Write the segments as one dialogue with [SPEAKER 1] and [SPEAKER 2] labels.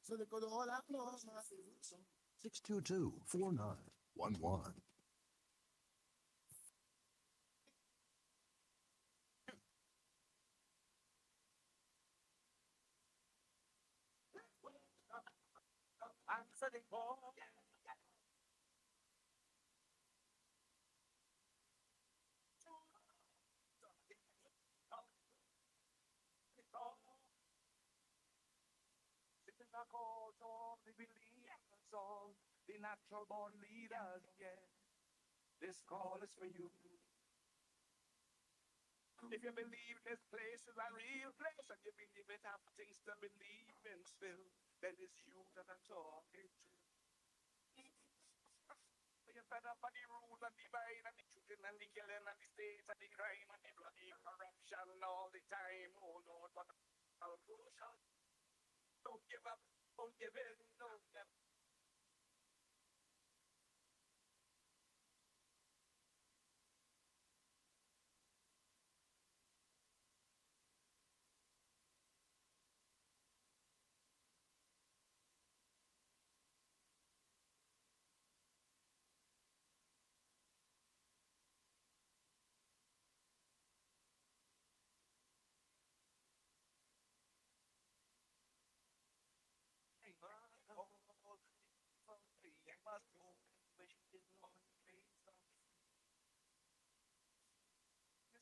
[SPEAKER 1] So they go to all that close.
[SPEAKER 2] 622-4911.
[SPEAKER 1] Answer the call. This is a call to all the believers, all the natural born leaders, yeah. This call is for you. If you believe this place is a real place and you believe it have things to believe in still, then it's you that I'm talking to. You're fed up on the rules and the buying and the shooting and the killing and the states and the crime and the bloody corruption all the time. Oh Lord, what a crucial. Don't give up, don't give in, don't give up.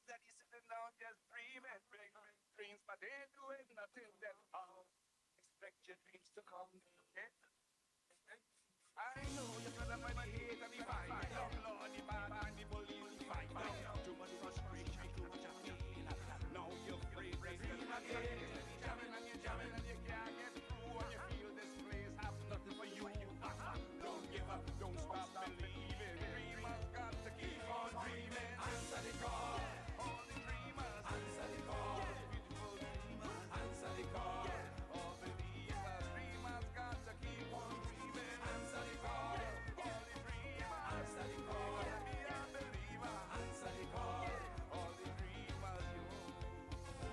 [SPEAKER 1] That he's sitting down just dreaming, big dreams, but they ain't doing nothing. Then how expect your dreams to come? Eh? I know you're gonna find the hate and the fight, the law and the bad and the bully and the fight. Too much frustration, too much pain. Now you're afraid to dream again. You're jamming and you can't get through, and you feel this place has nothing for you. Don't give up, don't stop believing. Dreamers got to keep on dreaming. Answer the call. All the dreamers, answer the call. Beautiful dreamers, answer the call. All believers, dreamers got to keep on dreaming. Answer the call. All the dreamers, answer the call. Be a believer, answer the call. All the dreamers, you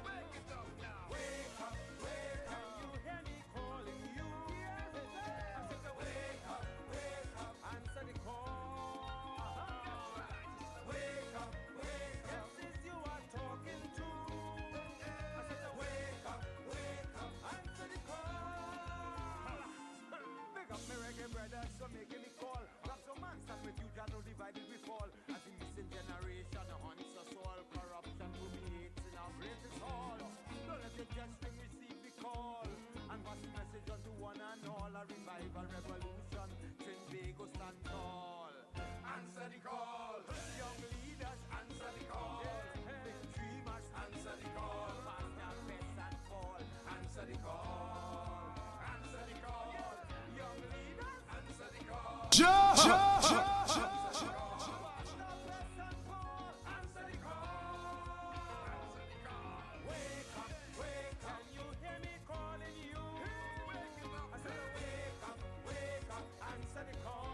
[SPEAKER 1] wake it up now. Wake up, wake up. You hear me calling you? Yes, I said to wake up, answer the call. Wake up, wake up. Yes, it's you are talking to. I said to wake up, answer the call. Big up me reggae brothers, so making me call. Got some man stand with you, Jah no divided we fall. As the missing generation hunts us all. Corruption permeates in our brains all. Don't let the just thing receive the call. And pass the message on to one and all. A revival revolution, Trinbago stand tall. Answer the call. Young leaders, answer the call. Big dreamers, answer the call. Past their best and fall. Answer the call. Answer the call. Young leaders, answer the call. Answer the call. Wake up, wake up. Can you hear me calling you? I said wake up, answer the call.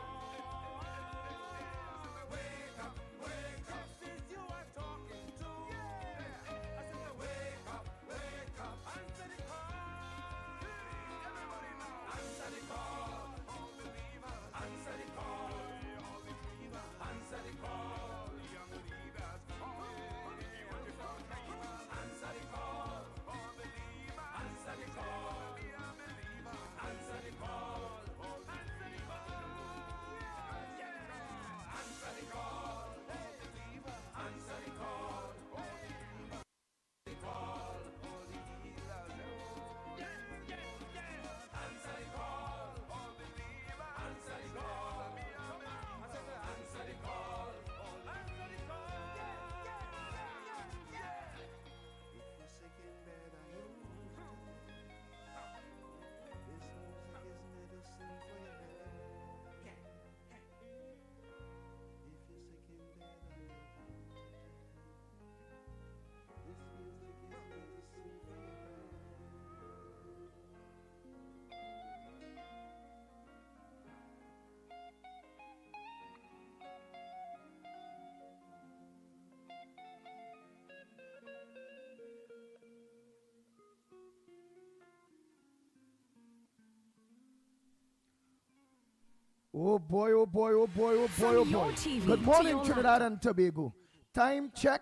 [SPEAKER 3] Oh boy, oh boy, oh boy, oh boy,
[SPEAKER 4] From
[SPEAKER 3] oh
[SPEAKER 4] your
[SPEAKER 3] boy.
[SPEAKER 4] TV
[SPEAKER 3] Good
[SPEAKER 4] to
[SPEAKER 3] morning,
[SPEAKER 4] your
[SPEAKER 3] Trinidad and Tobago. Time check.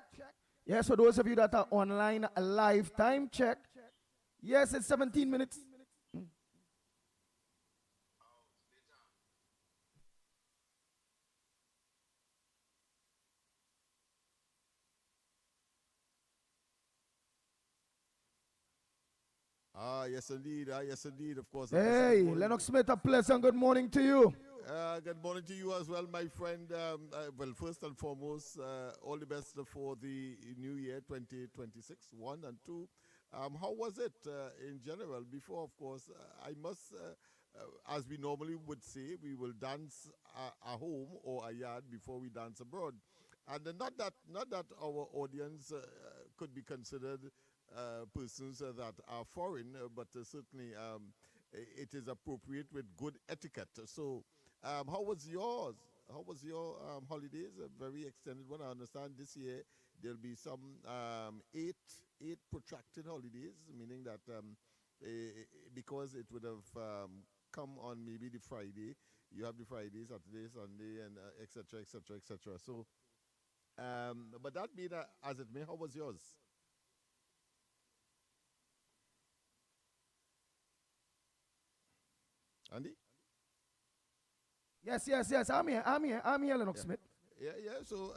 [SPEAKER 3] Yes, for those of you that are online live, time check. Yes, it's 17 minutes.
[SPEAKER 2] Yes, indeed. Yes, indeed. Of course.
[SPEAKER 3] Hey, Lennox Smith, a pleasant good morning to you.
[SPEAKER 2] Good morning to you as well, my friend. Well, first and foremost, all the best for the new year 2026, one and two. How was it in general? Before, of course, I must, as we normally would say, we will dance at home or a yard before we dance abroad. And not that our audience could be considered persons that are foreign, but certainly it is appropriate with good etiquette. So, how was yours? How was your holidays? A very extended one. I understand this year there'll be some eight protracted holidays, meaning that because it would have come on maybe the Friday, you have the Friday, Saturday, Sunday, and etc. etc. etc. So, but that being as it may, how was yours, Andy?
[SPEAKER 3] Yes, yes, yes. I'm here, Lennox
[SPEAKER 2] Yeah.
[SPEAKER 3] Smith.
[SPEAKER 2] Yeah. So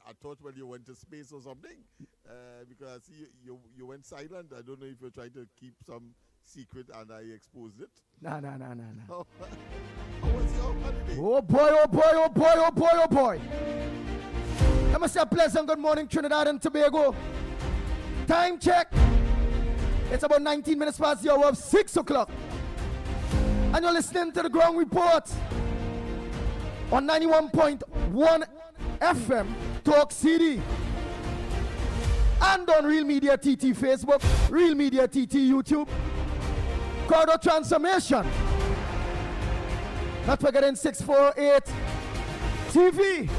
[SPEAKER 2] I thought when you went to space or something, because you went silent. I don't know if you're trying to keep some secret and I exposed it.
[SPEAKER 3] Nah.
[SPEAKER 2] How was your holiday?
[SPEAKER 3] Oh boy, oh boy, oh boy, oh boy, oh boy. Let me say a pleasant good morning, Trinidad and Tobago. Time check. It's about 19 minutes past the hour of 6 o'clock. And you're listening to the Ground Report on 91.1 FM Talk City. And on Real Media TT Facebook, Real Media TT YouTube. Corridor Transformation. Not forgetting 648 TV.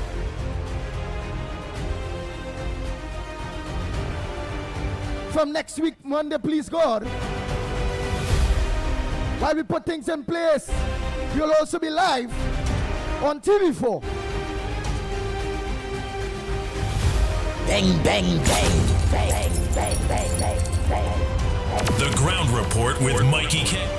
[SPEAKER 3] From next week, Monday, please God, while we put things in place, you'll also be live on TV4.
[SPEAKER 5] Bang, bang, bang, bang, bang, bang, bang, bang.
[SPEAKER 6] The Ground Report with Mikey K.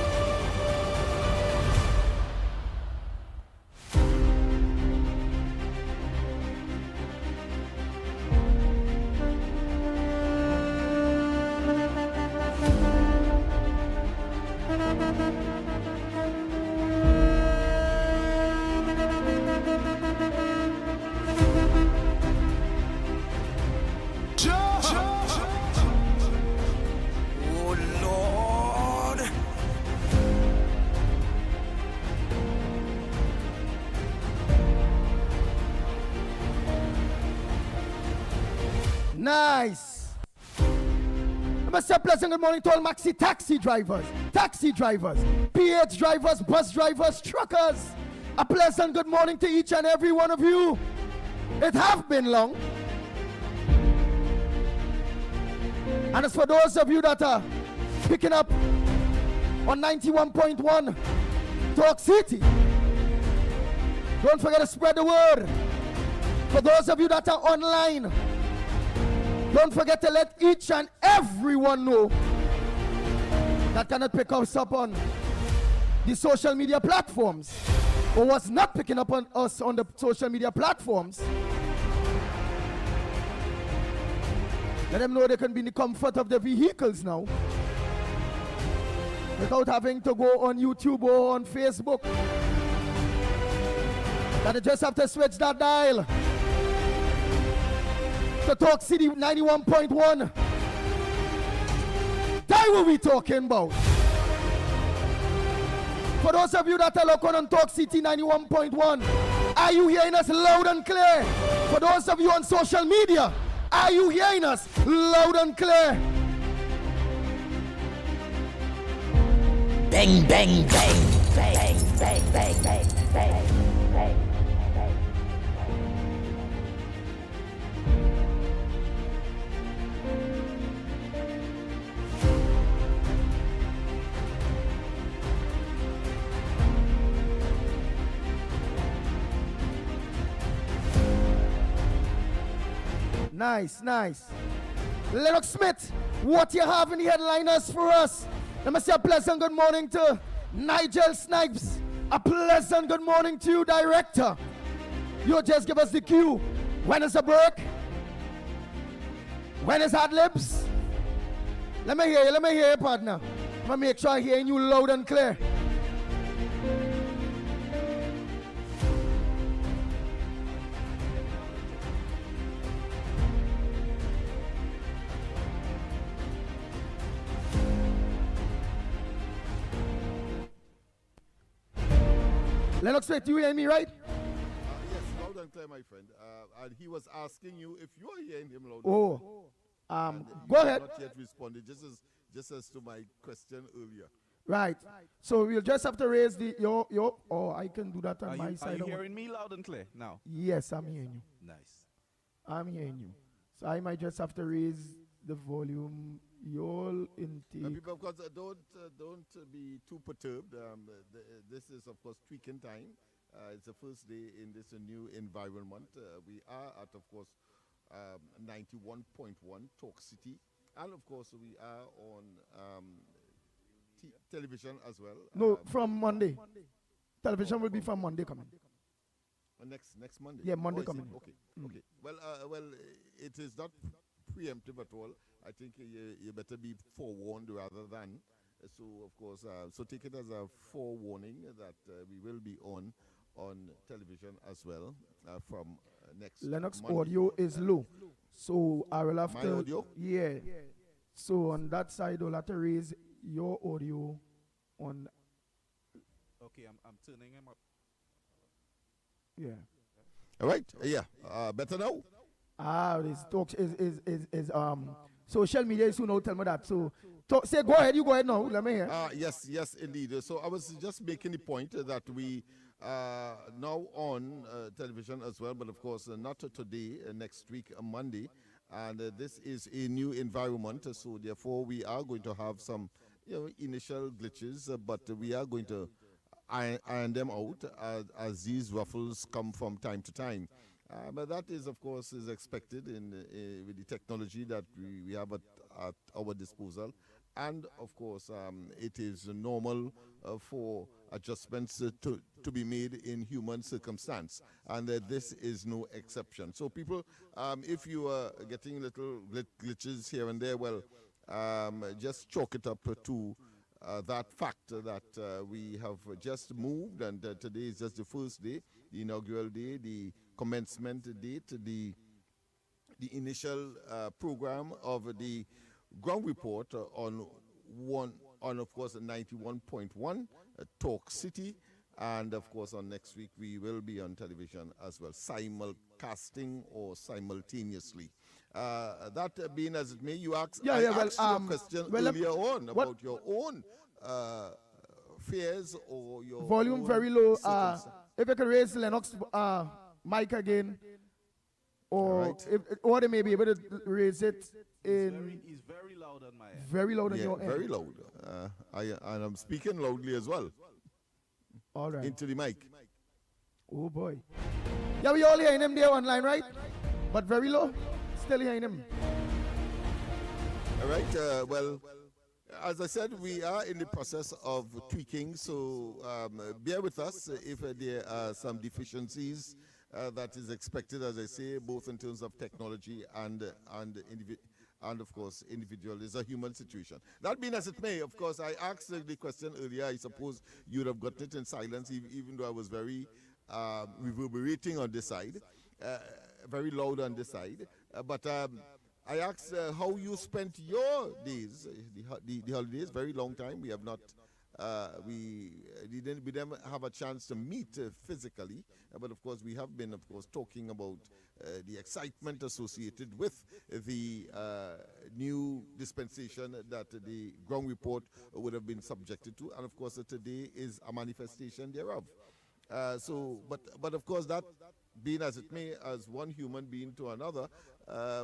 [SPEAKER 5] Oh Lord.
[SPEAKER 3] Nice. I must say a pleasant good morning to all maxi taxi drivers, PH drivers, bus drivers, truckers. A pleasant good morning to each and every one of you. It have been long. And as for those of you that are picking up on 91.1 Talk City, don't forget to spread the word. For those of you that are online, don't forget to let each and everyone know that cannot pick us up on the social media platforms or was not picking up on us on the social media platforms. Let them know they can be in the comfort of their vehicles now without having to go on YouTube or on Facebook. That they just have to switch that dial to Talk City 91.1. That what we talking about. For those of you that are looking on Talk City 91.1, are you hearing us loud and clear? For those of you on social media, are you hearing us loud and clear?
[SPEAKER 5] Bang, bang, bang, bang, bang, bang, bang, bang, bang.
[SPEAKER 3] Nice, nice. Lennox Smith, what you have in the headliners for us? Let me say a pleasant good morning to Nigel Snipes. A pleasant good morning to you, director. You just give us the cue. When is the break? When is ad libs? Let me hear you, partner. I'm gonna make sure I hear you loud and clear. Lennox Smith, you hear me right?
[SPEAKER 2] Yes, loud and clear, my friend. And he was asking you if you are hearing him loud.
[SPEAKER 3] Oh,
[SPEAKER 2] And
[SPEAKER 3] go
[SPEAKER 2] you
[SPEAKER 3] ahead.
[SPEAKER 2] have not yet responded, just as to my question earlier.
[SPEAKER 3] Right. So we'll just have to raise the your. Oh, I can do that on
[SPEAKER 1] Are
[SPEAKER 3] my
[SPEAKER 1] you,
[SPEAKER 3] side.
[SPEAKER 1] are you hearing me loud and clear now?
[SPEAKER 3] Yes, I'm hearing you.
[SPEAKER 1] Nice.
[SPEAKER 3] I'm hearing you. So I might just have to raise the volume. Your intake.
[SPEAKER 2] People, of course, don't be too perturbed. This is, of course, tweaking time. It's the first day in this new environment. We are at, of course, 91.1 Talk City. And, of course, we are on television as well.
[SPEAKER 3] No, from Monday. Television will be from Monday coming.
[SPEAKER 2] Next Monday?
[SPEAKER 3] Yeah, Monday
[SPEAKER 2] is it?
[SPEAKER 3] coming.
[SPEAKER 2] Okay, okay. Well, it is not preemptive at all. I think you better be forewarned rather than. So, of course, so take it as a forewarning that we will be on television as well from next
[SPEAKER 3] Lennox
[SPEAKER 2] Monday.
[SPEAKER 3] audio is low. So I will have
[SPEAKER 2] My
[SPEAKER 3] to.
[SPEAKER 2] audio?
[SPEAKER 3] Yeah. So on that side, I'll have to raise your audio on.
[SPEAKER 1] Okay, I'm turning him up.
[SPEAKER 3] Yeah.
[SPEAKER 2] All right. Yeah. Better now?
[SPEAKER 3] This talk is social media is who now tell me that. So say go ahead, you go ahead now. Let me hear.
[SPEAKER 2] Yes, indeed. So I was just making the point that we now on television as well, but of course not today, next week, Monday. And this is a new environment, so therefore we are going to have some initial glitches, but we are going to iron them out as these ruffles come from time to time. But that is, of course, is expected with the technology that we have at our disposal. And, of course, it is normal for adjustments to be made in human circumstance. And this is no exception. So, people, if you are getting little glitches here and there, well, just chalk it up to that fact that we have just moved, and today is just the first day, the inaugural day, the commencement date, the initial program of the ground report on of course 91.1 Talk City, and of course on next week we will be on television as well, simulcasting or simultaneously. That being as it may, you asked you a question earlier on about your own fears or your
[SPEAKER 3] volume very low. If you could raise Lennox mic again, or or they may be able to raise it in.
[SPEAKER 1] He's very loud on my end.
[SPEAKER 3] Very loud on your end.
[SPEAKER 2] Very loud. And I'm speaking loudly as well.
[SPEAKER 3] All right.
[SPEAKER 2] Into the mic.
[SPEAKER 3] Oh boy. Yeah, we all hearing him there online, right? But very low. Still hearing him.
[SPEAKER 2] All right. Well, as I said, we are in the process of tweaking, so bear with us if there are some deficiencies that is expected, as I say, both in terms of technology and of course, individual is a human situation. That being as it may, of course, I asked the question earlier. I suppose you would have gotten it in silence, even though I was very reverberating on this side, very loud on this side. But I asked how you spent your days, the holidays. Very long time. We have not. We didn't have a chance to meet physically, but of course we have been, of course, talking about the excitement associated with the new dispensation that the ground report would have been subjected to, and of course today is a manifestation thereof. But of course, that being as it may, as one human being to another,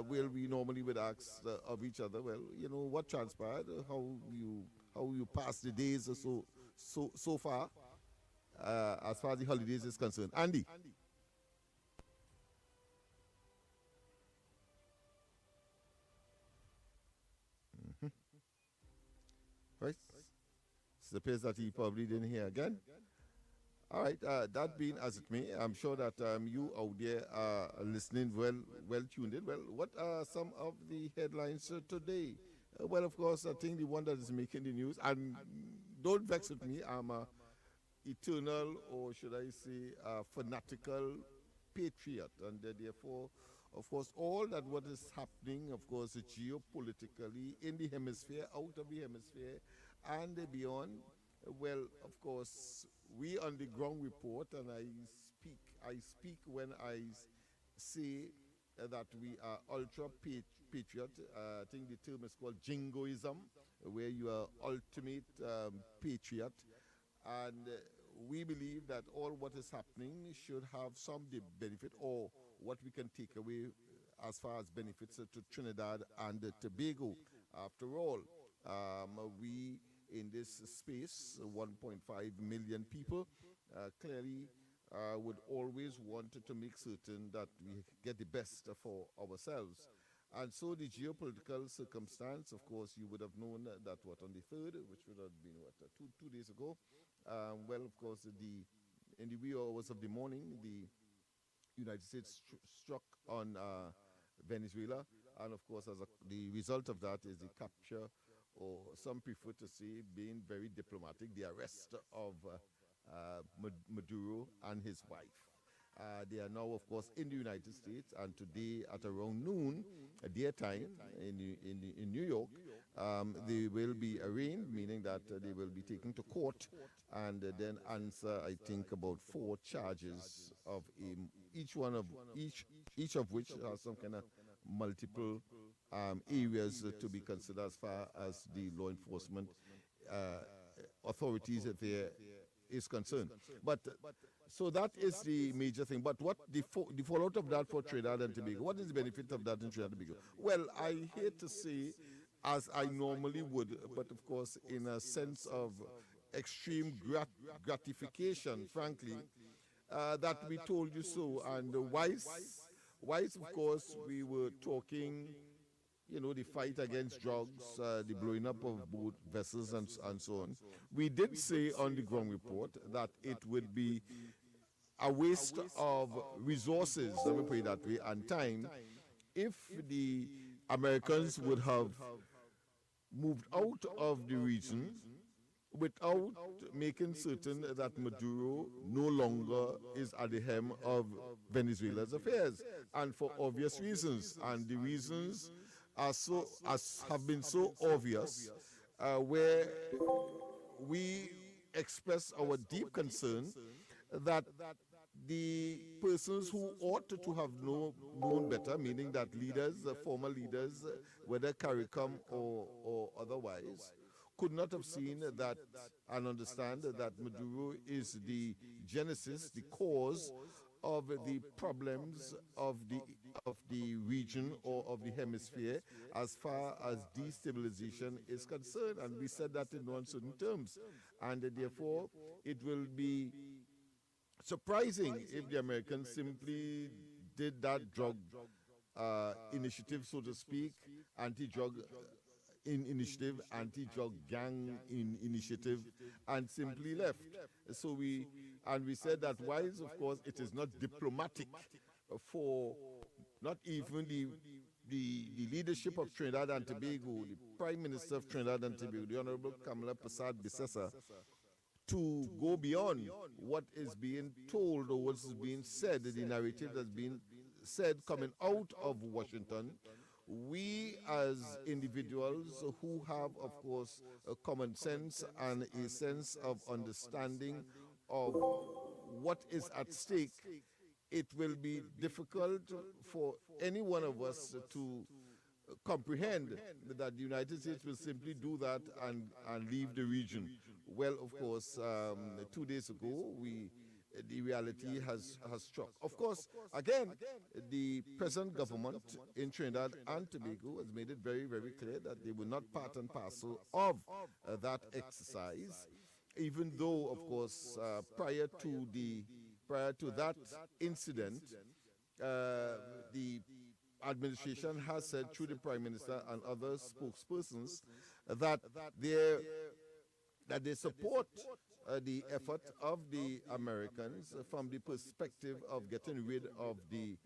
[SPEAKER 2] we normally would ask of each other, well, what transpired, how you pass the days so far, as far as the holidays is concerned. Andy. Right? It appears that he probably didn't hear again. All right, that being as it may, I'm sure that you out there are listening well tuned in. Well, what are some of the headlines today? Well, of course, I think the one that is making the news, and don't vex with me, I'm a eternal, or should I say, fanatical patriot, and therefore, of course, all that what is happening, of course, geopolitically in the hemisphere, out of the hemisphere, and beyond. Well, of course, we on the ground report, and I speak when say that we are ultra patriot. I think the term is called jingoism, where you are ultimate patriot, and we believe that all what is happening should have some benefit, or what we can take away as far as benefits to Trinidad and Tobago. After all, we in this space, 1.5 million people, clearly would always want to make certain that we get the best for ourselves. And so the geopolitical circumstance, of course, you would have known that what on the 3rd, which would have been what, two days ago, well, of course, in the wee hours of the morning, the United States struck on Venezuela, and of course, the result of that is the capture, or some prefer to say, being very diplomatic, the arrest of Maduro and his wife. They are now, of course, in the United States, and today at around noon, their time in New York, they will be arraigned, meaning that they will be taken to court and then answer, I think, about 4 charges of each of which has some kind of multiple areas to be considered as far as the law enforcement authorities there is concerned. But so that is the major thing. But what the fallout of that for Trinidad and Tobago? What is the benefit of that in Trinidad and Tobago? Well, I hate to say, as I normally would, but of course, in a sense of extreme gratification, frankly, that we told you so. And wise, of course, we were talking, the fight against drugs, the blowing up of boat vessels, and so on. We did say on the ground report that it would be a waste of resources, let me put it that way, and time, if the Americans would have moved out of the region without making certain that Maduro no longer is at the helm of Venezuela's affairs, and for obvious reasons. And the reasons have been so obvious, where we express our deep concern that the persons who ought to have known better, meaning that leaders, former leaders, whether CARICOM or otherwise, could not have seen that and understand that Maduro is the genesis, the cause of the problems of the region or of the hemisphere as far as destabilization is concerned. And we said that in uncertain terms. And therefore, it will be surprising if the Americans simply did that drug initiative, so to speak, anti-drug initiative, anti-drug gang initiative, and simply left. So we said that while, of course, it is not diplomatic for not even the leadership of Trinidad and Tobago, the Prime Minister of Trinidad and Tobago, the Honorable Kamala Prasad Bissessa, to go beyond what is being told or what is being said, the narrative that's being said coming out of Washington. We as individuals who have, of course, a common sense and a sense of understanding of what is at stake, it will be difficult for any one of us to comprehend that the United States will simply do that and leave the region. Well, of course, 2 days ago, the reality has struck. Of course, again, the present government in Trinidad and Tobago has made it very, very clear that they will not part and parcel of that exercise, even though, of course, prior to that incident, the administration has said through the Prime Minister and other spokespersons that there that they support the effort of the Americans from the perspective of getting rid of the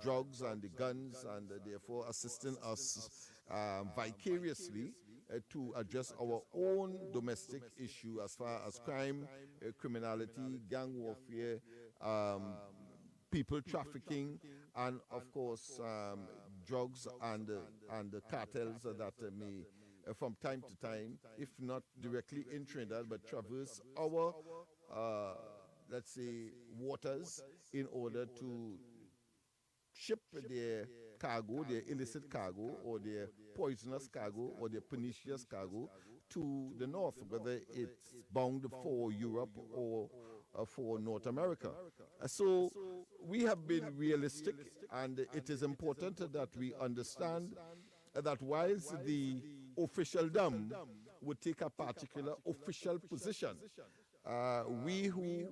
[SPEAKER 2] drugs and the guns, and therefore assisting us vicariously to address our own domestic issue as far as crime, criminality, gang warfare, people trafficking, and of course drugs and the cartels that may from time to time, if not directly in Trinidad, but traverse our let's say waters in order to ship their cargo, their illicit cargo, or their poisonous cargo, or their pernicious cargo to the north, whether it's bound for Europe or for North America. So we have been realistic, and it is important that we understand that whilst the officialdom would take a particular official position, we who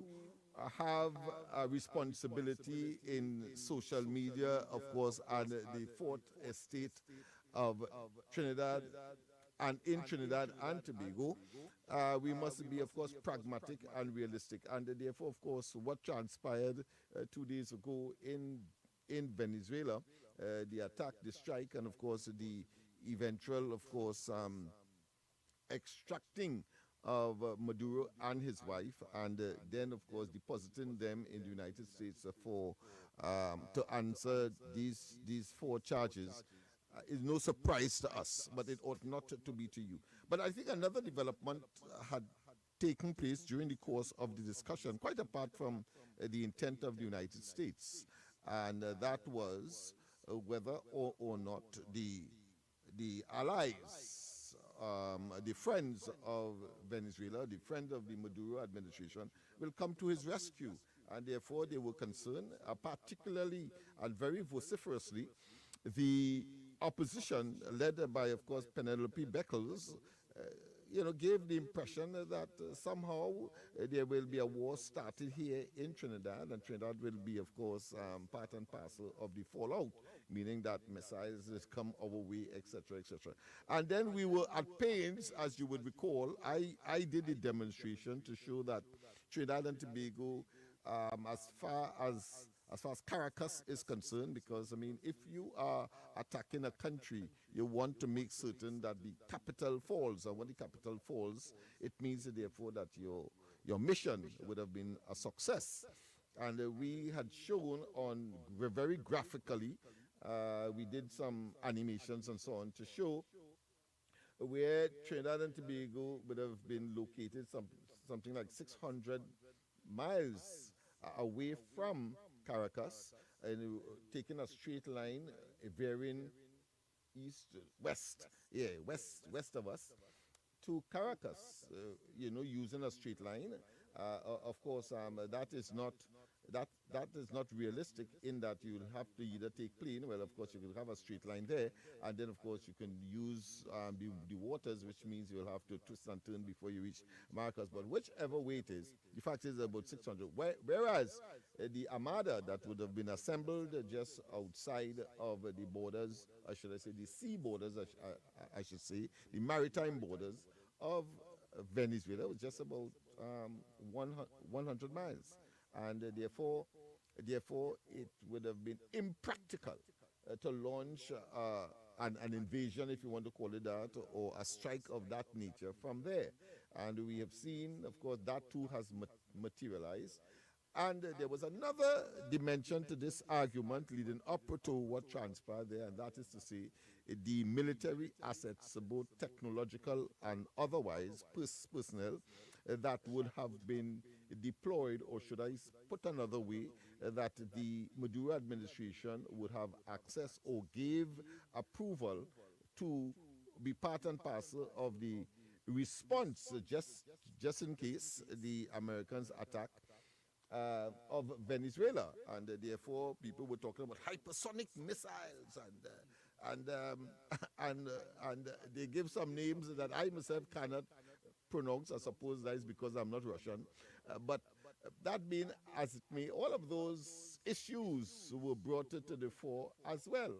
[SPEAKER 2] have a responsibility in social media, of course, and the fourth estate of Trinidad and in Trinidad and Tobago, we must be, of course, pragmatic and realistic. And therefore, of course, what transpired 2 days ago in Venezuela, the attack, the strike, and of course, the eventual, of course, extracting of Maduro and his wife, and then, of course, depositing them in the United States for to answer these 4 charges is no surprise to us, but it ought not to be to you. But I think another development had taken place during the course of the discussion, quite apart from the intent of the United States, and that was whether or not the allies, the friends of Venezuela, the friends of the Maduro administration, will come to his rescue. And therefore, they were concerned, particularly and very vociferously, the opposition, led by, of course, Penelope Beckles, gave the impression that somehow there will be a war started here in Trinidad, and Trinidad will be, of course, part and parcel of the fallout, meaning that missiles will come our way, etc., etc. And then we were at pains, as you would recall, I did a demonstration to show that Trinidad and Tobago, as far as Caracas is concerned, because, I mean, if you are attacking a country, you want to make certain that the capital falls. And when the capital falls, it means, therefore, that your mission would have been a success. And we had shown on very graphically, we did some animations and so on to show where Trinidad and Tobago would have been located something like 600 miles away from Caracas, and taking a straight line, varying west of us to Caracas, using a straight line. Of course, that is not realistic, in that you'll have to either take plane. Well, of course, you will have a straight line there, and then, of course, you can use the waters, which means you'll have to twist and turn before you reach Marcus. But whichever way it is, the fact is about 600. Whereas the Armada that would have been assembled just outside of the borders, or should I say the sea borders, I should say, the maritime borders of Venezuela, was just about 100 miles. And therefore, it would have been impractical to launch an invasion, if you want to call it that, or a strike of that nature from there. And we have seen, of course, that too has materialized. And there was another dimension to this argument leading up to what transpired there, and that is to say, the military assets, both technological and otherwise, personnel, that would have been deployed, or should I put another way, that the Maduro administration would have access or gave approval to be part and parcel of the response, just in case the Americans attack of Venezuela. And therefore, people were talking about hypersonic missiles, and they give some names that I myself cannot pronounce. I suppose that is because I'm not Russian. But that being as it may, all of those issues were brought to the fore as well.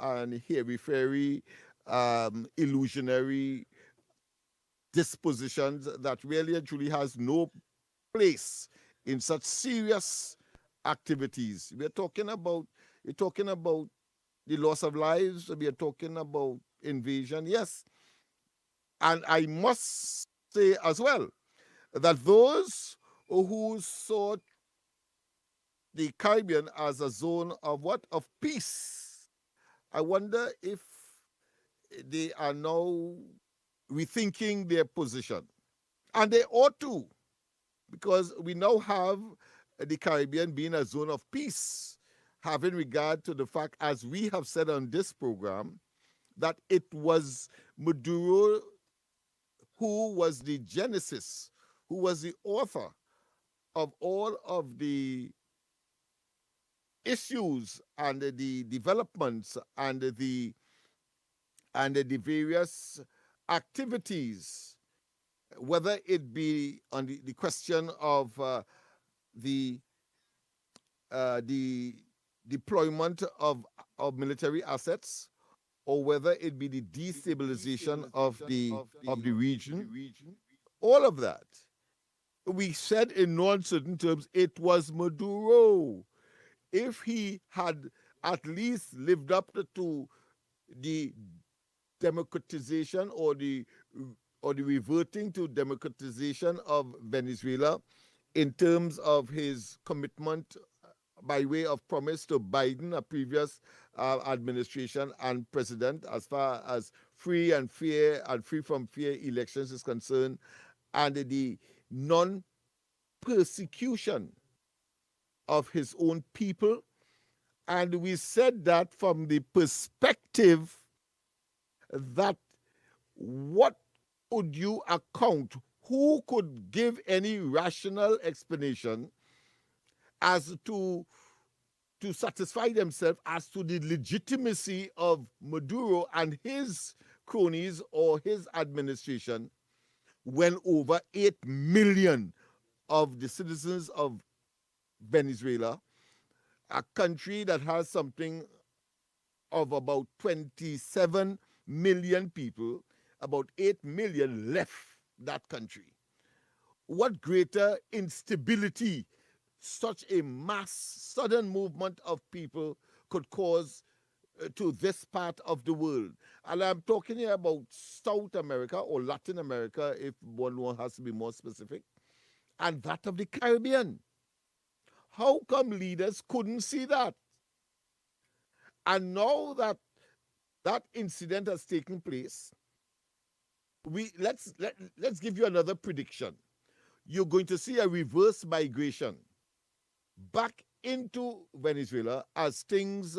[SPEAKER 2] and hairy-fairy, illusionary dispositions that really and truly has no place in such serious activities. You're talking about the loss of lives, we are talking about invasion, yes. And I must say as well that those who saw the Caribbean as a zone of what? Of peace. I wonder if they are now rethinking their position. And they ought to, because we now have the Caribbean being a zone of peace, having regard to the fact, as we have said on this program, that it was Maduro who was the genesis, who was the author of all of the issues and the developments and the various activities, whether it be on the question of the deployment of military assets, or whether it be the destabilization of the region, all of that. We said in no uncertain terms it was Maduro. If he had at least lived up to the democratization or the reverting to democratization of Venezuela in terms of his commitment by way of promise to Biden, a previous administration and president, as far as free and fair and free from fear elections is concerned, and the non-persecution of his own people. And we said that from the perspective that what would you account, who could give any rational explanation as to satisfy themselves as to the legitimacy of Maduro and his cronies or his administration when over 8 million of the citizens of Venezuela, a country that has something of about 27 million people, about 8 million left that country. What greater instability such a mass, sudden movement of people could cause to this part of the world? And I'm talking here about South America or Latin America, if one has to be more specific, and that of the Caribbean. How come leaders couldn't see that? And now that that incident has taken place, let's give you another prediction. You're going to see a reverse migration back into Venezuela as things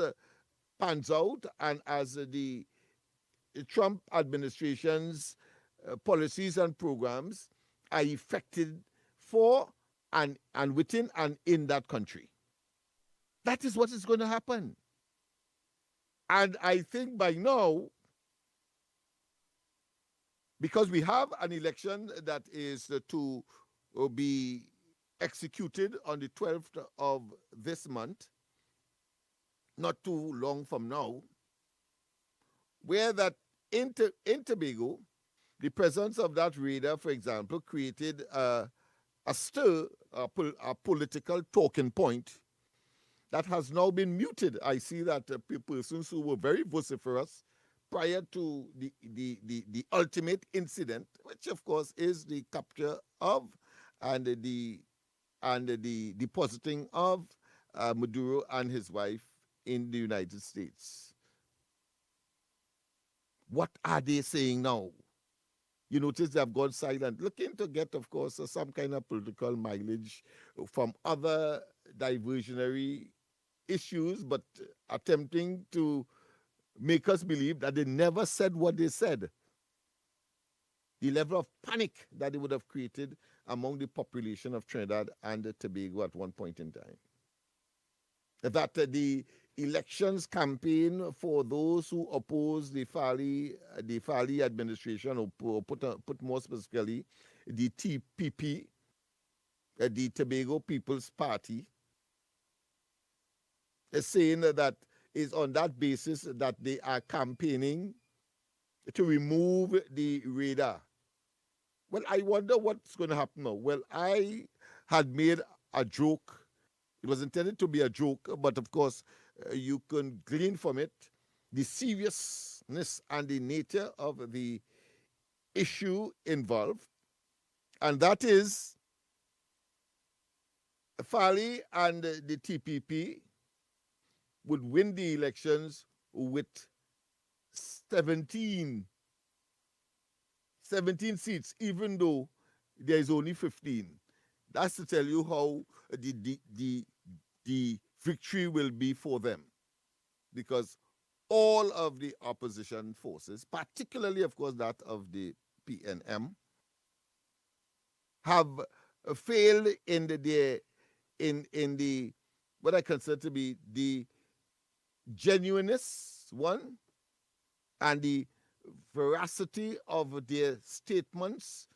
[SPEAKER 2] pans out and as the Trump administration's policies and programs are effected for and within and in that country. That is what is going to happen. And I think by now, because we have an election that is to be executed on the 12th of this month, not too long from now, where that in Tobago, the presence of that radar, for example, created a stir, a political talking point that has now been muted. I see that persons who were very vociferous prior to the ultimate incident, which of course is the capture of and the depositing of Maduro and his wife in the United States. What are they saying now? You notice they have gone silent, looking to get, of course, some kind of political mileage from other diversionary issues, but attempting to make us believe that they never said what they said. The level of panic that they would have created among the population of Trinidad and Tobago at one point in time. That the elections campaign for those who oppose the Fali administration, or put more specifically, the TPP, the Tobago People's Party, is saying that is on that basis that they are campaigning to remove the radar. Well, I wonder what's going to happen now. Well, I had made a joke. It was intended to be a joke, but of course, you can glean from it the seriousness and the nature of the issue involved, and that is Fali and the TPP would win the elections with 17 seats, even though there is only 15. That's to tell you how the victory will be for them. Because all of the opposition forces, particularly, of course, that of the PNM, have failed in the what I consider to be the genuineness, one, and the veracity of their statements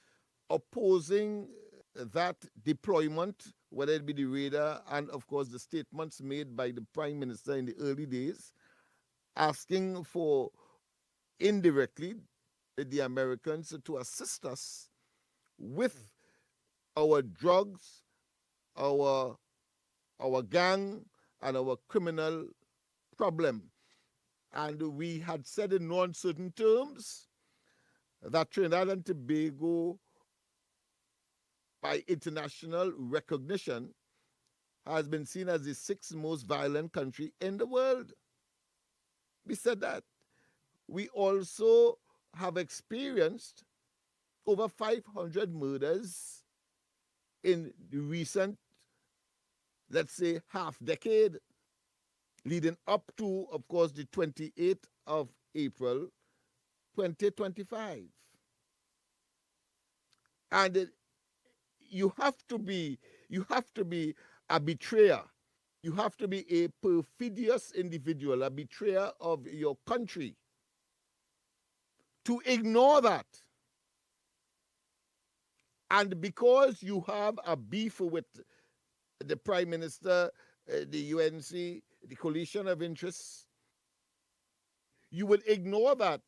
[SPEAKER 2] opposing that deployment, whether it be the radar and, of course, the statements made by the Prime Minister in the early days, asking for, indirectly, the Americans to assist us with our drugs, our gang, and our criminal problem. And we had said in no uncertain terms that Trinidad and Tobago, by international recognition, has been seen as the sixth most violent country in the world. We said that. We also have experienced over 500 murders in the recent, let's say, half decade, leading up to, of course, the 28th of April, 2025. And you have to be a betrayer. You have to be a perfidious individual, a betrayer of your country, to ignore that. And because you have a beef with the Prime Minister, the UNC, the coalition of interests, you will ignore that,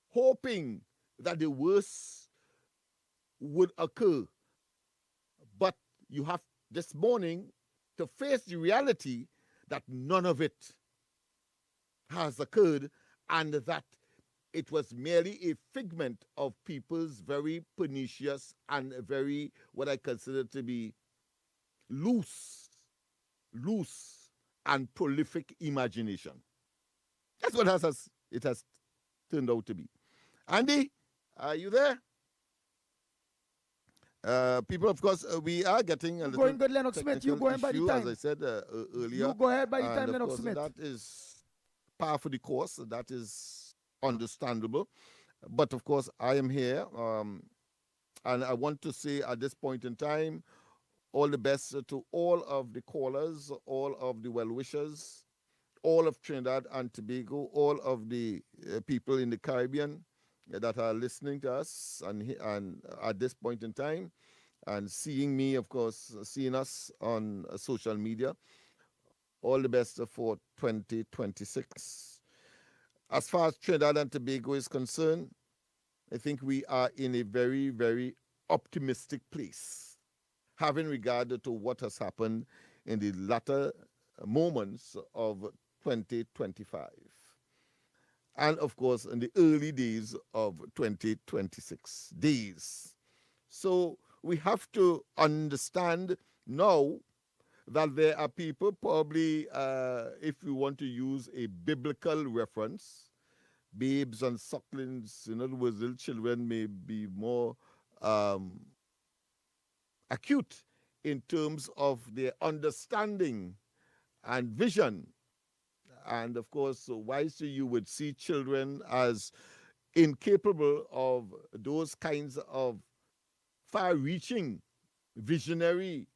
[SPEAKER 2] hoping that the worst would occur. But you have this morning to face the reality that none of it has occurred, and that it was merely a figment of people's very pernicious and very, what I consider to be, loose and prolific imagination. That's what it has turned out to be. Andy, are you there? People, of course, we are getting a little
[SPEAKER 3] going good, Lennox Smith. You go ahead by the time.
[SPEAKER 2] as I said earlier.
[SPEAKER 3] You go ahead by the time,
[SPEAKER 2] And of
[SPEAKER 3] Lennox
[SPEAKER 2] course,
[SPEAKER 3] Smith.
[SPEAKER 2] that is par for the course. That is understandable. But of course, I am here, and I want to say at this point in time, all the best to all of the callers, all of the well-wishers, all of Trinidad and Tobago, all of the people in the Caribbean that are listening to us and at this point in time, and seeing me, of course, seeing us on social media. All the best for 2026. As far as Trinidad and Tobago is concerned, I think we are in a very, very optimistic place, having regard to what has happened in the latter moments of 2025. And of course, in the early days of 2026 days. So we have to understand now that there are people, probably, if we want to use a biblical reference, babes and sucklings, in other words, little children may be more acute in terms of their understanding and vision. And of course, why so you would see children as incapable of those kinds of far-reaching, visionary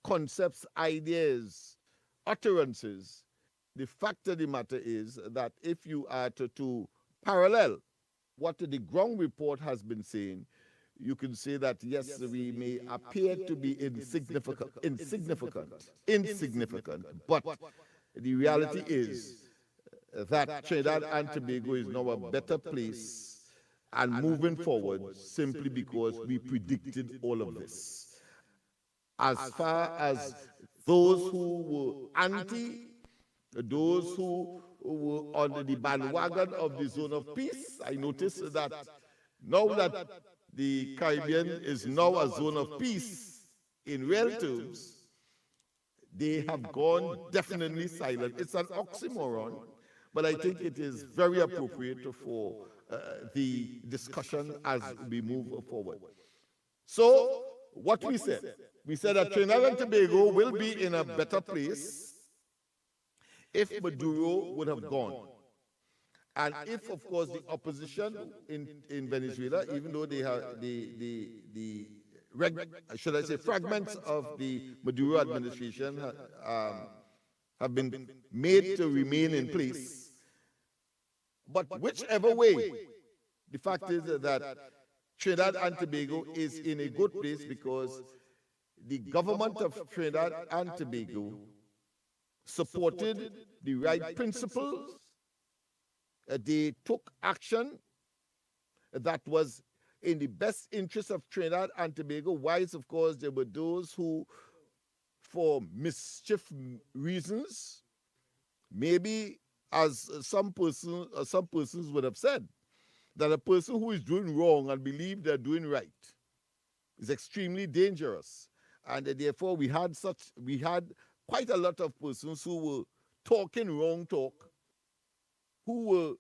[SPEAKER 2] concepts, ideas, utterances. The fact of the matter is that if you are to parallel what the ground report has been saying, you can say that, yes, we may appear to be insignificant, but the reality is that Trinidad and Tobago is now a better place and moving forward simply because we predicted all of this. As far as those who were anti, those who were on the bandwagon of the zone of peace, I noticed that now that the Caribbean is now a zone of peace in real terms, they have gone definitely silent. It's an oxymoron, but I think it is very appropriate for the discussion as we move forward. So, what we said that Trinidad and Tobago will be in a better place if Maduro would have gone. And if, of course, the opposition in Venezuela, even though they have should I say, fragments of the Maduro administration have been made to remain in place. But whichever way, the fact is that Trinidad and Tobago is in a good place because the government of Trinidad and Tobago supported the right principles. They took action that was in the best interest of Trinidad and Tobago. Whilst, of course, there were those who, for mischief reasons, maybe as some persons would have said, that a person who is doing wrong and believe they're doing right is extremely dangerous. And therefore, we had quite a lot of persons who were talking wrong talk, who were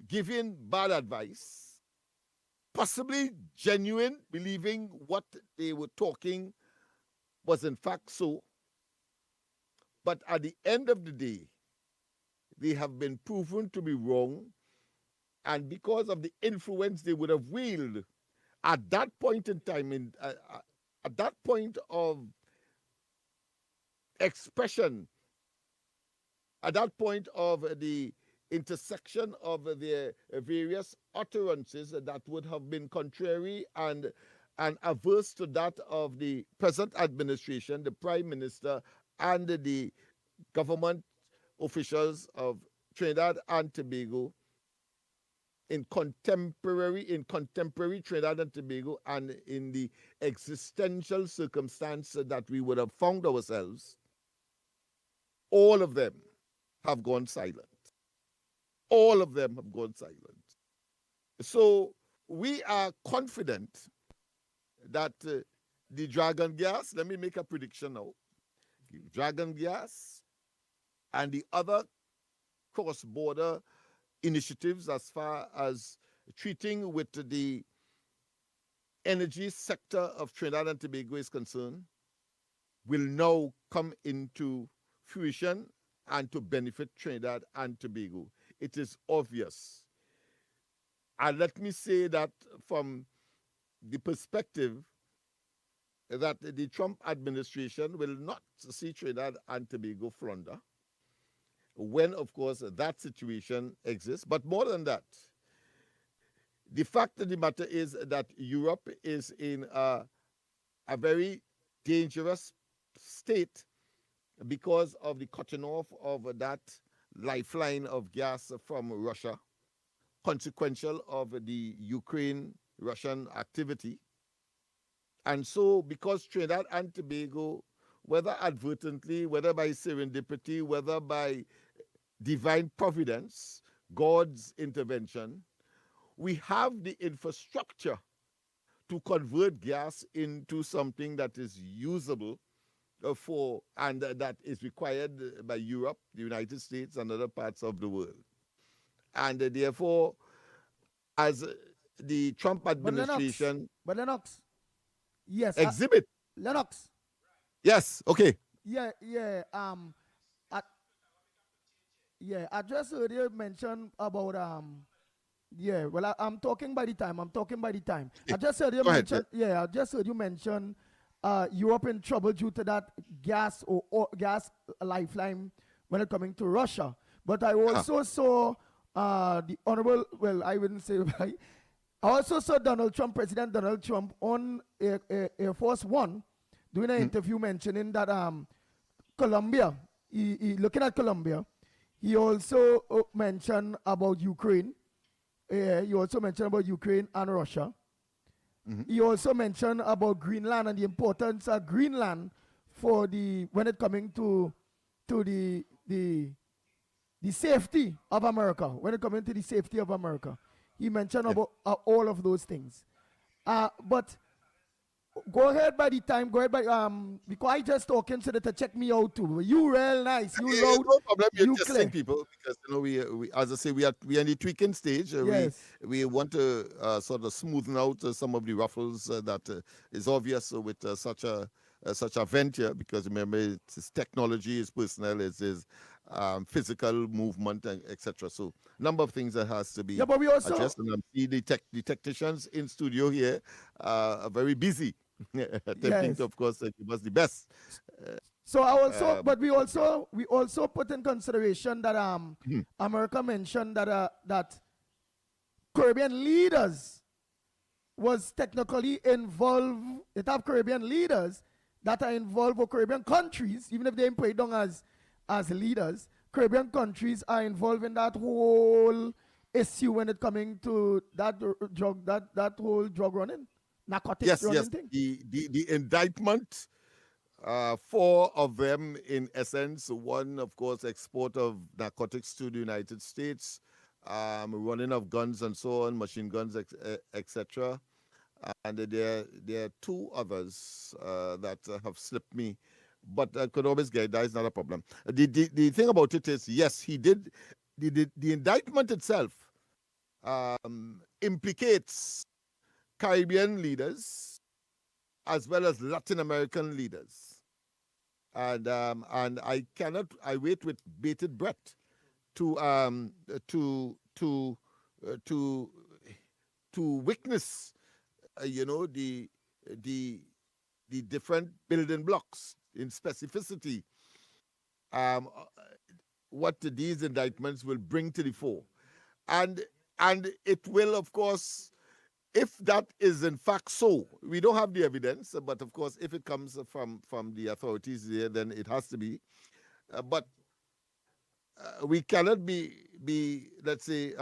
[SPEAKER 2] giving bad advice, possibly genuine, believing what they were talking was in fact so. But at the end of the day, they have been proven to be wrong, and because of the influence they would have wielded at that point in time, at that point of expression, at that point of the intersection of the various utterances that would have been contrary and averse to that of the present administration, the Prime Minister, and the government officials of Trinidad and Tobago in contemporary Trinidad and Tobago, and in the existential circumstance that we would have found ourselves, all of them have gone silent. All of them have gone silent. So we are confident that the dragon gas, let me make a prediction now, dragon gas and the other cross-border initiatives as far as treating with the energy sector of Trinidad and Tobago is concerned will now come into fruition and to benefit Trinidad and Tobago. It is obvious. And let me say that from the perspective that the Trump administration will not see Trinidad and Tobago flounder when, of course, that situation exists. But more than that, the fact of the matter is that Europe is in a very dangerous state because of the cutting off of that lifeline of gas from Russia, consequential of the Ukraine-Russian activity. And so, because Trinidad and Tobago, whether advertently, whether by serendipity, whether by divine providence, God's intervention, we have the infrastructure to convert gas into something that is usable and that is required by Europe, the United States, and other parts of the world. And therefore, as the Trump administration...
[SPEAKER 3] But Lennox, yes.
[SPEAKER 2] Exhibit.
[SPEAKER 3] Lennox.
[SPEAKER 2] Yes, okay.
[SPEAKER 3] Yeah. I just heard you mention about I'm talking by the time. I just heard you mention. I just heard you mention Europe in trouble due to that gas or gas lifeline when it coming to Russia. But I also saw the honorable. Well, I wouldn't say. I also saw President Donald Trump on Air Force One doing an interview mentioning that Colombia looking at Colombia, he also mentioned about Ukraine. He also mentioned about Ukraine and Russia. He also mentioned about Greenland and the importance of Greenland for when it coming to the safety of America. When it coming to the safety of America, he mentioned about all of those things. But go ahead by the time. Go ahead by because I just talking so that to check me out too. You real nice. You loud.
[SPEAKER 2] No problem. You're
[SPEAKER 3] You
[SPEAKER 2] just
[SPEAKER 3] clear.
[SPEAKER 2] people because we as I say we are in the tweaking stage.
[SPEAKER 3] Yes.
[SPEAKER 2] We want to sort of smoothen out some of the ruffles that is obvious with such a venture, because remember it's technology, it's personnel, it's physical movement, and etc. So number of things that has to be
[SPEAKER 3] Yeah, but we also
[SPEAKER 2] addressed. And I see the technicians in studio here are very busy, attempting
[SPEAKER 3] Yes.
[SPEAKER 2] to, of course, give us the best.
[SPEAKER 3] So I also, but we also put in consideration that America mentioned that Caribbean leaders was technically involved. It have Caribbean leaders that are involved with Caribbean countries, even if they ain't paid down as leaders. Caribbean countries are involved in that whole issue when it coming to that whole drug running, narcotics running thing.
[SPEAKER 2] The indictment. 4 of them, in essence. One, of course, export of narcotics to the United States, running of guns and so on, machine guns, etc. And there are 2 others that have slipped me, but I could always get that is not a problem. The thing about it is, yes, he did. The indictment itself implicates Caribbean leaders as well as Latin American leaders. And I wait with bated breath to witness, the different building blocks in specificity, what these indictments will bring to the fore, and it will, of course. If that is in fact so, we don't have the evidence, but of course, if it comes from the authorities there, then it has to be. But we cannot be let's say,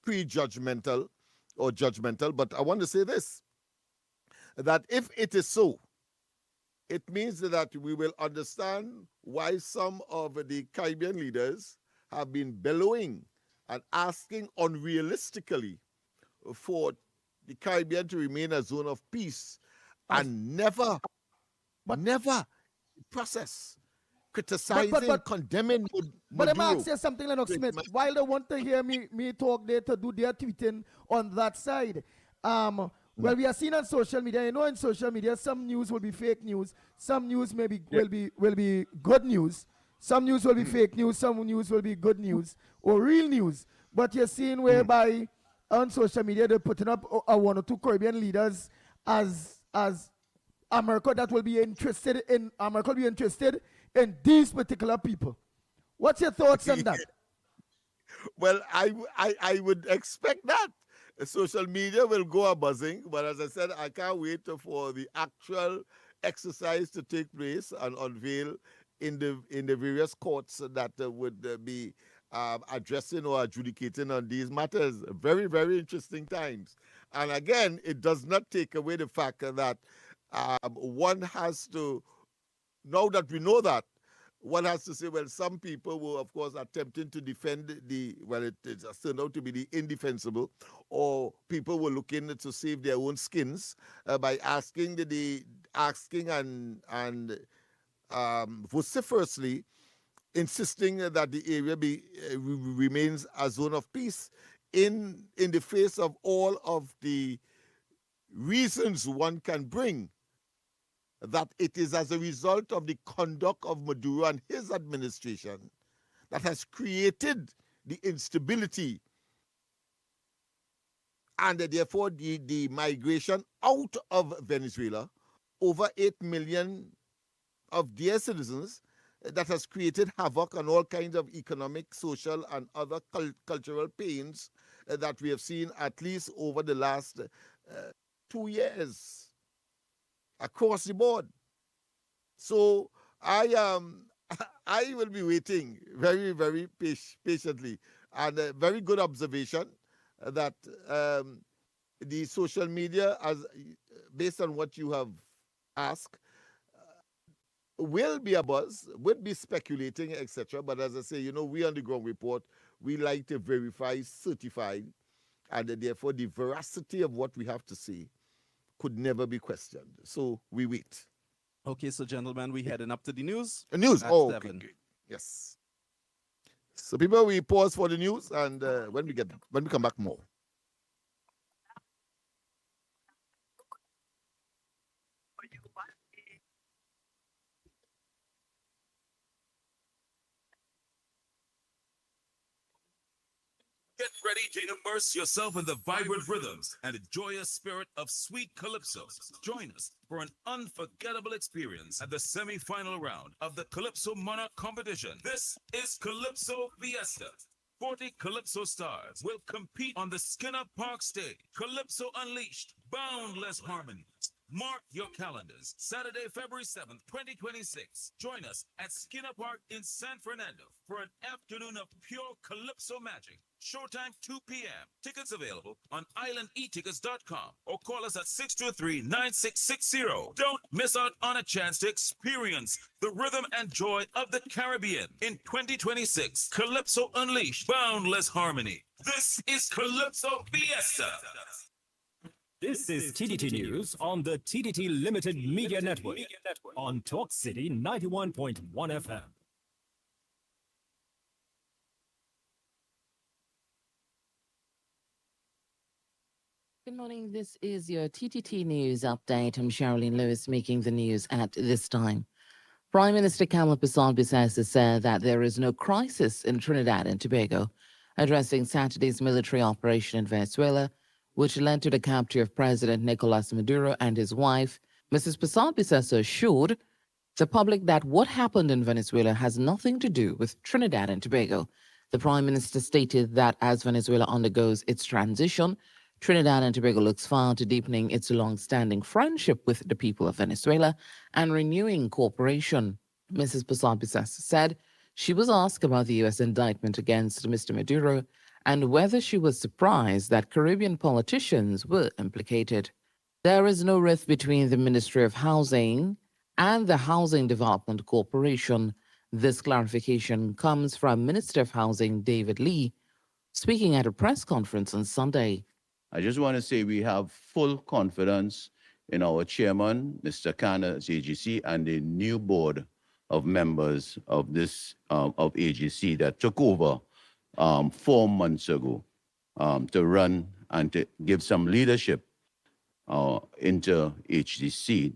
[SPEAKER 2] prejudgmental or judgmental. But I want to say this, that if it is so, it means that we will understand why some of the Caribbean leaders have been bellowing and asking unrealistically for the Caribbean to remain a zone of peace, and never process, criticizing, condemning.
[SPEAKER 3] But let me ask you something, Lennox Smith. While they want to hear me talk there to do their tweeting on that side, well, we are seeing on social media. In social media, some news will be fake news, some news maybe will be good news, some news will be fake news, some news will be good news or real news. But you're seeing whereby on social media they're putting up 1 or 2 Caribbean leaders as America will be interested in these particular people. What's your thoughts on that?
[SPEAKER 2] Well, I would expect that. Social media will go a buzzing, but as I said, I can't wait for the actual exercise to take place and unveil in the various courts that would be addressing or adjudicating on these matters. Very, very interesting times. And again, it does not take away the fact that one has to, now that we know that, one has to say, well, some people were, of course, attempting to defend it turned out to be the indefensible, or people were looking to save their own skins by asking and vociferously insisting that the area remains a zone of peace in the face of all of the reasons one can bring that it is as a result of the conduct of Maduro and his administration that has created the instability and therefore the migration out of Venezuela, over 8 million of their citizens, that has created havoc and all kinds of economic, social, and other cultural pains that we have seen at least over the last 2 years across the board. So I I will be waiting very, very patiently. And a very good observation that the social media, as based on what you have asked, will be a buzz, would be speculating, etc. But as I say, we on the ground report, we like to verify, certify, and therefore the veracity of what we have to say could never be questioned. So we wait.
[SPEAKER 4] Okay, so gentlemen, we heading up to the news.
[SPEAKER 2] News.
[SPEAKER 4] At
[SPEAKER 2] Oh,
[SPEAKER 4] 7.
[SPEAKER 2] okay, great. Yes. So people, we pause for the news, and when we come back, more.
[SPEAKER 6] Get ready to immerse yourself in the vibrant rhythms and the joyous spirit of sweet calypso. Join us for an unforgettable experience at the semi-final round of the Calypso Monarch competition. This is Calypso Fiesta. 40 Calypso stars will compete on the Skinner Park stage. Calypso Unleashed, boundless harmonies. Mark your calendars. Saturday, February 7th, 2026. Join us at Skinner Park in San Fernando for an afternoon of pure Calypso magic. Showtime 2 p.m. Tickets available on islandetickets.com or call us at 623-9660. Don't miss out on a chance to experience the rhythm and joy of the Caribbean in 2026. Calypso Unleashed, boundless harmony. This is Calypso Fiesta.
[SPEAKER 7] This is TDT News on the TDT Limited Media Network on Talk City 91.1 FM.
[SPEAKER 5] Good morning. This is your TTT News update. I'm Sherilyn Lewis making the news at this time. Prime Minister Kamal Bissau-Bissau said that there is no crisis in Trinidad and Tobago, addressing Saturday's military operation in Venezuela, which led to the capture of President Nicolas Maduro and his wife. Mrs. Bissau-Bissau assured the public that what happened in Venezuela has nothing to do with Trinidad and Tobago. The Prime Minister stated that as Venezuela undergoes its transition, Trinidad and Tobago looks forward to deepening its long-standing friendship with the people of Venezuela and renewing cooperation. Mrs. Bissau-Bissau said she was asked about the U.S. indictment against Mr. Maduro and whether she was surprised that Caribbean politicians were implicated. There is no rift between the Ministry of Housing and the Housing Development Corporation. This clarification comes from Minister of Housing David Lee, speaking at a press conference on Sunday.
[SPEAKER 8] I just want to say we have full confidence in our chairman, Mr. Khanna's AGC, and the new board of members of this of AGC that took over 4 months ago to run and to give some leadership into HDC.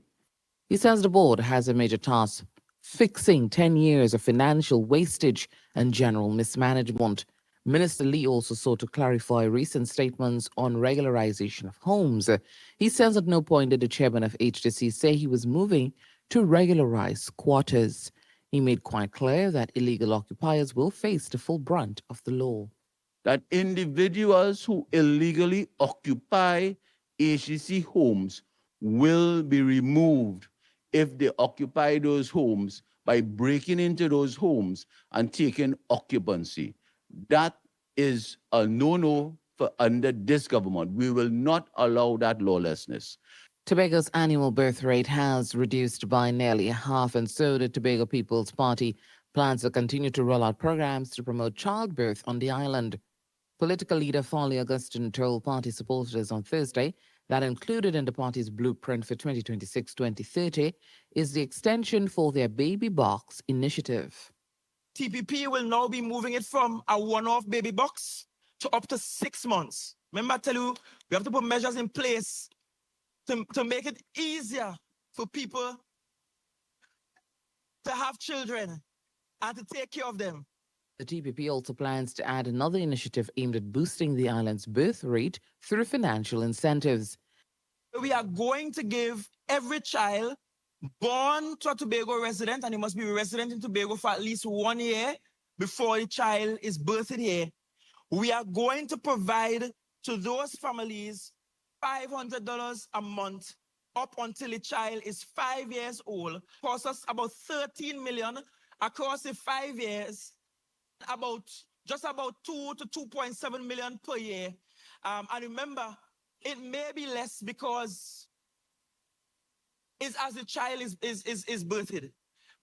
[SPEAKER 5] He says the board has a major task fixing 10 years of financial wastage and general mismanagement. Minister Lee also sought to clarify recent statements on regularization of homes. He says at no point did the chairman of HDC say he was moving to regularize quarters. He made quite clear that illegal occupiers will face the full brunt of the law.
[SPEAKER 8] That individuals who illegally occupy HDC homes will be removed if they occupy those homes by breaking into those homes and taking occupancy. That is a no-no for under this government. We will not allow that lawlessness.
[SPEAKER 5] Tobago's annual birth rate has reduced by nearly half, and so the Tobago People's Party plans to continue to roll out programs to promote childbirth on the island. Political leader Foley Augustine told party supporters on Thursday that included in the party's blueprint for 2026-2030 is the extension for their baby box initiative.
[SPEAKER 9] TPP will now be moving it from a one-off baby box to up to 6 months. Remember, I tell you, we have to put measures in place to make it easier for people to have children and to take care of them.
[SPEAKER 5] The TPP also plans to add another initiative aimed at boosting the island's birth rate through financial incentives.
[SPEAKER 9] We are going to give every child born to a Tobago resident, and he must be a resident in Tobago for at least 1 year before the child is birthed here. We are going to provide to those families $500 a month up until the child is 5 years old, costs us about $13 million, across the 5 years, just about 2 to 2.7 million per year. And remember, it may be less because it's as the child is birthed.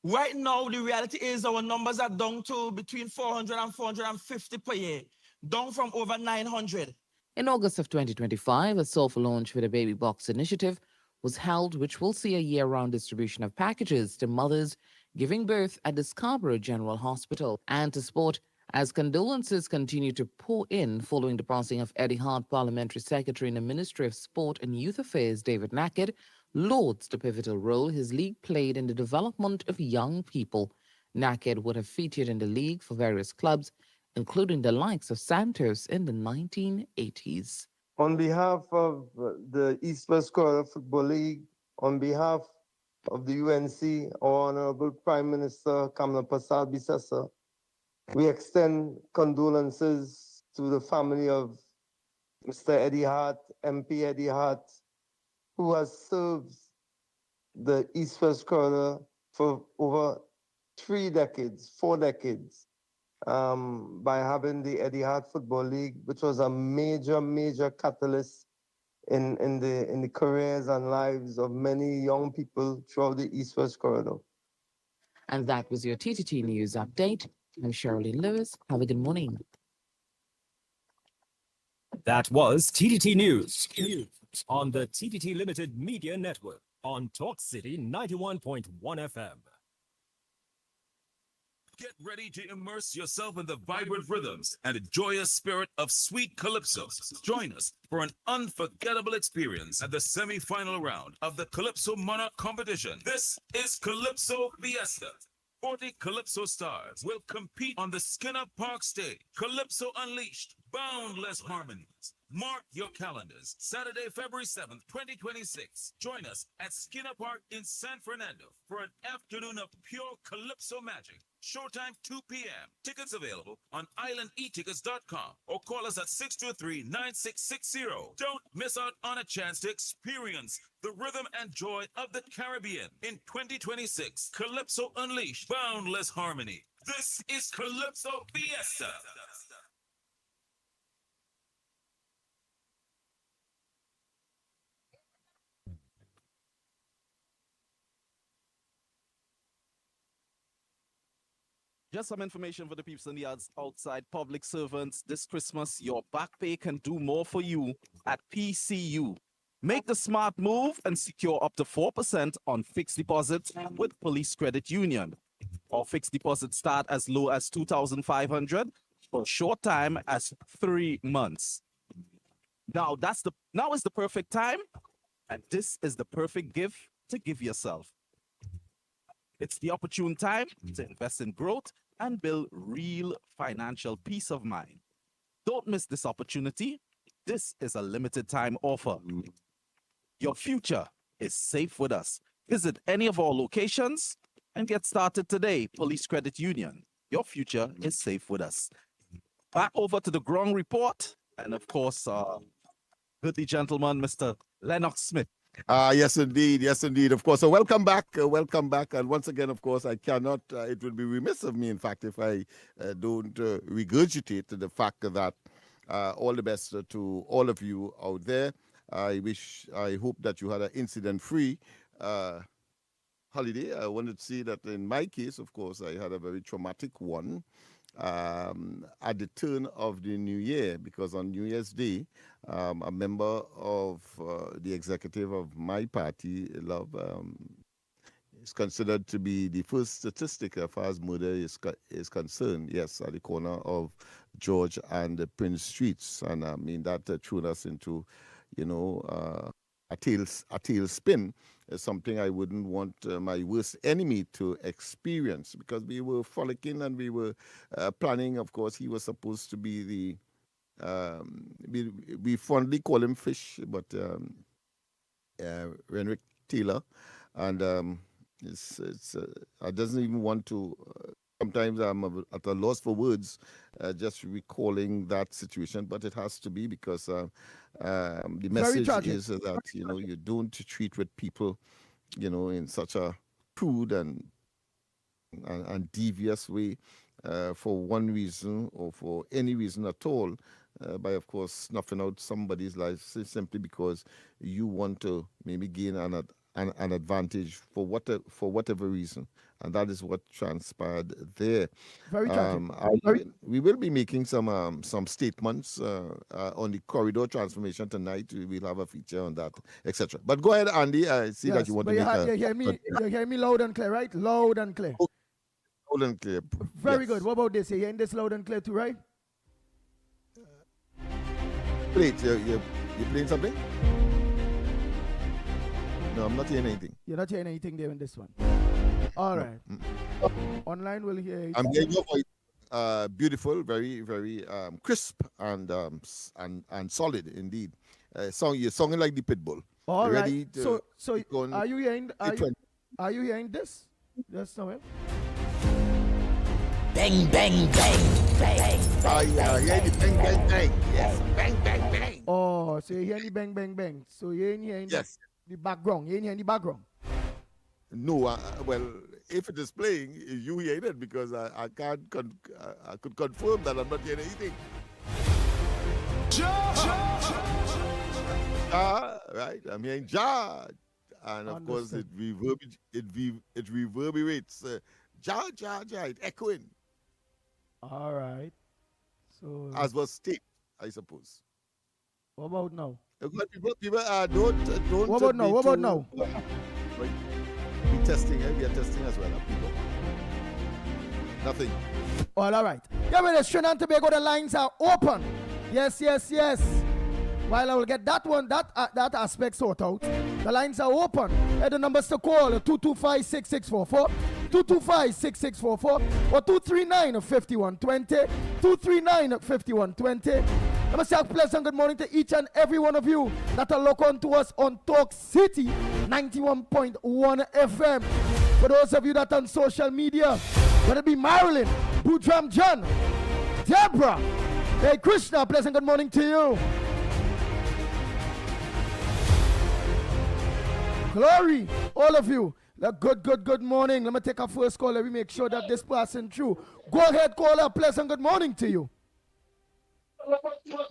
[SPEAKER 9] Right now, the reality is our numbers are down to between 400 and 450 per year, down from over 900.
[SPEAKER 5] In August of 2025, a soft launch for the Baby Box initiative was held, which will see a year-round distribution of packages to mothers giving birth at the Scarborough General Hospital. And to sport, as condolences continue to pour in following the passing of Eddie Hart, Parliamentary Secretary in the Ministry of Sport and Youth Affairs, David Nackett, lauds the pivotal role his league played in the development of young people. Nackett would have featured in the league for various clubs, including the likes of Santos in the 1980s.
[SPEAKER 10] On behalf of the East West Corridor Football League, on behalf of the UNC, our Honorable Prime Minister Kamala Prasad Bisesa, we extend condolences to the family of Mr. Eddie Hart, MP Eddie Hart, who has served the East West Corridor for over 4 decades, by having the Eddie Hart Football League, which was a major catalyst in the careers and lives of many young people throughout the East West Corridor.
[SPEAKER 5] And that was your TTT News Update. I'm Sherilyn Lewis. Have a good morning.
[SPEAKER 7] That was TTT News on the TTT Limited Media Network on Talk City 91.1 FM.
[SPEAKER 6] Get ready to immerse yourself in the vibrant rhythms and the joyous spirit of sweet calypso. Join us for an unforgettable experience at the semi-final round of the Calypso Monarch competition. This is Calypso Fiesta. 40 Calypso stars will compete on the Skinner Park stage. Calypso Unleashed, boundless harmonies. Mark your calendars. Saturday, February 7th, 2026. Join us at Skinner Park in San Fernando for an afternoon of pure Calypso magic. Showtime 2 p.m. Tickets available on islandetickets.com or call us at 623-9660. Don't miss out on a chance to experience the rhythm and joy of the Caribbean in 2026. Calypso Unleashed, boundless harmony. This is Calypso Fiesta.
[SPEAKER 4] Just some information for the people in the outside public servants. This Christmas, your back pay can do more for you at PCU. Make the smart move and secure up to 4% on fixed deposits with Police Credit Union. Our fixed deposits start as low as $2,500 for a short time as 3 months. Now is the perfect time, and this is the perfect gift to give yourself. It's the opportune time to invest in growth and build real financial peace of mind. Don't miss this opportunity. This is a limited time offer. Your future is safe with us. Visit any of our locations and get started today. Police Credit Union. Your future is safe with us. Back over to the ground report. And of course, goodly gentleman, Mr. Lennox Smith.
[SPEAKER 2] Yes, indeed. Yes, indeed. Of course. So welcome back. Welcome back. And once again, of course, I cannot, it would be remiss of me, in fact, if I don't regurgitate the fact that all the best to all of you out there. I hope that you had an incident-free holiday. I wanted to see that in my case, of course, I had a very traumatic one at the turn of the new year, because on New Year's Day, a member of the executive of my party, Love, is considered to be the first statistic as far as murder is concerned. Yes, at the corner of George and Prince Streets, and I mean that threw us into, a tailspin. Is something I wouldn't want my worst enemy to experience, because we were frolicking and we were planning. Of course, he was supposed to be the we fondly call him Fish, but Renwick Taylor, and I doesn't even want to. Sometimes I'm at a loss for words, just recalling that situation, but it has to be, because the message is that you don't treat with people, in such a crude and and devious way for one reason or for any reason at all, by of course snuffing out somebody's life simply because you want to maybe gain an advantage for whatever reason, and that is what transpired there.
[SPEAKER 3] Very tragic.
[SPEAKER 2] We will be making some statements on the corridor transformation tonight. We'll have a feature on that, etc. But go ahead, Andy. I see that you want to make
[SPEAKER 3] you hear me loud and clear, right? Loud and clear.
[SPEAKER 2] Loud and clear.
[SPEAKER 3] Very good. What about this? You hearing this loud and clear too, right?
[SPEAKER 2] Wait, you're playing something? No, I'm not hearing anything.
[SPEAKER 3] You're not hearing anything there in this one. All right. Online will hear it.
[SPEAKER 2] I'm hearing your voice. Beautiful, very, very crisp and solid indeed. You're singing like the Pitbull.
[SPEAKER 3] All right.
[SPEAKER 2] Ready to
[SPEAKER 3] So are you hearing? Are you hearing this? Just now.
[SPEAKER 11] Bang, bang, bang, bang.
[SPEAKER 2] Oh, yeah, the bang, bang, bang. Yes, bang, bang, bang.
[SPEAKER 3] Oh, so you hear the bang, bang, bang. So you ain't hearing the background. You ain't hearing the background.
[SPEAKER 2] No, well, if it is playing, you hear it because I can't. I could confirm that I'm not hearing anything. Right. I'm hearing Ja, and of course it reverberates. Ja, it's echoing.
[SPEAKER 3] All right. So
[SPEAKER 2] as was state, I suppose.
[SPEAKER 3] What about now?
[SPEAKER 2] People don't.
[SPEAKER 3] What about now? What about now?
[SPEAKER 2] We testing. We are testing as well. People. Nothing.
[SPEAKER 3] All right. Yeah, well, Trinidad and Tobago, the lines are open. Yes. While I will get that aspect sorted out, the lines are open. And the numbers to call 225-6644, 225-6644, or 239-5120, 239-5120. Let me say a pleasant good morning to each and every one of you that are locked on to us on Talk City 91.1 FM. For those of you that are on social media, whether it be Marilyn, Boudram John, Deborah, hey Krishna, pleasant good morning to you. Glory, all of you. Good morning. Let me take a first call. Let me make sure that this person through. Go ahead, caller. Pleasant good morning to you.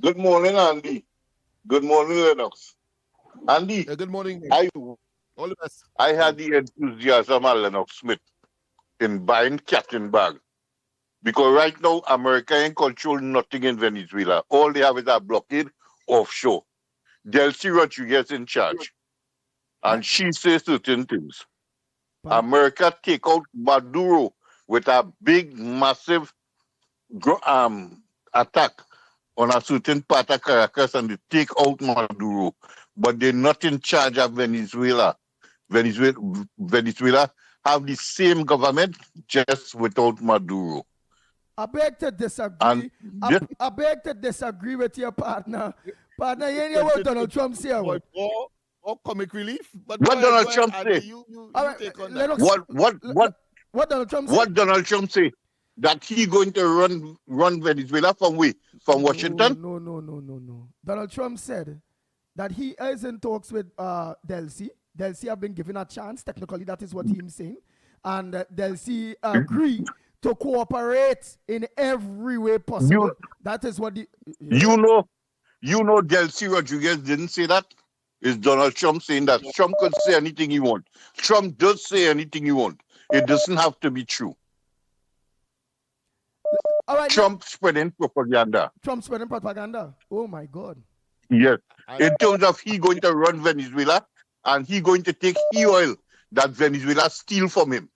[SPEAKER 12] Good morning, Andy. Good morning, Lennox. Andy.
[SPEAKER 2] Good morning.
[SPEAKER 12] All the best. I had the enthusiasm of Lennox Smith in buying Captain Bag. Because right now, America ain't control nothing in Venezuela. All they have is a blockade offshore. Delcy Rodriguez in charge. And she says certain things. America take out Maduro with a big, massive attack on a certain part of Caracas, and they take out Maduro. But they're not in charge of Venezuela. Venezuela have the same government, just without Maduro.
[SPEAKER 3] I beg to disagree. I beg to disagree with your partner. Partner, you ain't hear what Donald Trump said.
[SPEAKER 2] Or comic relief. But
[SPEAKER 12] what Donald Trump say?
[SPEAKER 3] What Donald Trump say?
[SPEAKER 12] What Donald Trump say? That he going to run Venezuela from Washington?
[SPEAKER 3] No. Donald Trump said that he is in talks with Delcy. Delcy have been given a chance. Technically, that is what he's saying. And Delcy agreed to cooperate in every way possible. That is what
[SPEAKER 12] You know, Delcy Rodriguez didn't say that. Is Donald Trump saying that? Trump could say anything he wants. Trump does say anything he wants. It doesn't have to be true.
[SPEAKER 3] All right,
[SPEAKER 12] Trump spreading propaganda.
[SPEAKER 3] Trump spreading propaganda. Oh my God.
[SPEAKER 12] Yes. In terms of he going to run Venezuela and he going to take the oil that Venezuela steal from him.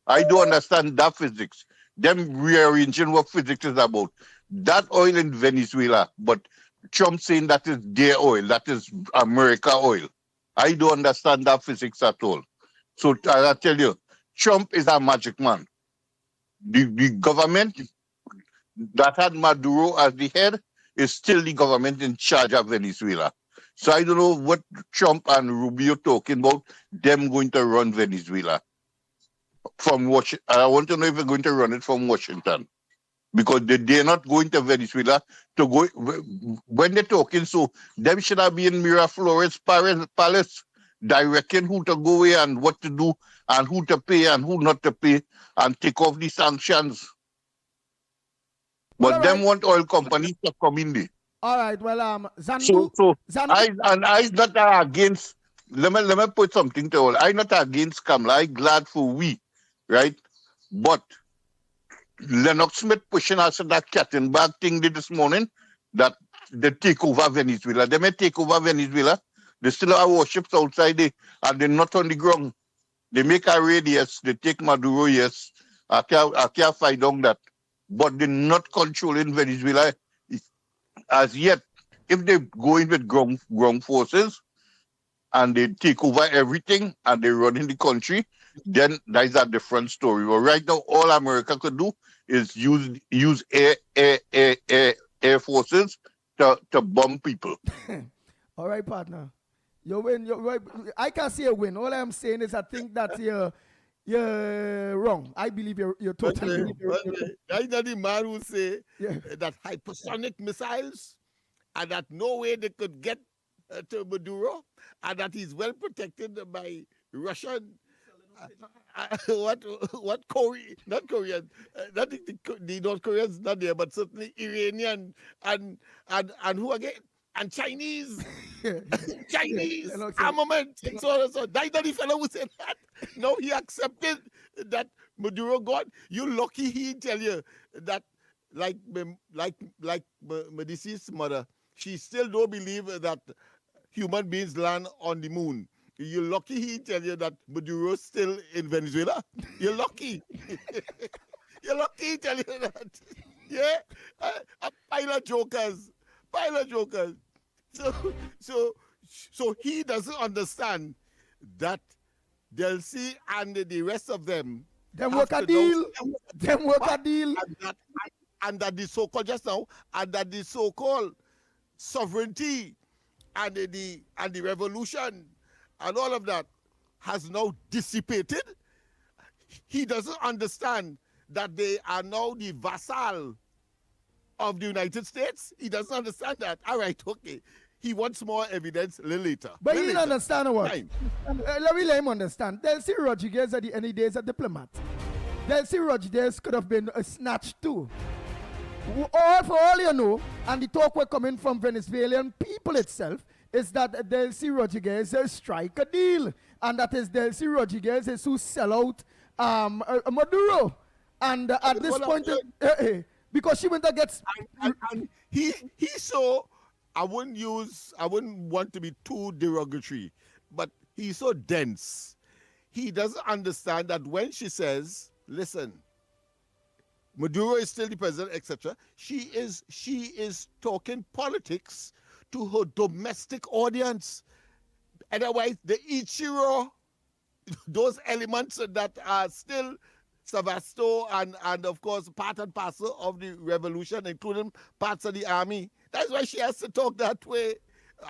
[SPEAKER 12] I don't understand that physics. Them rearranging what physics is about. That oil in Venezuela, but Trump saying that is their oil, that is America oil. I don't understand that physics at all. So I tell you, Trump is a magic man. The government that had Maduro as the head is still the government in charge of Venezuela. So I don't know what Trump and Rubio talking about, them going to run Venezuela from Washington. I want to know if they're going to run it from Washington. Because they're not going to Venezuela to go. When they're talking, so them should have been in Miraflores Palace directing who to go away and what to do and who to pay and who not to pay and take off the sanctions. But
[SPEAKER 3] Well,
[SPEAKER 12] them
[SPEAKER 3] right.
[SPEAKER 12] want oil companies to come in there.
[SPEAKER 3] All right. Well, Zandu.
[SPEAKER 12] So
[SPEAKER 3] Zandu.
[SPEAKER 12] I not against. Let me put something to all. I not against Kamala. I glad for we, right? But Lennox Smith pushing us that cat and bag thing this morning that they take over Venezuela. They may take over Venezuela. They still have warships outside there and they're not on the ground. They make a raid, yes. They take Maduro, yes. I can't fight on that. But they're not controlling Venezuela as yet. If they go in with ground forces and they take over everything and they run in the country, then that is a different story. But right now, all America could do is use air forces to bomb people.
[SPEAKER 3] All right, partner. You win. I can't say a win. All I'm saying is I think that you're wrong. I believe you're totally wrong.
[SPEAKER 2] I know the man who say that hypersonic missiles and that no way they could get to Maduro and that he's well protected by Russian. What Korean, not Korean, not the North Koreans not there, but certainly Iranian and who again? And Chinese, Chinese armament, and so on and so on. That's not the fellow who said that. No, he accepted that Maduro God. You lucky he tell you that like my deceased mother, she still don't believe that human beings land on the moon. You're lucky he tell you that Maduro's still in Venezuela. You're lucky. You're lucky he tell you that. Yeah, a pile of jokers. So he doesn't understand that Delcy and the rest of them
[SPEAKER 3] work a deal. Them work a deal.
[SPEAKER 2] And that the so-called just now, and that the so-called sovereignty and the revolution and all of that has now dissipated. He doesn't understand that they are now the vassal of the United States. He doesn't understand that. All right, okay. He wants more evidence later.
[SPEAKER 3] But he didn't understand what? Let me let him understand. Delcy Rodriguez at the end of the day is a diplomat. Delcy Rodriguez could have been a snatch too. For all you know, and the talk we're coming from Venezuelan people itself, is that Delcy Rodriguez strike a deal. And that is Delcy Rodriguez is who sell out Maduro. And at this point, because she went to get...
[SPEAKER 2] And he so... I wouldn't want to be too derogatory, but he's so dense. He doesn't understand that when she says, listen, Maduro is still the president, etc., she is talking politics to her domestic audience. Otherwise, the Ichiro, those elements that are still Savasto and of course part and parcel of the revolution, including parts of the army. That's why she has to talk that way.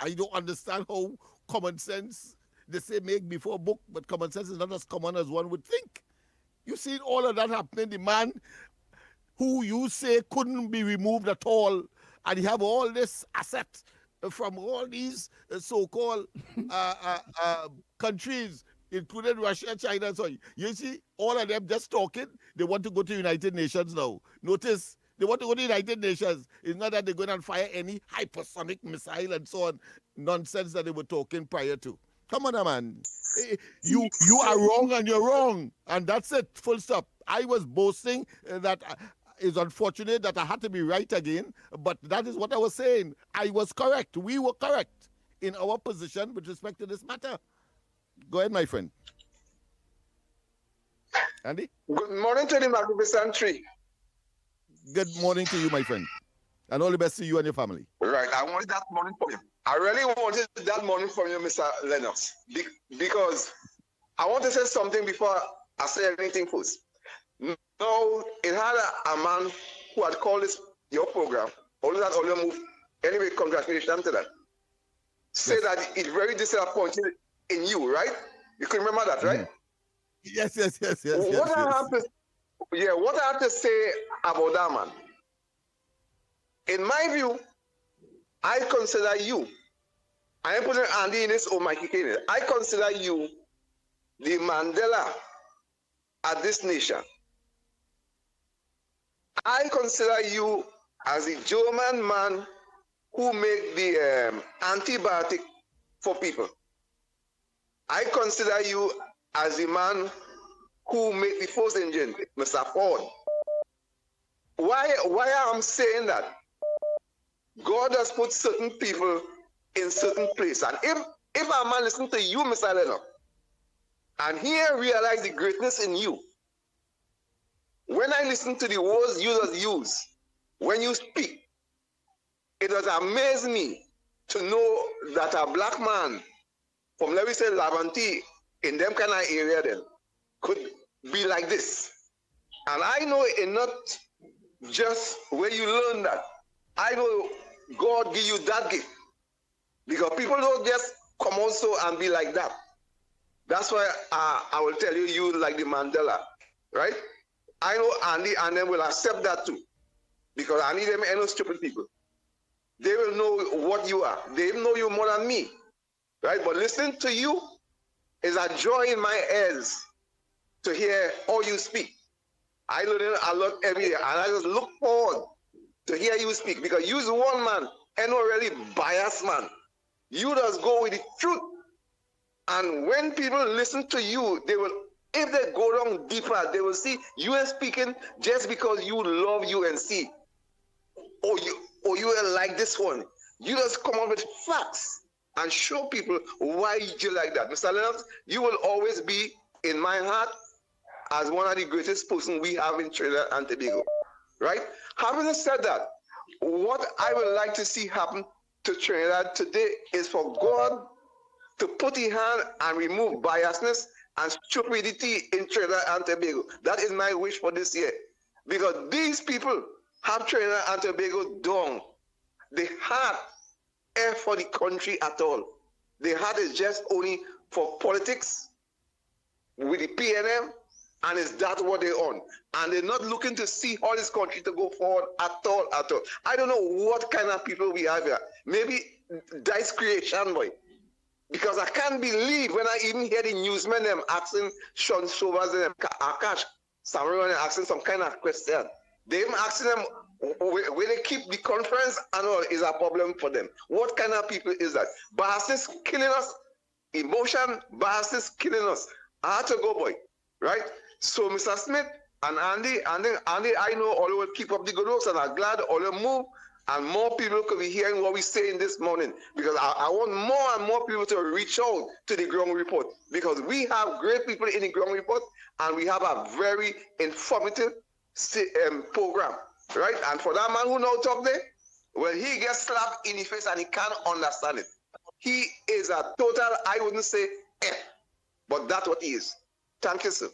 [SPEAKER 2] I don't understand how common sense, they say make before book, but common sense is not as common as one would think. You've seen all of that happening. The man who you say couldn't be removed at all, and he have all this asset from all these so-called countries, including Russia, China, and so on. You see, all of them just talking. They want to go to United Nations now. Notice, they want to go to United Nations. It's not that they're going to fire any hypersonic missile and so on. Nonsense that they were talking prior to. Come on, man. You are wrong and you're wrong. And that's it, full stop. I was boasting that it's unfortunate that I had to be right again, but that is what I was saying. I was correct. We were correct in our position with respect to this matter. Go ahead, my friend. Andy?
[SPEAKER 13] Good morning to the magnificent tree.
[SPEAKER 2] Good morning to you, my friend. And all the best to you and your family.
[SPEAKER 13] Right. I wanted that morning from you. I really wanted that morning from you, Mr. Lennox, because I want to say something before I say anything first. No, it had a man who had called your program, only that only move. Anyway, congratulations to that. Say that it's very disappointed in you, right? You can remember that, right?
[SPEAKER 2] Yes.
[SPEAKER 13] What I have to say about that man, in my view, I consider you I am putting Andy in this or Mikey Kane. I consider you the Mandela at this nation. I consider you as a German man who make the antibiotic for people. I consider you as the man who made the first engine, Mr. Ford. Why I'm saying that? God has put certain people in certain place. And if a man listen to you, Mr. Lennox, and he realize the greatness in you, when I listen to the words you just use, when you speak, it does amaze me to know that a black man from, let me say, Lavanti, in them kind of area then, could be like this. And I know it not just where you learn that. I know God give you that gift. Because people don't just come also and be like that. That's why I will tell you, you like the Mandela, right? I know Andy and them will accept that too. Because Andy, them ain't no stupid people. They will know what you are. They know you more than me, right? But listening to you is a joy in my ears to hear all you speak. I learn a lot every day, and I just look forward to hear you speak, because you're one man and not really biased man. You just go with the truth. And when people listen to you, they will, if they go down deeper, they will see you are speaking just because you love UNC. Or you are like this one. You just come up with facts and show people why you like that. Mr. Lennox, you will always be in my heart as one of the greatest persons we have in Trinidad and Tobago, right? Having said that, what I would like to see happen to Trinidad today is for God to put his hand and remove biasness and stupidity in Trinidad and Tobago. That is my wish for this year. Because these people have Trinidad and Tobago down. The heart ain't for the country at all. The heart is just only for politics with the PNM, and is that what they're on? And they're not looking to see how this country to go forward at all, at all. I don't know what kind of people we have here. Maybe dice creation, boy. Because I can't believe when I even hear the newsmen them asking Sean Sovas and Akash, someone asking some kind of question. They even asking them where they keep the conference and all is a problem for them. What kind of people is that? Biases killing us, emotion, biases killing us. I had to go, boy, right? So Mr. Smith and Andy, I know all will keep up the good works, and I'm glad all will move, and more people could be hearing what we're saying this morning, because I want more and more people to reach out to the ground report, because we have great people in the ground report, and we have a very informative program, right? And for that man who now talk there, well, he gets slapped in the face and he can't understand it. He is a total, I wouldn't say F, but that's what he is. Thank you, sir.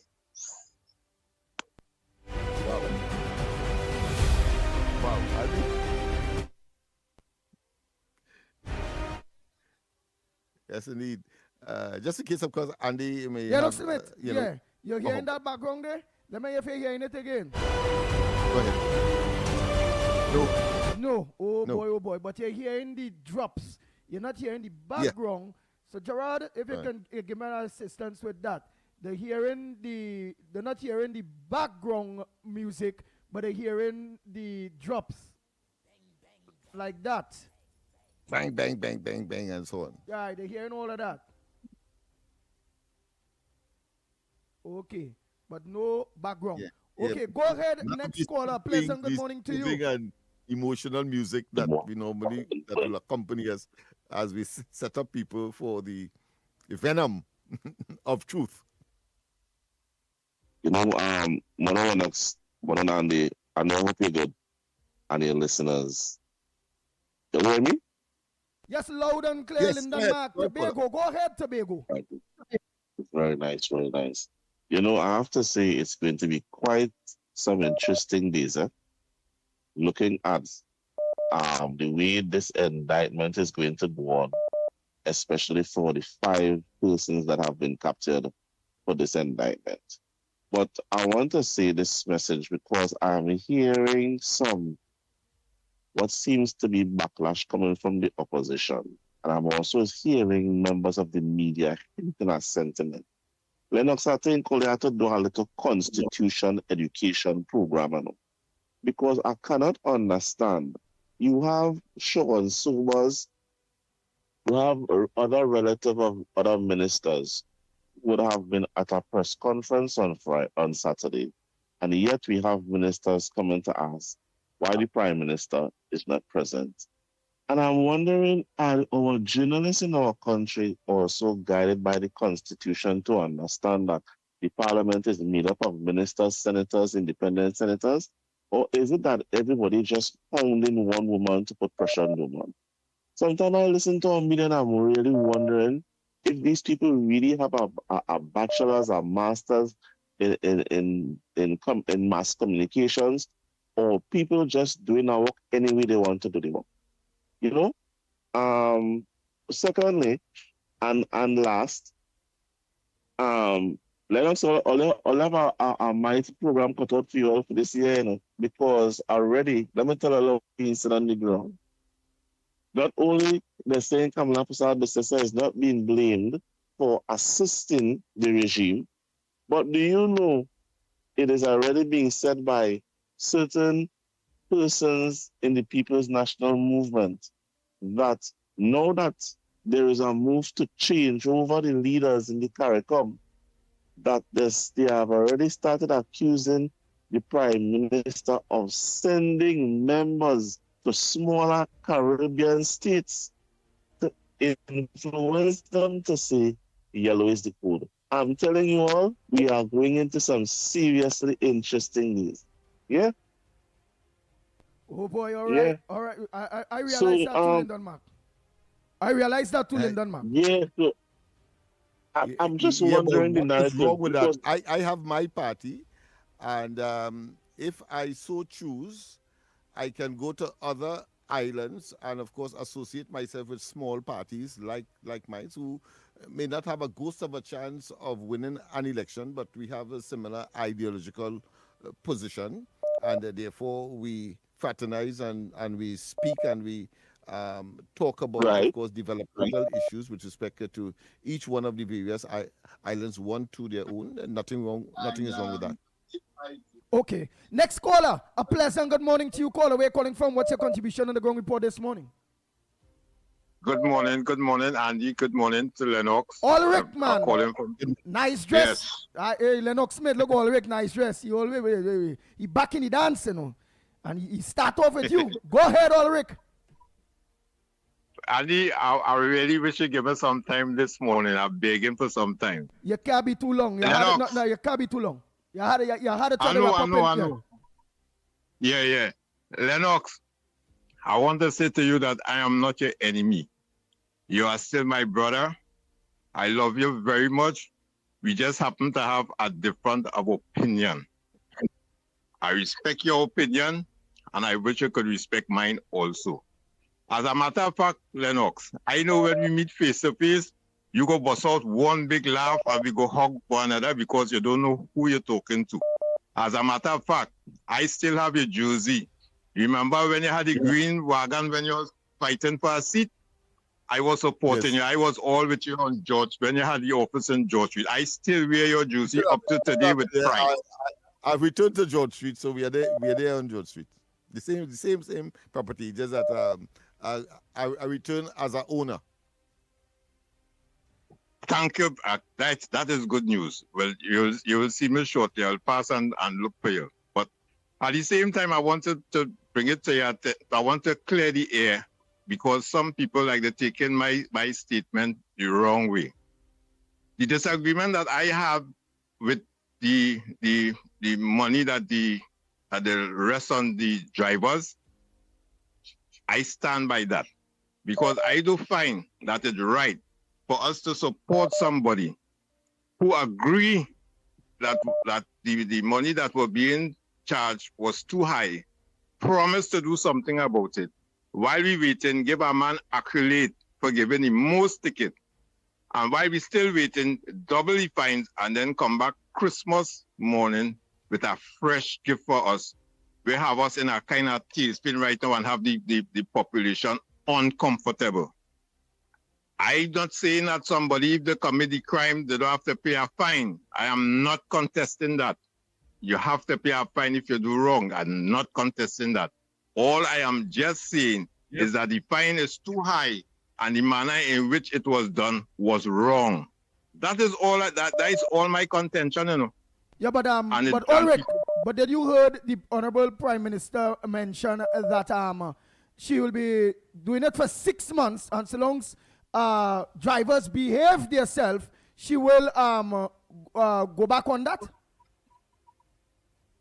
[SPEAKER 2] Wow. Yes, indeed. Just in case, of course, Andy may
[SPEAKER 3] Yeah,
[SPEAKER 2] have,
[SPEAKER 3] Smith,
[SPEAKER 2] you know,
[SPEAKER 3] yeah. You're hearing that background there? Let me hear if you're hearing it again.
[SPEAKER 2] Go ahead.
[SPEAKER 3] No. Oh,
[SPEAKER 2] No.
[SPEAKER 3] boy, oh, boy. But you're hearing the drops. You're not hearing the background. So, Gerard, if you can give me an assistance with that. They're not hearing the background music, but they're hearing the drops. Like that.
[SPEAKER 2] Bang, bang, bang, bang, bang, and so on.
[SPEAKER 3] Yeah, they're hearing all of that. Okay, but no background.
[SPEAKER 2] Yeah.
[SPEAKER 3] Okay, go ahead. Next caller, pleasant good morning to you.
[SPEAKER 2] And emotional music that we normally that will accompany us as we set up people for the venom of truth.
[SPEAKER 14] You know, Lennox, Andy, I know hope you're good, and your listeners. You hear me?
[SPEAKER 3] Yes, loud and clear,
[SPEAKER 14] Yes,
[SPEAKER 3] Linda
[SPEAKER 14] go ahead,
[SPEAKER 3] Mark.
[SPEAKER 14] go ahead,
[SPEAKER 3] Tobago, go ahead, Tobago.
[SPEAKER 14] Very nice, very nice. You know, I have to say it's going to be quite some interesting days, looking at the way this indictment is going to go on, especially for the 5 persons that have been captured for this indictment. But I want to say this message because I'm hearing what seems to be backlash coming from the opposition. And I'm also hearing members of the media hinting at sentiment. Lennox, I think we have to do a little constitution education program, you know, because I cannot understand. You have Sean Sobers, you have other relative of other ministers would have been at a press conference on on Saturday, and yet we have ministers coming to ask why the Prime Minister is not present. And I'm wondering, are our journalists in our country also guided by the Constitution to understand that the Parliament is made up of ministers, senators, independent senators? Or is it that everybody just pounding one woman to put pressure on the woman? Sometimes I listen to our media and I'm really wondering if these people really have a bachelor's or master's in mass communications, or people just doing our work any way they want to do the work. You know? Secondly, and last, let us all have a mighty program cut out for you all for this year, you know, because already, let me tell you a little piece on the ground. Not only the saying Kamala Prasad is not being blamed for assisting the regime, but do you know it is already being said by certain persons in the People's National Movement that now that there is a move to change over the leaders in the CARICOM, that they have already started accusing the Prime Minister of sending members to smaller Caribbean states to influence them to say yellow is the code. I'm telling you all, we are going into some seriously interesting days. Yeah?
[SPEAKER 3] Oh boy, all right,
[SPEAKER 14] Yeah.
[SPEAKER 3] all right. I realize
[SPEAKER 14] So,
[SPEAKER 3] that too, Lyndon Mark. I realize that too, Lyndon Mark.
[SPEAKER 14] Yeah, so I'm just
[SPEAKER 2] Yeah, but
[SPEAKER 14] wondering the
[SPEAKER 2] what is
[SPEAKER 14] narrative
[SPEAKER 2] wrong with that?
[SPEAKER 14] because
[SPEAKER 2] I have my party, and if I so choose, I can go to other islands and, of course, associate myself with small parties like mine, who may not have a ghost of a chance of winning an election, but we have a similar ideological position, and therefore we fraternize and we speak and we talk about, of
[SPEAKER 14] right.
[SPEAKER 2] course, developmental issues with respect to each one of the various islands, one to their own. And nothing is wrong with that.
[SPEAKER 3] Okay. Next caller. A pleasant good morning to you, caller. Where you calling from? What's your contribution on the ground report this morning?
[SPEAKER 15] Good morning, Andy. Good morning to Lennox.
[SPEAKER 3] Ulrich,
[SPEAKER 15] I'm
[SPEAKER 3] man.
[SPEAKER 15] calling from.
[SPEAKER 3] Nice dress.
[SPEAKER 15] Yes.
[SPEAKER 3] Hey, Lennox Smith, look, Ulrich, nice dress. He always, wait. He back in the dance, you know. And he start off with you. Go ahead, Ulrich.
[SPEAKER 15] Andy, I really wish you give us some time this morning. I'm begging for some time.
[SPEAKER 3] You can't be too long. You can't be too long. You had to try to wrap up.
[SPEAKER 15] I know. Yeah. Lennox, I want to say to you that I am not your enemy. You are still my brother. I love you very much. We just happen to have a different of opinion. I respect your opinion, and I wish you could respect mine also. As a matter of fact, Lennox, I know when we meet face to face, you go bust out one big laugh and we go hug one another because you don't know who you're talking to. As a matter of fact, I still have your jersey. Remember when you had the green wagon when you was fighting for a seat? I was supporting you. I was all with you on George when you had the office in George Street. I still wear your jersey up to today with pride.
[SPEAKER 2] I've returned to George Street, so we are there on George Street. The same property, just that I return as an owner.
[SPEAKER 15] Thank you. That is good news. Well, you will see me shortly. I'll pass and look for you. But at the same time, I wanted to bring it to you. I want to clear the air because some people like to take in my statement the wrong way. The disagreement that I have with the money that the rest on the drivers, I stand by that because I do find that it's right for us to support somebody who agree that the money that were being charged was too high, promise to do something about it. While we waiting, give a man accolade for giving the most ticket. And while we still waiting, double the fines and then come back Christmas morning with a fresh gift for us. We have us in a kind of tailspin right now and have the population uncomfortable. I'm not saying that somebody, if they commit the crime, they don't have to pay a fine. I am not contesting that. You have to pay a fine if you do wrong. I'm not contesting that. All I am just saying is that the fine is too high and the manner in which it was done was wrong. That is all. That is all my contention, you know.
[SPEAKER 3] Yeah, but Ulrich, but did you heard the Honorable Prime Minister mention that she will be doing it for 6 months, and so long as drivers behave themselves, she will go back on that?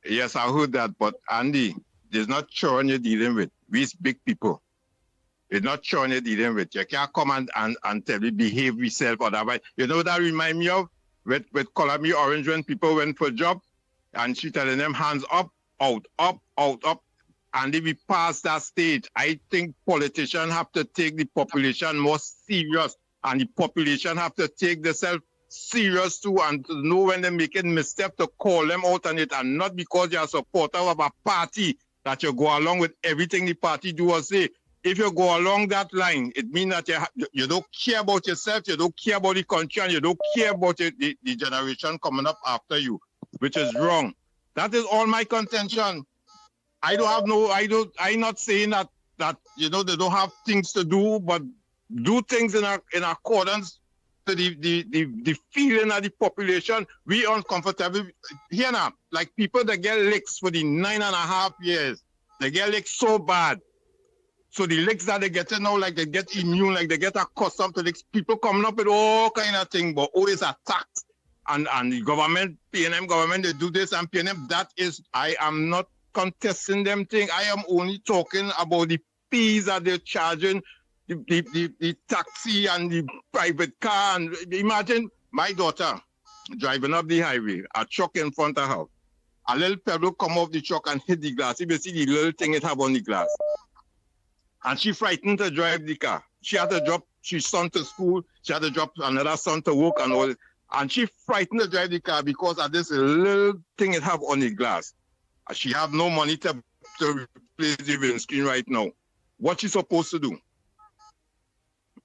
[SPEAKER 15] Yes, I heard that, but Andy, there's not children you're dealing with. We's big people. It's not children you're dealing with. You can't come and tell me behave yourself or that. You know what that remind me of? With Columbia Orange when people went for a job and she telling them hands up, out, up, out, up. And if we pass that stage, I think politicians have to take the population more serious, and the population have to take themselves serious too, and to know when they're making misstep to call them out on it, and not because you're a supporter of a party that you go along with everything the party do or say. If you go along that line, it means that you don't care about yourself, you don't care about the country, and you don't care about the generation coming up after you, which is wrong. That is all my contention. I'm not saying that they don't have things to do, but do things in accordance to the feeling of the population. We uncomfortable here now. Like people that get licks for the 9.5 years, they get licks so bad. So the licks that they get now, like they get immune, like they get accustomed to licks. People coming up with all kind of things, but always attacked. And the government, PNM government, they do this and PNM. That is, I am not contesting them thing. I am only talking about the fees that they're charging, the taxi and the private car. And imagine my daughter driving up the highway, a truck in front of her. A little pebble come off the truck and hit the glass. If you see the little thing it have on the glass. And she frightened to drive the car. She had to drop her son to school. She had to drop another son to work and all. And she frightened to drive the car because of this little thing it have on the glass. And she have no money to replace the windscreen right now. What she supposed to do?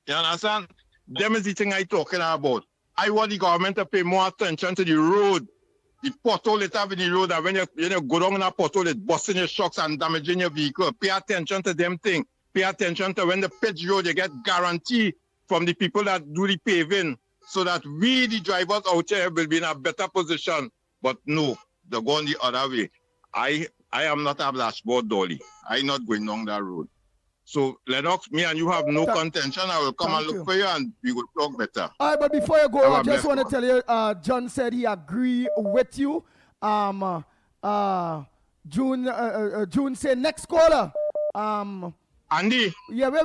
[SPEAKER 15] You understand? Them is the thing I talking about. I want the government to pay more attention to the road. The pothole it have in the road, that when you go down in a pothole, it busting your shocks and damaging your vehicle. Pay attention to them things. Pay attention to when the pitch road, you get guarantee from the people that do the paving, so that we, the drivers out here, will be in a better position. But no, they're going the other way. I am not a dashboard dolly. I'm not going down that road. So, Lennox, me and you have no contention. I will come and look for you and we will talk better.
[SPEAKER 3] All right, but before you go, I just want to tell you, John said he agree with you. June said next caller.
[SPEAKER 15] Andy.
[SPEAKER 3] Yeah, wait.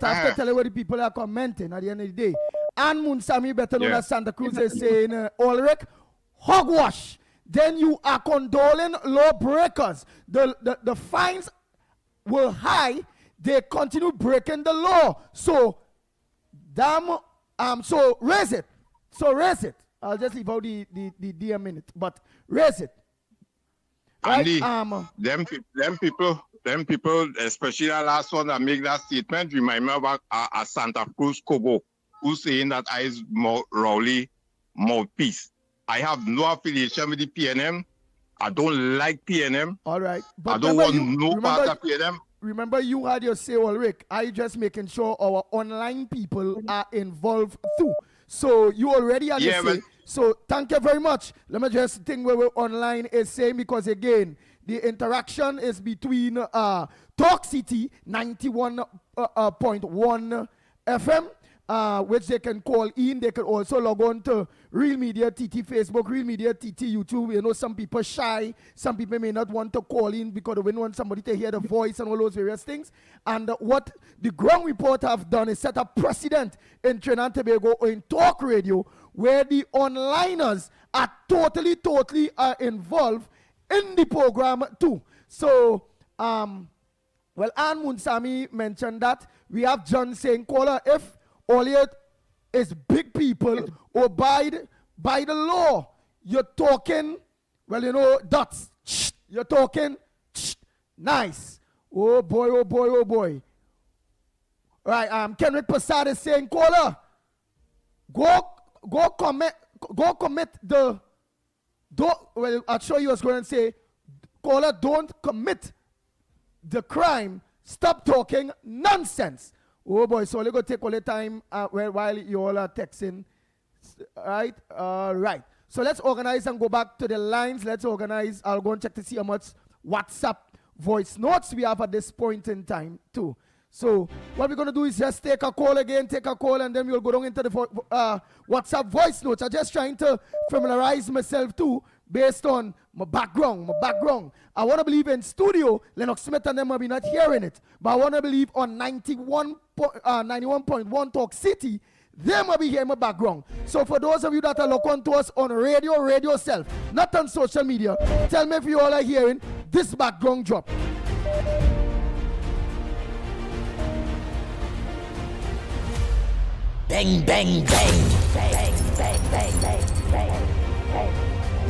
[SPEAKER 3] I have to tell you what the people are commenting at the end of the day. And Munsami, better known as Santa Cruz, is saying, Ulrich, hogwash. Then you are condoling lawbreakers. The fines were high. They continue breaking the law. So, so raise it. I'll just leave out the DM minute, but raise it.
[SPEAKER 15] Andy,
[SPEAKER 3] right?
[SPEAKER 15] them people, especially that last one that make that statement, remind me about a Santa Cruz Kobo, who's saying that I is Rowley mouthpiece. I have no affiliation with the PNM. I don't like PNM.
[SPEAKER 3] All right.
[SPEAKER 15] But I don't want no part of PNM.
[SPEAKER 3] Remember, you had your say, Ulrich. I just making sure our online people are involved too. So you already had your say. So thank you very much. Let me just think where we're online is saying, because again, the interaction is between Talk City 91.1 FM, which they can call in. They can also log on to Real Media TT Facebook, Real Media TT YouTube. You know, some people shy. Some people may not want to call in because they don't want somebody to hear the voice and all those various things. And what the ground report have done is set a precedent in Trinidad and Tobago in talk radio, where the onliners are totally involved in the program too. So, Ann Munsami mentioned that. We have John saying, caller, if Oliot is big people abide by the law, you're talking, well, you know, dots. You're talking nice. Oh boy. Right, Kenrick Passad is saying, caller, go commit the, well, I'll show you what's going to say, caller, don't commit the crime, stop talking nonsense. Oh boy, so let's go take all the time while you all are texting, right? Right. So let's organize and go back to the lines. Let's organize. I'll go and check to see how much WhatsApp voice notes we have at this point in time too. So what we're going to do is just take a call again, and then we'll go down into the WhatsApp voice notes. I'm just trying to familiarize myself too based on my background. I want to believe in studio, Lennox Smith and them will be not hearing it. But I want to believe on 91.1 Talk City, they might be hearing my background. So for those of you that are looking on to us on radio self, not on social media, tell me if you all are hearing this background drop.
[SPEAKER 11] Bang, bang, bang, bang, bang, bang, bang, bang.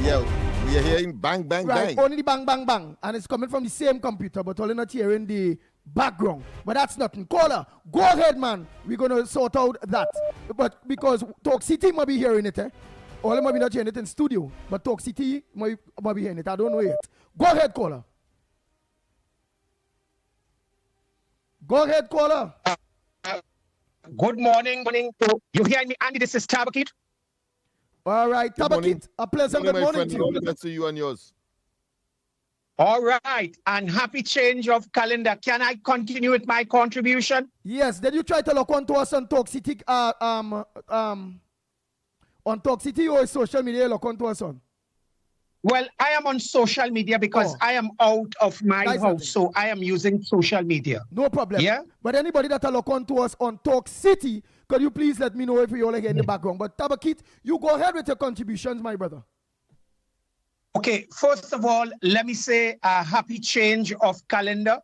[SPEAKER 2] Yeah, we are hearing bang, bang,
[SPEAKER 3] right,
[SPEAKER 2] bang.
[SPEAKER 3] Only the bang, bang, bang. And it's coming from the same computer, but only not hearing the background. But that's nothing. Caller, go ahead, man. We're going to sort out that. But because Talk City might be hearing it, All might be not hearing it in studio, but Talk City might be hearing it. I don't know yet. Go ahead, caller. Go ahead, caller.
[SPEAKER 16] Good morning. You hear me, Andy? This is Tabakit.
[SPEAKER 3] All right, Tabakit. A pleasant good morning to you.
[SPEAKER 2] Good to you and yours.
[SPEAKER 16] All right, and happy change of calendar. Can I continue with my contribution?
[SPEAKER 3] Yes. Did you try to look onto us on Talk City? On Talk City or social media? Look onto us on.
[SPEAKER 16] Well, I am on social media because I am out of my house, so I am using social media.
[SPEAKER 3] No problem.
[SPEAKER 16] Yeah.
[SPEAKER 3] But anybody that are look onto us on Talk City, could you please let me know if you all are here in the background? But Tabakit, you go ahead with your contributions, my brother.
[SPEAKER 16] Okay, first of all, let me say a happy change of calendar.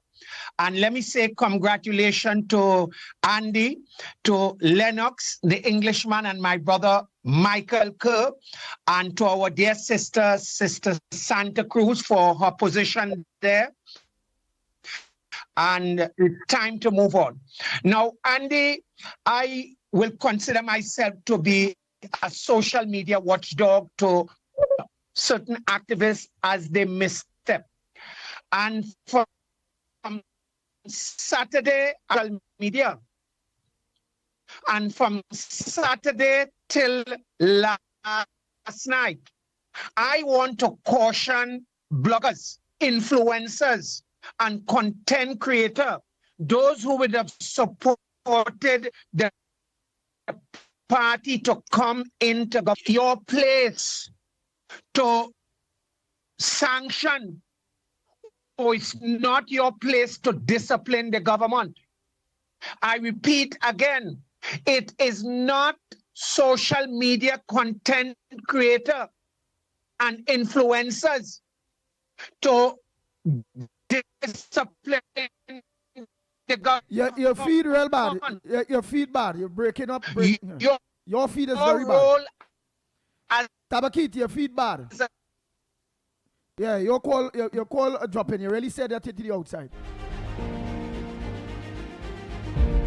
[SPEAKER 16] And let me say congratulations to Andy, to Lennox, the Englishman, and my brother Michael Kerr, and to our dear sister Santa Cruz for her position there. And it's time to move on. Now, Andy, I will consider myself to be a social media watchdog to certain activists as they misstep. And from Saturday, social media, and from Saturday till last night, I want to caution bloggers, influencers, and content creators, those who would have supported the party to come into your place to sanction, or it's not your place to discipline the government. I repeat again, it is not social media content creator and influencers to discipline the government.
[SPEAKER 3] Your feed real bad. Your feed bad. You're breaking up. Your feed is very bad. Tabakit, your feed bad. Yeah, your call dropping. You really said that to the outside.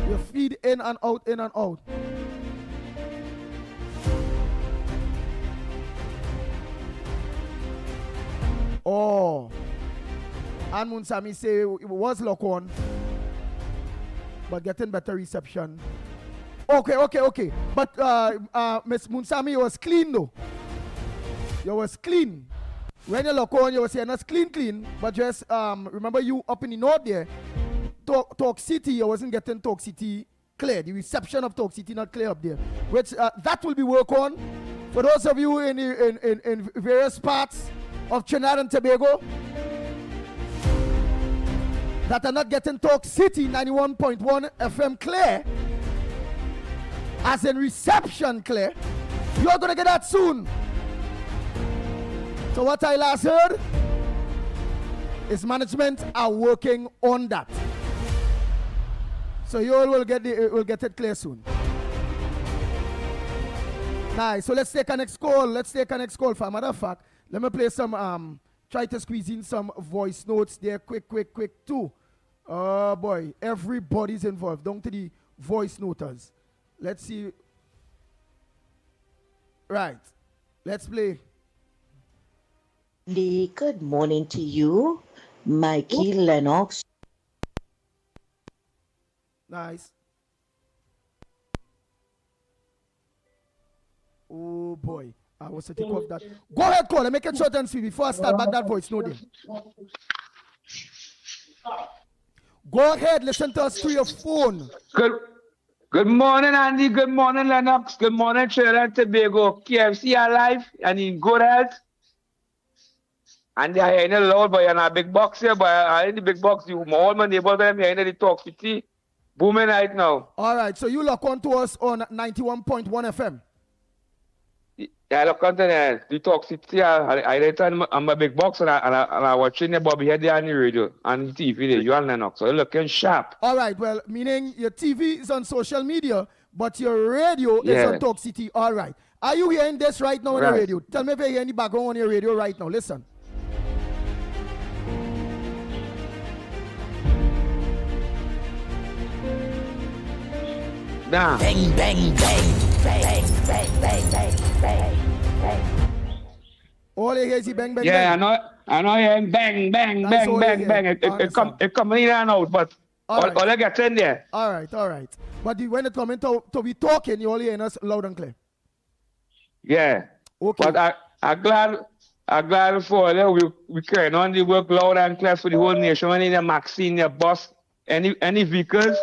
[SPEAKER 3] Your feed in and out, in and out. Oh. And Munsami say it was lock on, but getting better reception. Okay. But Miss Munsami, you was clean though. You was clean. When you look on, you were saying that's clean, but just remember you up in the north there, Talk City, you wasn't getting Talk City clear. The reception of Talk City not clear up there, which that will be worked on. For those of you in various parts of Trinidad and Tobago that are not getting Talk City 91.1 FM clear, as in reception clear, you're gonna get that soon. So what I last heard is management are working on that. So you all will get it clear soon. Nice. So let's take a next call. For a matter of fact, let me play some try to squeeze in some voice notes there quick too. Oh boy, everybody's involved. Down to the voice noters. Let's see. Right. Let's play.
[SPEAKER 11] Good morning to you, Mikey Lennox.
[SPEAKER 3] Nice. Oh boy. I was to take off that. Go ahead, caller. Make it short and sweet before I start back that voice note in. Go ahead, listen to us through your phone.
[SPEAKER 17] Good morning, Andy. Good morning, Lennox. Good morning, Trinidad and Tobago. KFC alive and in good health. And I ain't loud, but you're a big box here, but I in the big box. You, all my neighbors, them here in the talk city. Booming right now.
[SPEAKER 3] All right, so you lock on to us on 91.1 FM.
[SPEAKER 17] Yeah, look on to the talk city. I return on my big box and I watching the Bobby Head on the radio and the TV there. You and Lennox, so you're looking sharp.
[SPEAKER 3] All right, well, meaning your TV is on social media, but your radio is on Talk City. All right. Are you hearing this right now on the radio? Tell me if you hear any background on your radio right now. Listen.
[SPEAKER 17] Nah.
[SPEAKER 11] Bang, bang, bang, bang, bang, bang, bang, bang, bang.
[SPEAKER 3] All you hear is bang, bang,
[SPEAKER 17] yeah,
[SPEAKER 3] bang.
[SPEAKER 17] I know hearing bang, bang, bang, bang, bang. It come in and out, but all I get in there.
[SPEAKER 3] All right. But when it comes to be talking, you only hear us loud and clear.
[SPEAKER 17] Yeah.
[SPEAKER 3] Okay.
[SPEAKER 17] But I'm glad for you. We carry on the work loud and clear for the whole nation. When in the Maxine, your bus, any vehicles,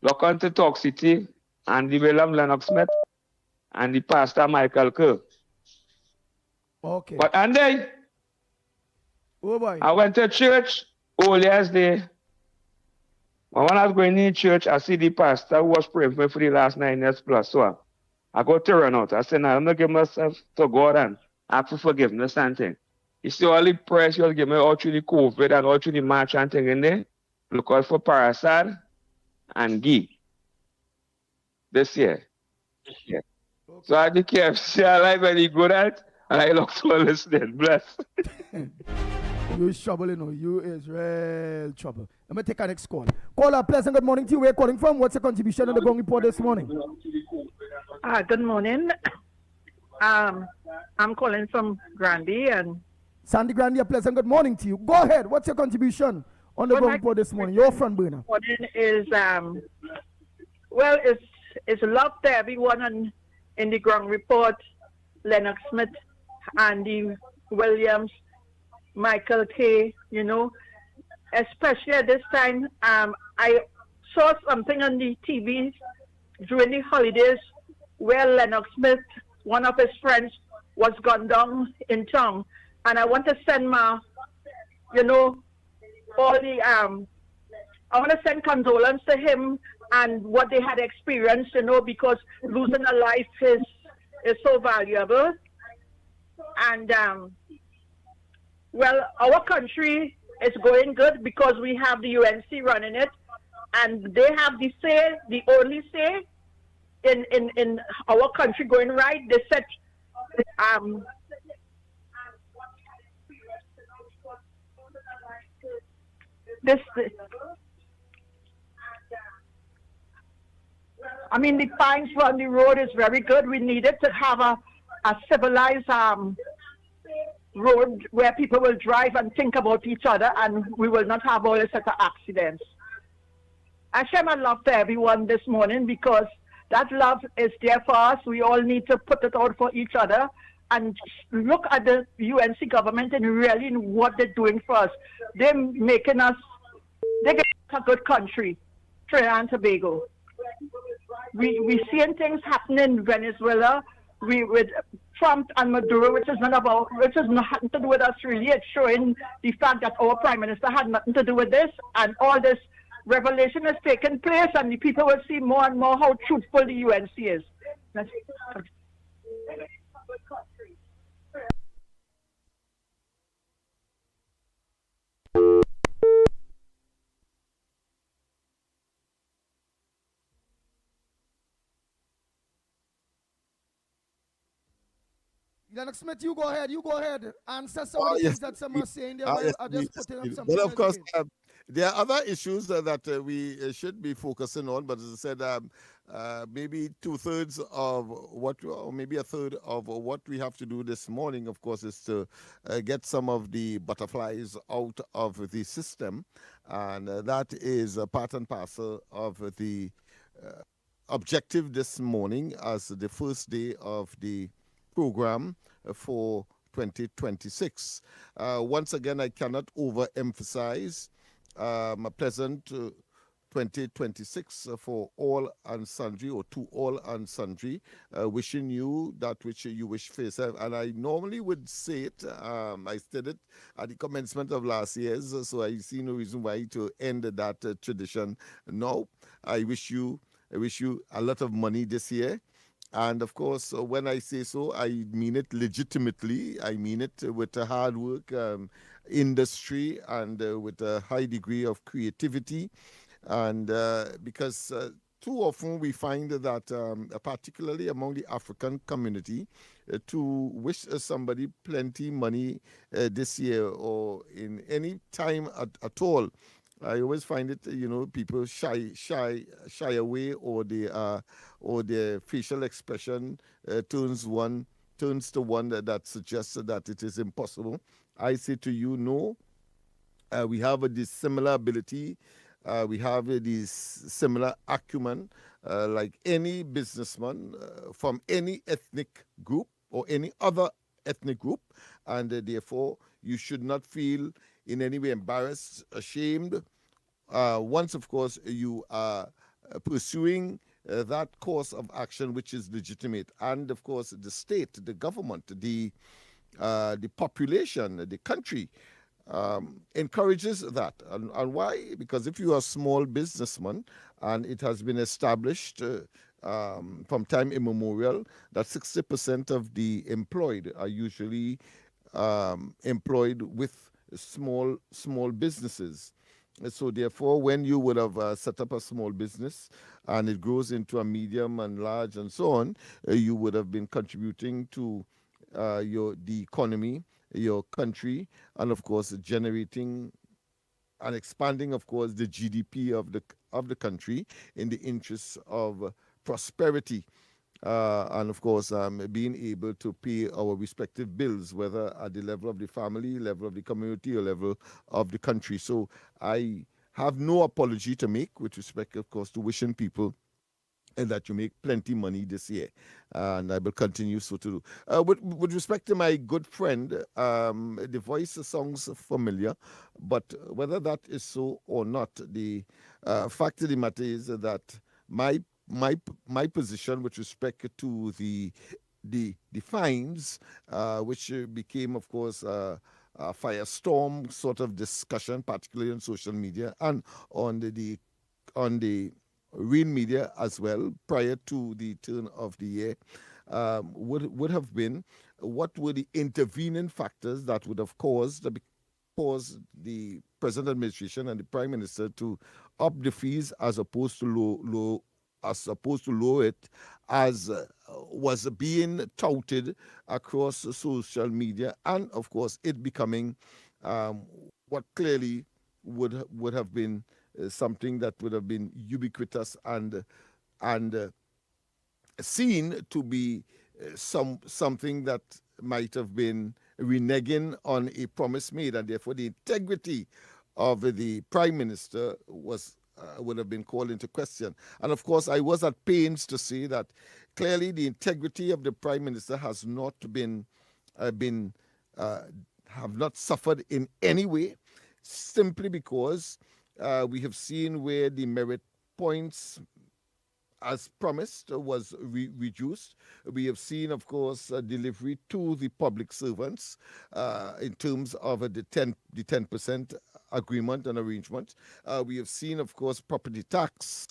[SPEAKER 17] look on to Talk City and the William Lennox Smith and the Pastor Michael Kerr.
[SPEAKER 3] Okay.
[SPEAKER 17] But and then I went to church all yesterday. And when I was going in church, I see the pastor who was praying for me for the last 9 years plus. So I got to run out. I said, now I'm not giving myself to God and ask for forgiveness and thing. You see all the prayers you give me all through the COVID and all through the march and thing in there. Look out for Parasad and Guy this year. Yeah. Okay. So I think KFC alive very good at, and I look for listening. Bless.
[SPEAKER 3] You is trouble, you know. You is real trouble. Let me take our next call. Caller, pleasant good morning to you. Where are you calling from? What's your contribution on the Gong Report this morning?
[SPEAKER 18] Good morning. I'm calling from Granby and
[SPEAKER 3] Sandy Grandy, a pleasant good morning to you. Go ahead. What's your contribution on the Gong Report this morning? Your front burner.
[SPEAKER 18] Morning is it's love to everyone in the Gong Report. Lennox Smith, Andy Williams, Michael K. You know, especially at this time, I saw something on the TV during the holidays where Lennox Smith, one of his friends, was gunned down in town, and I want to send my, all the I want to send condolence to him and what they had experienced, because losing a life is so valuable. And well, our country is going good because we have the UNC running it, and they have the say, the only say in our country going right. They said the fines on the road is very good. We needed to have a civilized road where people will drive and think about each other, and we will not have all this sort of accidents. I share my love to everyone this morning because that love is there for us. We all need to put it out for each other and look at the UNC government and really what they're doing for us. They're making us a good country, Trinidad and Tobago. We seeing things happening in Venezuela. With Trump and Maduro, which is nothing to do with us really. It's showing the fact that our Prime Minister had nothing to do with this, and all this revelation has taken place, and the people will see more and more how truthful the UNC is.
[SPEAKER 3] Lennox Smith, you go ahead. Answer some of the things that some are saying there. I just putting up something.
[SPEAKER 2] But of course, There are other issues that we should be focusing on, but as I said, maybe 2/3 of what, or maybe a third of what we have to do this morning, of course, is to get some of the butterflies out of the system. And that is a part and parcel of the objective this morning as the first day of the program for 2026. Once again, I cannot overemphasize a pleasant 2026 for all and sundry, or to all and sundry, wishing you that which you wish for yourself. And I normally would say it, I said it at the commencement of last year's, so I see no reason why to end that tradition now. I wish you a lot of money this year. And of course, when I say so, I mean it legitimately. I mean it with a hard work, industry, and with a high degree of creativity. And because too often we find that, particularly among the African community, to wish somebody plenty money this year or in any time at all, I always find it, people shy away, or their facial expression turns to one that suggests that it is impossible. I say to you, no. We have a dissimilar ability. We have this similar acumen, like any businessman from any ethnic group or any other ethnic group, and therefore you should not feel in any way embarrassed, ashamed. Once, of course, you are pursuing that course of action which is legitimate, and of course the state, the government, the population, the country encourages that. And why? Because if you are a small businessman, and it has been established from time immemorial that 60% of the employed are usually employed with small businesses. So therefore, when you would have set up a small business and it grows into a medium and large and so on, you would have been contributing to the economy, your country, and of course generating and expanding, of course, the GDP of the country in the interests of prosperity. And of course, being able to pay our respective bills, whether at the level of the family, level of the community, or level of the country. So I have no apology to make with respect, of course, to wishing people and that you make plenty money this year. And I will continue so to do. With respect to my good friend, the voice sounds familiar, but whether that is so or not, the fact of the matter is that my position with respect to the fines, which became, of course, a firestorm sort of discussion, particularly on social media and on the real media as well, prior to the turn of the year, would have been what were the intervening factors that would have caused the present administration and the Prime Minister to up the fees as opposed to lower it, as was being touted across social media, and of course it becoming what clearly would have been something that would have been ubiquitous and seen to be something that might have been reneging on a promise made, and therefore the integrity of the Prime Minister would have been called into question. And of course, I was at pains to say that clearly the integrity of the Prime Minister has not have not suffered in any way, simply because we have seen where the merit points, as promised, was reduced. We have seen, of course, delivery to the public servants in terms of the 10% agreement and arrangement. We have seen, of course, property tax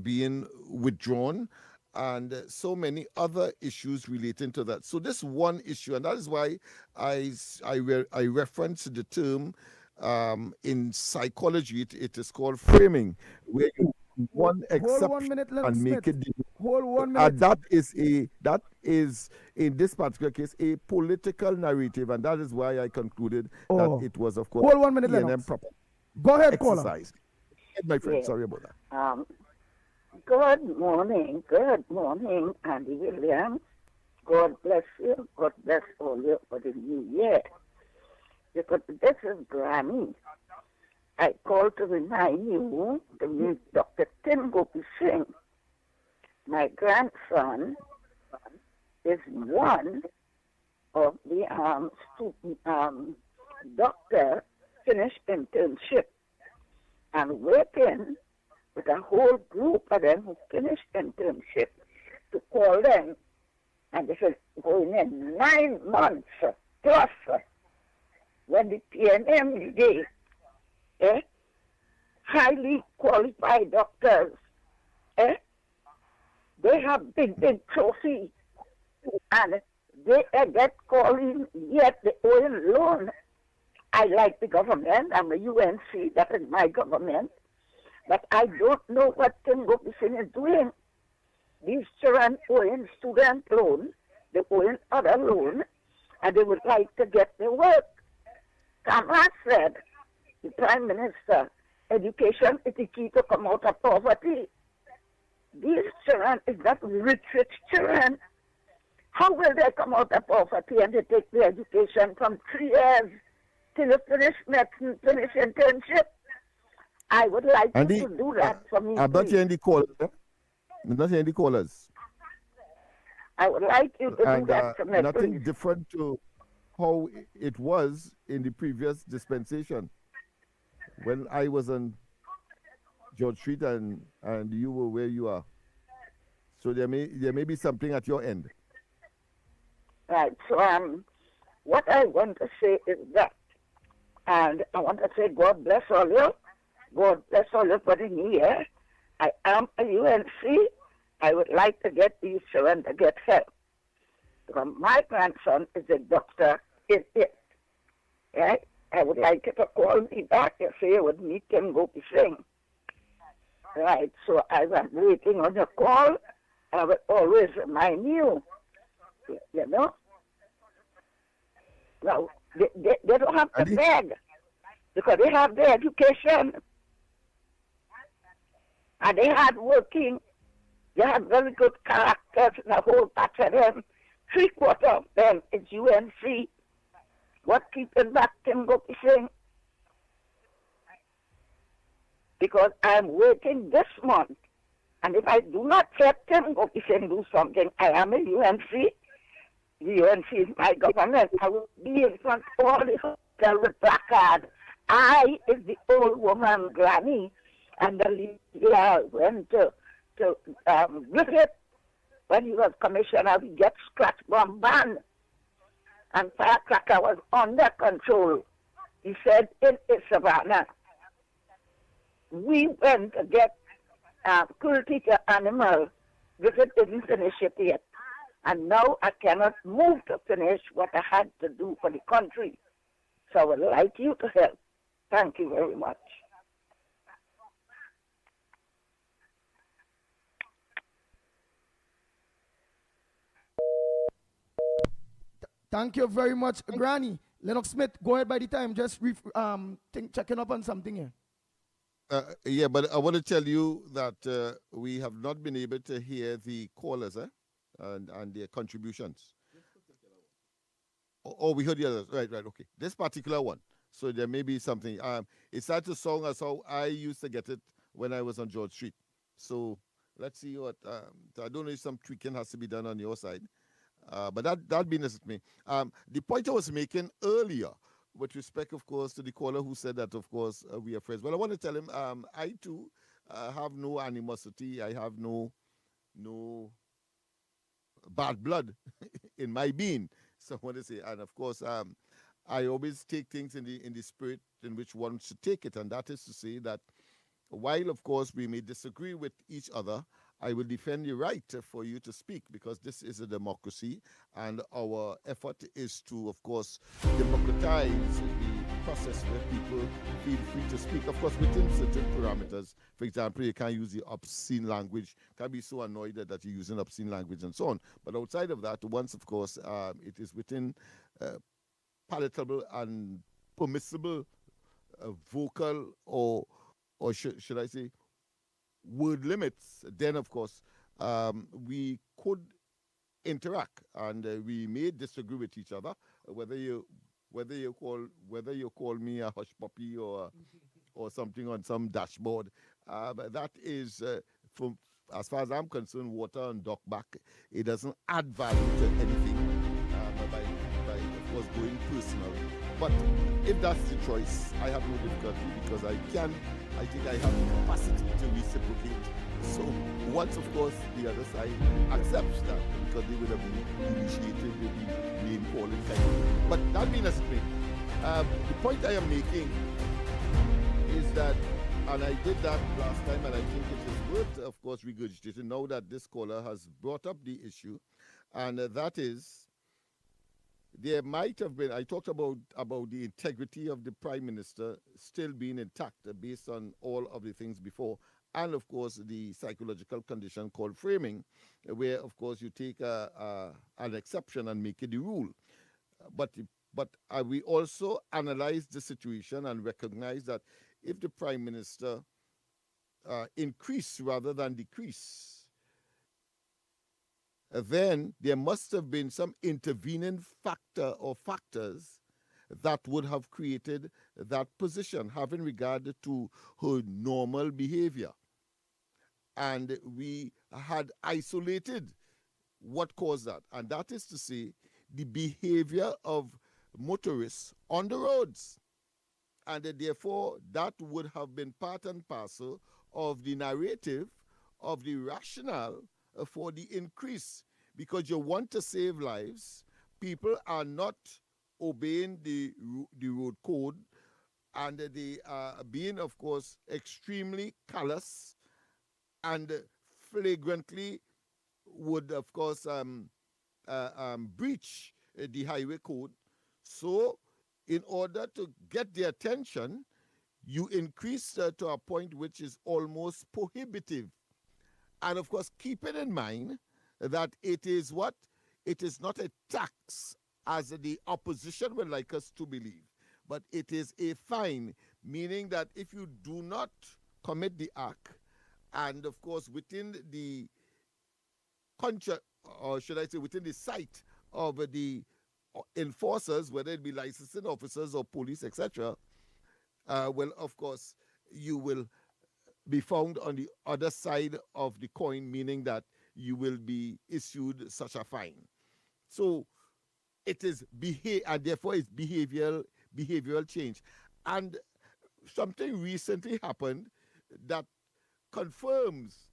[SPEAKER 2] being withdrawn, and so many other issues relating to that. So this one issue, and that is why I reference the term in psychology, it is called framing, where you one exception
[SPEAKER 3] Hold 1 minute,
[SPEAKER 2] and
[SPEAKER 3] Lennox
[SPEAKER 2] make
[SPEAKER 3] Smith.
[SPEAKER 2] it
[SPEAKER 3] Hold 1 minute.
[SPEAKER 2] that is in this particular case a political narrative, and that is why I concluded that it was, of course,
[SPEAKER 3] Hold 1 minute,
[SPEAKER 2] E&M
[SPEAKER 3] Lennox.
[SPEAKER 2] proper.
[SPEAKER 3] Go ahead, caller.
[SPEAKER 2] exercise. My friend,
[SPEAKER 19] Yeah.
[SPEAKER 2] sorry about that.
[SPEAKER 19] Good morning, Andy Williams. God bless you. God bless all you for the new year. Because this is Granny. I called to remind you to meet Dr. Tim Gopi Singh. My grandson is one of the student doctor finished internship and working with a whole group of them who finished internship to call them, and this is going in 9 months plus when the PNM day, highly qualified doctors, they have big trophy, and they get calling, yet they owe loan. I like the government, I'm a UNC, that is my government, but I don't know what Tim Gopi Singh is doing. These children owing student loan, they owing other loan, and they would like to get their work. Kamala said, the Prime Minister, education is the key to come out of poverty. These children is not rich children. How will they come out of poverty and they take the education from 3 years till you finish medicine, finish internship? I would like you to do that for me.
[SPEAKER 2] I'm not hearing the callers. I'm not hearing the callers.
[SPEAKER 19] I would like you to do that for me.
[SPEAKER 2] Nothing
[SPEAKER 19] Please.
[SPEAKER 2] different to how it was in the previous dispensation when I was on George Street and you were where you are. So there may be something at your end.
[SPEAKER 19] Right. So what I want to say is that, and I want to say God bless all you. God bless all you for the new year. I am a UNC. I would like to get these children to get help. Because my grandson is a doctor in it. Right? I would like you to call me back and say you would meet him, Gopi Singh. Right. So as I'm waiting on your call, I will always remind you. You know? Now, they don't have to beg because they have their education and they hard working. They have very good characters and a whole batch of them. 3/4 of them is UNC. What keeping back Tim Gopi Singh? Because I'm waiting this month. And if I do not let Tim Gopi Singh do something, I am a UNC. The UNC is my government. I will be in front of all the hotel with placard. I is the old woman granny, and the leader went to visit when he was commissioner. We get scratch bomb ban, and firecracker was under control. He said in Savannah, we went to get cruelty to animal. Visit didn't finish it yet. And now I cannot move to finish what I had to do for the country. So I would like you to help. Thank you very much.
[SPEAKER 3] Thank you very much, Granny. Lennox Smith, go ahead by the time. Just checking up on something here.
[SPEAKER 2] Yeah, but I want to tell you that we have not been able to hear the callers and their contributions. Oh, we heard the others. Right, okay. This particular one. So there may be something. It's such a song as how I used to get it when I was on George Street. So let's see what. I don't know if some tweaking has to be done on your side. But that being as it may. The point I was making earlier, with respect, of course, to the caller who said that, of course, we are friends. Well, I want to tell him, I too have no animosity. I have no bad blood in my being. So I want to say, and of course, I always take things in the spirit in which one should take it, and that is to say that while, of course, we may disagree with each other, I will defend the right for you to speak because this is a democracy, and our effort is to, of course, democratize the process where people feel free to speak, of course, within certain parameters. For example, you can't use the obscene language, can't be so annoyed that you're using obscene language and so on. But outside of that, once, of course, it is within palatable and permissible vocal or should I say word limits, then of course we could interact and we may disagree with each other. Whether you call me a hush puppy or something on some dashboard, but that is from as far as I'm concerned, water and duck back. It doesn't add value to anything by of course going personal. But if that's the choice, I have no difficulty because I think I have the capacity to reciprocate. So once, of course, the other side accepts that, because they would have initiated the name calling kind of. But that being as it may, the point I am making is that, and I did that last time, and I think it is worth, of course, regurgitating now that this caller has brought up the issue, and that is, there might have been, I talked about the integrity of the Prime Minister still being intact based on all of the things before, and of course the psychological condition called framing, where of course you take an exception and make it the rule. But we also analyze the situation and recognize that if the Prime Minister increase rather than decrease, then there must have been some intervening factor or factors that would have created that position, having regard to her normal behavior. And we had isolated what caused that, and that is to say, the behavior of motorists on the roads. And therefore, that would have been part and parcel of the narrative, of the rationale for the increase, because you want to save lives. People are not obeying the road code, and they are being, of course, extremely callous and flagrantly would, of course, breach the highway code. So in order to get their attention, you increase to a point which is almost prohibitive. And of course, keeping in mind that it is what? It is not a tax, as the opposition would like us to believe, but it is a fine, meaning that if you do not commit the act, and of course within the or should I say within the sight of the enforcers, whether it be licensing officers or police, etc., well, of course, you will be found on the other side of the coin, meaning that you will be issued such a fine. So it is and therefore it's behavioral change. And something recently happened that confirms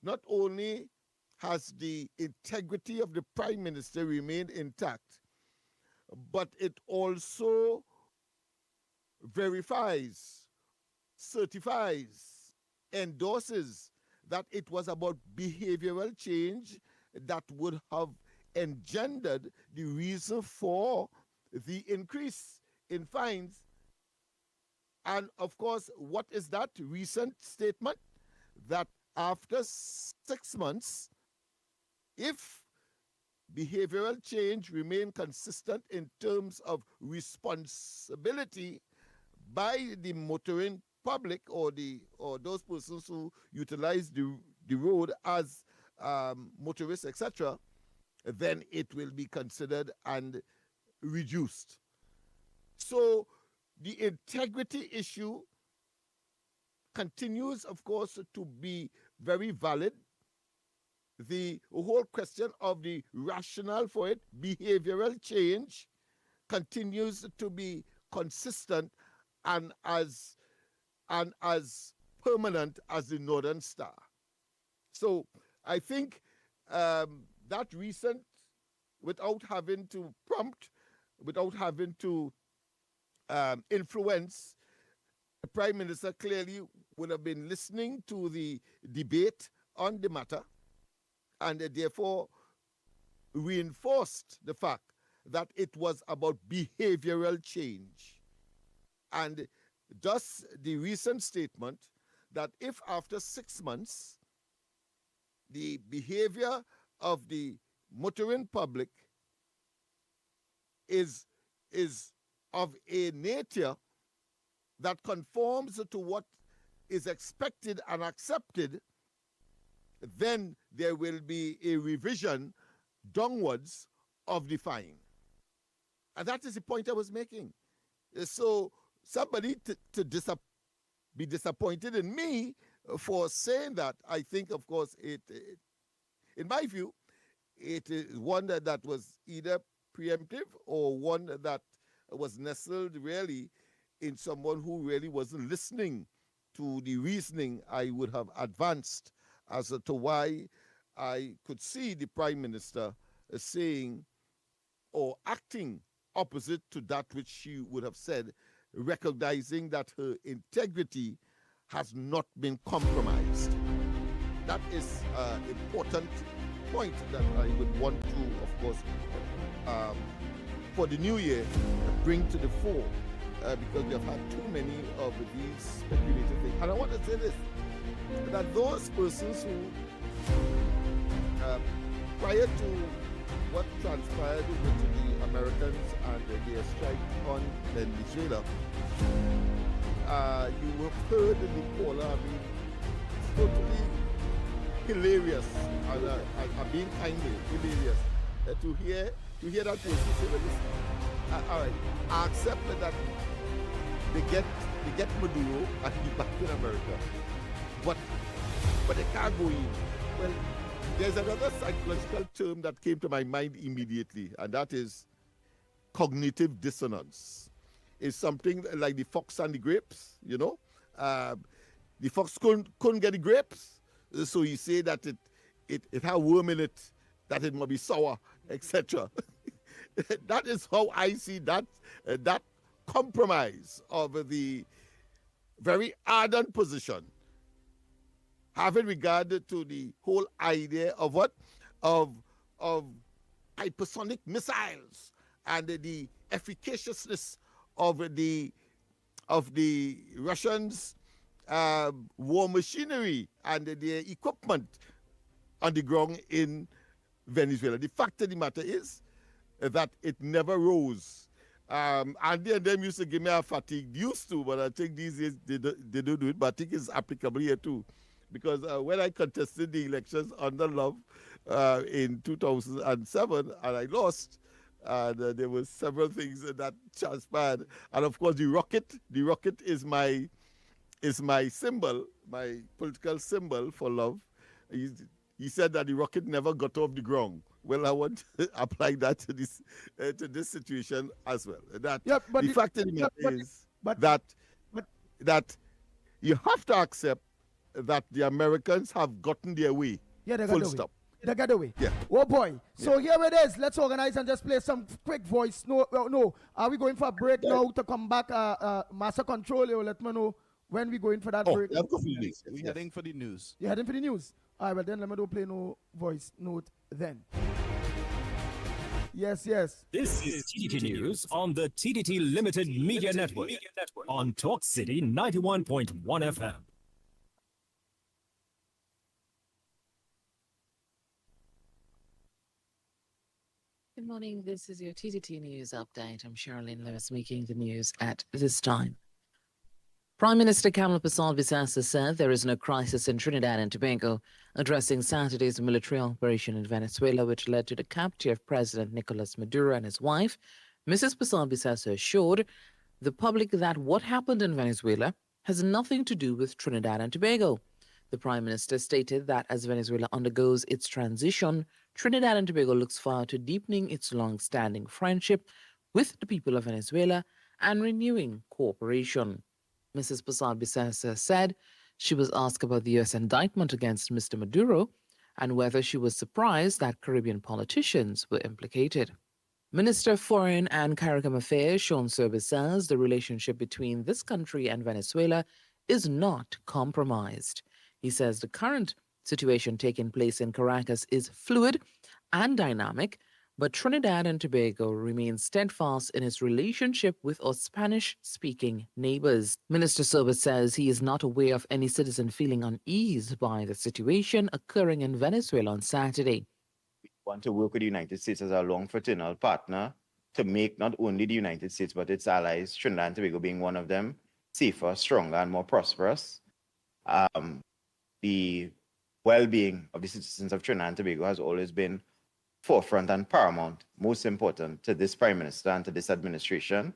[SPEAKER 2] not only has the integrity of the Prime Minister remained intact, but it also verifies, certifies, endorses that it was about behavioral change that would have engendered the reason for the increase in fines. And of course, what is that recent statement? That after 6 months, if behavioral change remain consistent in terms of responsibility by the motoring public or those persons who utilize the road as motorists, etc., then it will be considered and reduced. So the integrity issue continues, of course, to be very valid. The whole question of the rationale for it, behavioral change, continues to be consistent and as permanent as the Northern Star. So I think that recent, without having to prompt, without having to influence, the Prime Minister clearly would have been listening to the debate on the matter, and therefore reinforced the fact that it was about behavioral change. And thus the recent statement that if after 6 months the behavior of the motoring public is of a nature that conforms to what is expected and accepted, then there will be a revision downwards of the fine. And that is the point I was making. So somebody to be disappointed in me for saying that, I think, of course, in my view, it is one that was either preemptive or one that was nestled really in someone who really wasn't listening to the reasoning I would have advanced as to why I could see the Prime Minister saying or acting opposite to that which she would have said, recognizing that her integrity has not been compromised. That is an important point that I would want to, of course, for the new year, bring to the fore, because we have had too many of these speculative things. And I want to say this, that those persons who, prior to what transpired with the Americans and their strike on Venezuela, you have heard the caller, I mean, it's totally hilarious, and I'm being kindly hilarious, to hear that person say, well, listen, all right, I accept that they get Maduro and he's back in America, but they can't go in. Well, there's another psychological term that came to my mind immediately, and that is cognitive dissonance. It's something like the fox and the grapes, you know. The fox couldn't get the grapes, so he said that it had worm in it, that it might be sour, etc. That is how I see that compromise of the very ardent position, having regard to the whole idea of what? Of hypersonic missiles and the efficaciousness of the Russians' war machinery and their equipment on the ground in Venezuela. The fact of the matter is that it never rose. And them used to give me a fatigue, used to, but I think these days they don't do it, but I think it's applicable here too. Because when I contested the elections under Love in 2007, and I lost, and there were several things that transpired. And of course, the rocket is my symbol, my political symbol for Love. He said that the rocket never got off the ground. Well, I want to apply that to this situation as well. That the fact of the matter is that you have to accept that the Americans have gotten their way.
[SPEAKER 3] Yeah, they got
[SPEAKER 2] full
[SPEAKER 3] the
[SPEAKER 2] stop.
[SPEAKER 3] Way. They got the way.
[SPEAKER 2] Yeah.
[SPEAKER 3] Oh boy. So here it is. Let's organize and just play some quick voice. No. Are we going for a break now to come back? Master Control, you let me know when we going for that break.
[SPEAKER 4] We're heading for the news.
[SPEAKER 3] You're heading for the news? All right, well then let me don't play no voice note then. Yes.
[SPEAKER 7] This is TTT News on the TTT Limited Media Network on Talk City 91.1 FM.
[SPEAKER 5] Good morning. This is your TTT News update. I'm Sherilyn Lewis making the news at this time. Prime Minister Kamala Persad-Bissassa said there is no crisis in Trinidad and Tobago, addressing Saturday's military operation in Venezuela, which led to the capture of President Nicolas Maduro and his wife. Mrs. Persad-Bissassa assured the public that what happened in Venezuela has nothing to do with Trinidad and Tobago. The Prime Minister stated that as Venezuela undergoes its transition, Trinidad and Tobago looks forward to deepening its long-standing friendship with the people of Venezuela and renewing cooperation. Mrs. Persad-Bissassa said she was asked about the U.S. indictment against Mr. Maduro and whether she was surprised that Caribbean politicians were implicated. Minister of Foreign and Caribbean Affairs Sean Service says the relationship between this country and Venezuela is not compromised. He says the current situation taking place in Caracas is fluid and dynamic, but Trinidad and Tobago remains steadfast in its relationship with our Spanish-speaking neighbors. Minister Service says he is not aware of any citizen feeling uneased by the situation occurring in Venezuela on Saturday.
[SPEAKER 20] We want to work with the United States as a long fraternal partner to make not only the United States but its allies, Trinidad and Tobago being one of them, safer, stronger, and more prosperous. The well-being of the citizens of Trinidad and Tobago has always been forefront and paramount, most important to this Prime Minister and to this administration.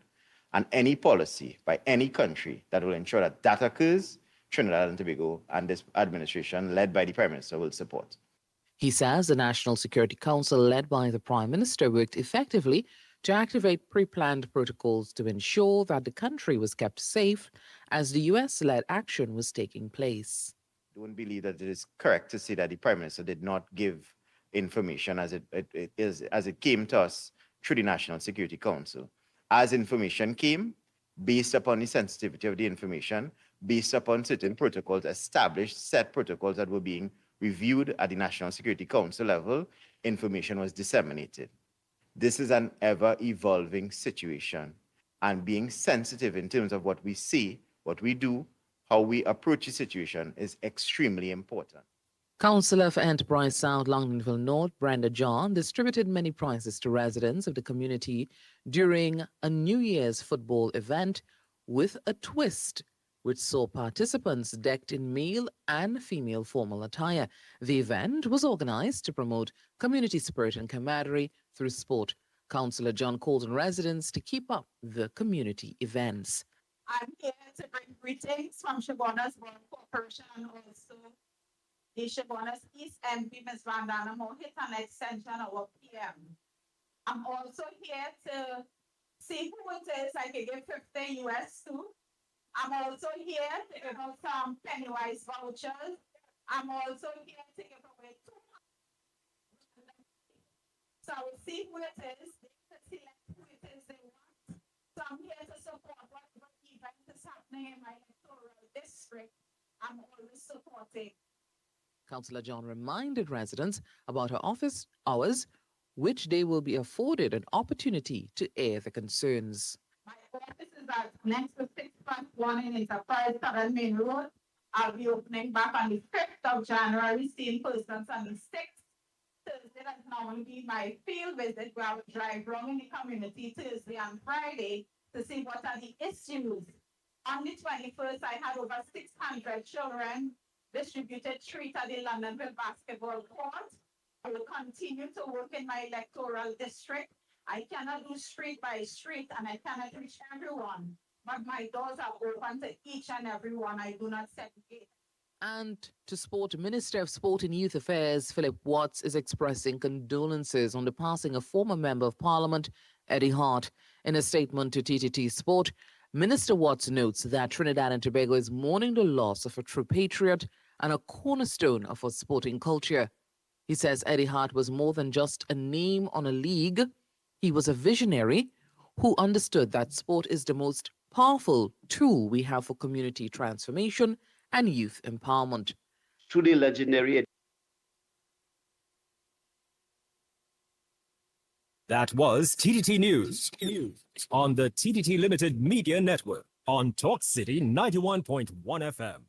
[SPEAKER 20] And any policy by any country that will ensure that that occurs, Trinidad and Tobago and this administration, led by the Prime Minister, will support.
[SPEAKER 5] He says the National Security Council, led by the Prime Minister, worked effectively to activate pre-planned protocols to ensure that the country was kept safe as the US-led action was taking place.
[SPEAKER 20] I don't believe that it is correct to say that the Prime Minister did not give information as it came to us through the National Security Council. As information came, based upon the sensitivity of the information, based upon certain protocols, established set protocols that were being reviewed at the National Security Council level, information was disseminated. This is an ever-evolving situation, and being sensitive in terms of what we see, what we do, how we approach the situation is extremely important.
[SPEAKER 5] Councillor for Enterprise South, Longdenville North, Brenda John, distributed many prizes to residents of the community during a New Year's football event with a twist, which saw participants decked in male and female formal attire. The event was organized to promote community spirit and camaraderie through sport. Councillor John called on residents to keep up the community events.
[SPEAKER 21] I'm here to bring greetings from Shabona's Borough Corporation and also the Shabona's East MP, Ms. Vandana Mohit, and extension our PM. I'm also here to see who it is I can give 50 US to. I'm also here to give out some Pennywise vouchers. I'm also here to give away 200. So I will see who it is. They can select who it is they want. So I'm here to support whatever event is happening in my electoral district. I'm always supporting.
[SPEAKER 5] Councillor John reminded residents about her office hours, which they will be afforded an opportunity to air their concerns.
[SPEAKER 21] My office is at next to 6.1 in Enterprise, Southern Main Road. I'll be opening back on the 5th of January, seeing persons on the 6th. Thursday, that's normally be my field visit where I will drive around in the community Thursday and Friday to see what are the issues. On the 21st, I had over 600 children distributed treat at the Londonville basketball court. I will continue to work in my electoral district. I cannot do street by street and I cannot reach everyone, but my doors are open to each and every one. I do not segregate.
[SPEAKER 5] And to sport, Minister of Sport and Youth Affairs Philip Watts is expressing condolences on the passing of former Member of Parliament Eddie Hart. In a statement to TTT Sport, Minister Watts notes that Trinidad and Tobago is mourning the loss of a true patriot and a cornerstone of our sporting culture. He says Eddie Hart was more than just a name on a league. He was a visionary who understood that sport is the most powerful tool we have for community transformation and youth empowerment.
[SPEAKER 22] Truly legendary.
[SPEAKER 7] That was TTT News on the TTT Limited Media Network on Talk City 91.1 FM.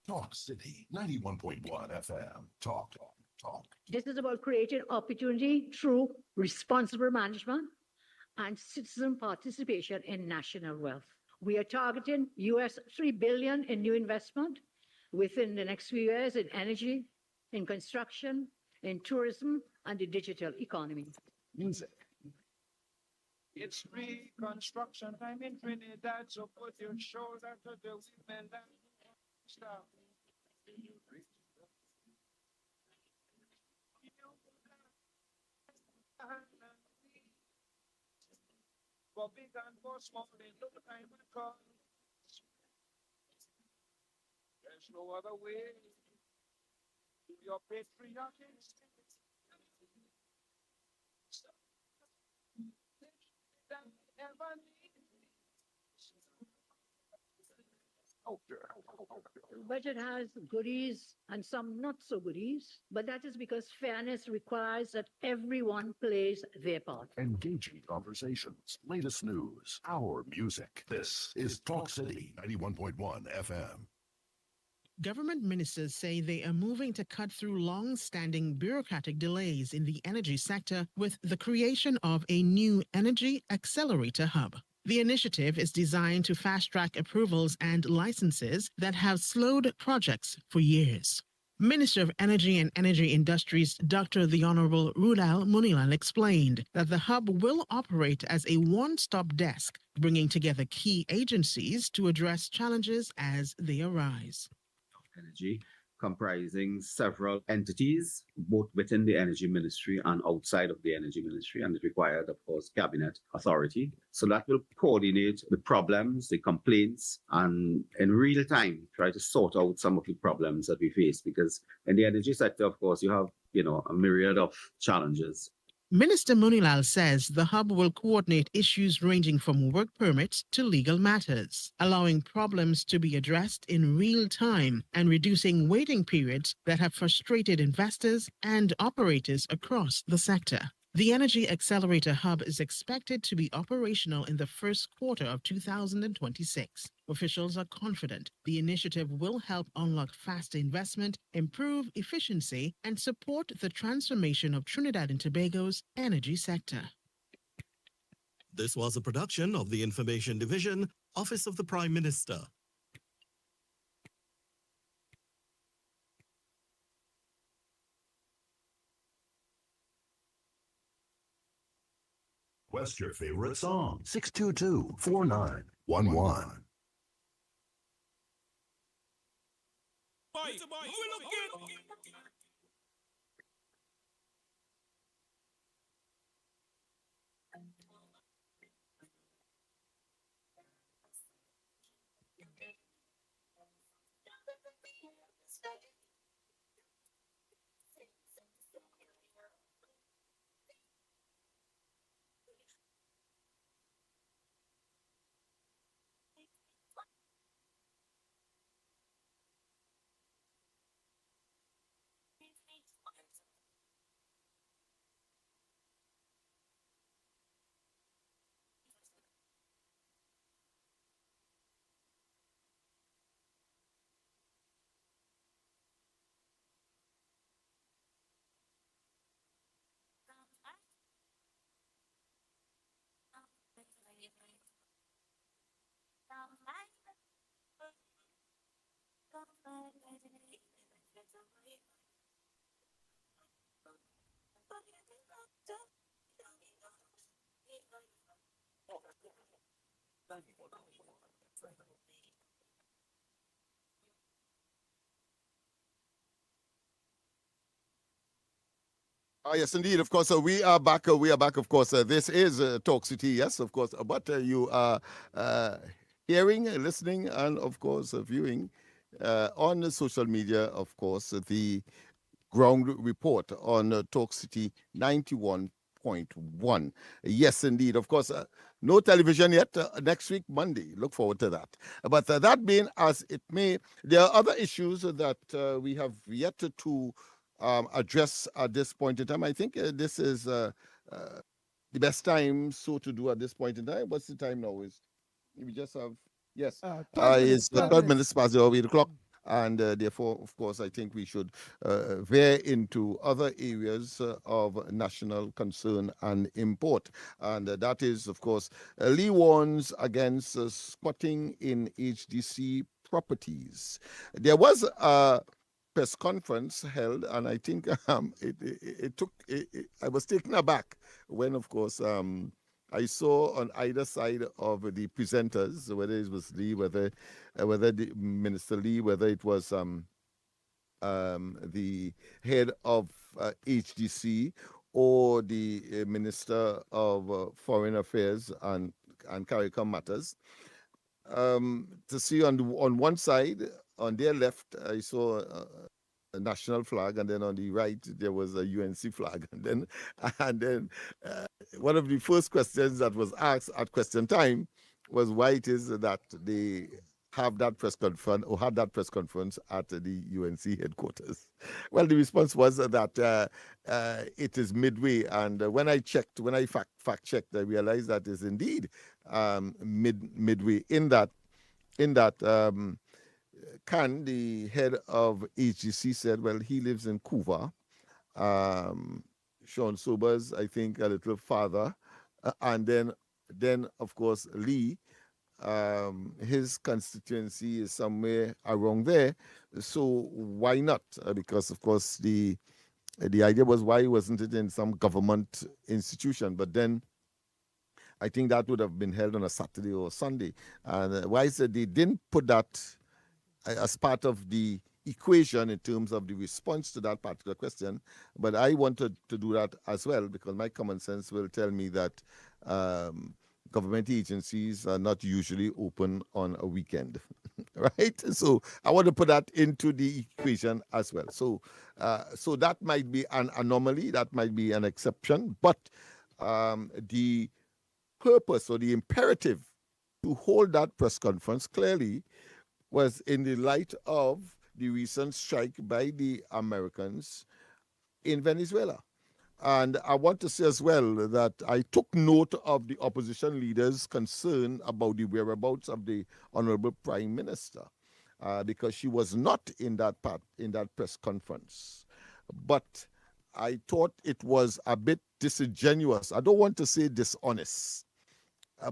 [SPEAKER 23] Talk City 91.1 FM. Talk.
[SPEAKER 24] This is about creating opportunity through responsible management and citizen participation in national wealth. We are targeting US $3 billion in new investment within the next few years in energy, in construction, in tourism, and the digital economy.
[SPEAKER 23] Music.
[SPEAKER 1] It's reconstruction time in Trinidad, so put your shoulder to the women and stop. For big and for small, they no time at call. There's no other way. Your patriotic
[SPEAKER 24] The budget has goodies and some not so goodies, but that is because fairness requires that everyone plays their part.
[SPEAKER 23] Engaging conversations, latest news, our music. This is Talk City 91.1 FM.
[SPEAKER 25] Government ministers say they are moving to cut through long-standing bureaucratic delays in the energy sector with the creation of a new energy accelerator hub. The initiative is designed to fast-track approvals and licenses that have slowed projects for years. Minister of Energy and Energy Industries, Dr. The Honorable Rudal Munilal explained that the hub will operate as a one-stop desk, bringing together key agencies to address challenges as they arise.
[SPEAKER 6] Energy, comprising several entities, both within the Energy Ministry and outside of the Energy Ministry, and it required, of course, cabinet authority. So that will coordinate the problems, the complaints, and in real time, try to sort out some of the problems that we face. Because in the energy sector, of course, you have, a myriad of challenges.
[SPEAKER 25] Minister Munilal says the hub will coordinate issues ranging from work permits to legal matters, allowing problems to be addressed in real time and reducing waiting periods that have frustrated investors and operators across the sector. The Energy Accelerator Hub is expected to be operational in the first quarter of 2026. Officials are confident the initiative will help unlock faster investment, improve efficiency, and support the transformation of Trinidad and Tobago's energy sector.
[SPEAKER 8] This was a production of the Information Division, Office of the Prime Minister.
[SPEAKER 23] Request your favorite song. 622-4911.
[SPEAKER 2] Yes, indeed. Of course, we are back. We are back. Of course, this is Talk City. Yes, of course. But you are hearing, listening, and of course, viewing on the social media. Of course, the ground report on Talk City 91.1. Yes, indeed. Of course, no television yet. Next week, Monday. Look forward to that. But that being as it may, there are other issues that we have yet to address at this point in time. I think this is the best time so to do at this point in time. What's the time now? Is we just have yes, it's 12 minutes past the 8 o'clock. And therefore, of course, I think we should veer into other areas of national concern and import. And that is, of course, Lee warns against squatting in HDC properties. There was a press conference held, and I think I was taken aback when, of course, I saw on either side of the presenters, whether it was Lee, whether the Minister Lee, whether it was the head of HDC or the Minister of Foreign Affairs and CARICOM Matters, to see on one side, on their left, I saw a national flag, and then on the right there was a UNC flag, and then one of the first questions that was asked at question time was why it is that they have that press conference or had that press conference at the UNC headquarters. Well, the response was that it is midway, and when I fact checked, I realized that is indeed midway. In that. Khan, the head of HGC, said, well, he lives in Couva. Sean Sobers, I think, a little farther. And then then of course Lee, his constituency is somewhere around there. So why not? Because of course the idea was, why wasn't it in some government institution? But then I think that would have been held on a Saturday or Sunday. And why is it they didn't put that as part of the equation in terms of the response to that particular question? But I wanted to do that as well, because my common sense will tell me that government agencies are not usually open on a weekend, right? So I want to put that into the equation as well. So, so that might be an anomaly, that might be an exception, but the purpose or the imperative to hold that press conference clearly was in the light of the recent strike by the Americans in Venezuela. And I want to say as well that I took note of the opposition leaders' concern about the whereabouts of the Honorable Prime Minister, because she was not in that press conference. But I thought it was a bit disingenuous. I don't want to say dishonest,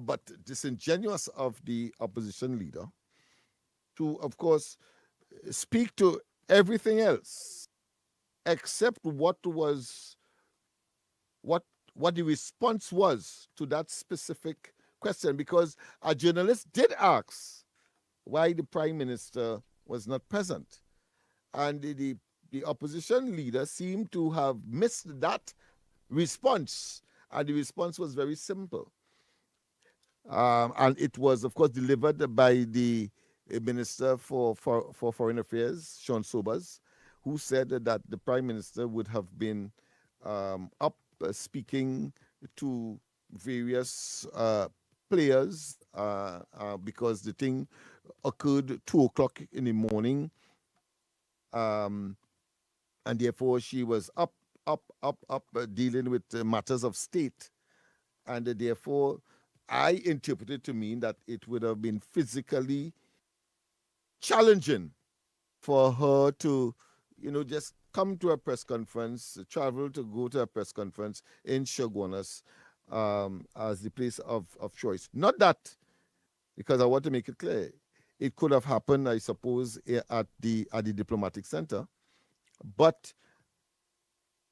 [SPEAKER 2] but disingenuous of the opposition leader to, of course, speak to everything else except what the response was to that specific question, because a journalist did ask why the Prime Minister was not present. And the opposition leader seemed to have missed that response. And the response was very simple. And it was, of course, delivered by the Minister for Foreign Affairs, Sean Sobers, who said that the Prime Minister would have been up speaking to various players because the thing occurred 2 o'clock in the morning, and therefore she was up dealing with matters of state, and therefore I interpreted to mean that it would have been physically challenging for her to, just come to a press conference, travel to go to a press conference in Chaguanas as the place of choice. Not that, because I want to make it clear, it could have happened, I suppose, at the diplomatic center, but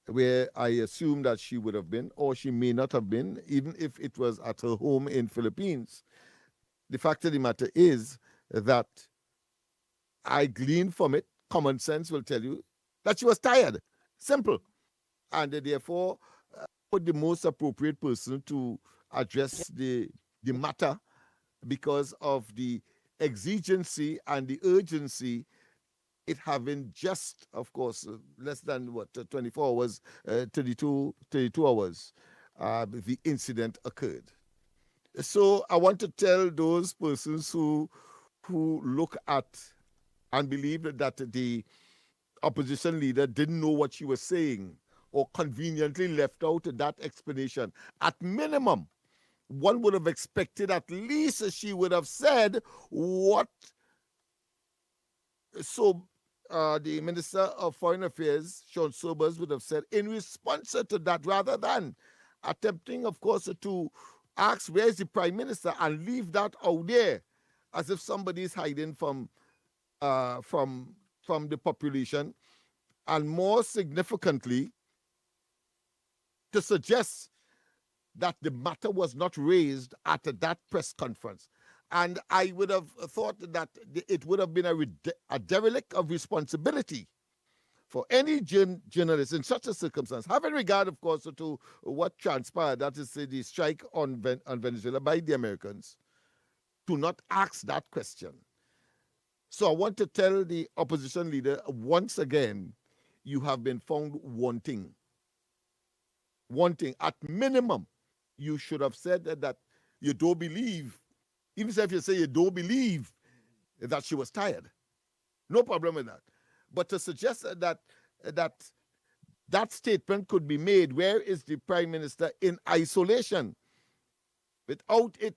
[SPEAKER 2] where I assume that she would have been, or she may not have been, even if it was at her home in Philippines. The fact of the matter is that I gleaned from it, common sense will tell you, that she was tired. Simple. And therefore, put the most appropriate person to address the matter because of the exigency and the urgency, it having just, of course, less than 24 hours, 32 hours, the incident occurred. So I want to tell those persons who look at and believe that the opposition leader didn't know what she was saying or conveniently left out that explanation. At minimum, one would have expected at least she would have said what the Minister of Foreign Affairs, Sean Sobers, would have said in response to that, rather than attempting, of course, to ask where's the Prime Minister and leave that out there as if somebody is hiding from the population, and more significantly, to suggest that the matter was not raised at that press conference. And I would have thought that it would have been a derelict of responsibility for any journalist in such a circumstance, having regard, of course, to what transpired, that is the strike on Venezuela by the Americans, to not ask that question. So I want to tell the opposition leader once again, you have been found wanting. At minimum, you should have said that you don't believe, even if you say you don't believe that she was tired. No problem with that. But to suggest that statement could be made, where is the Prime Minister, in isolation, without it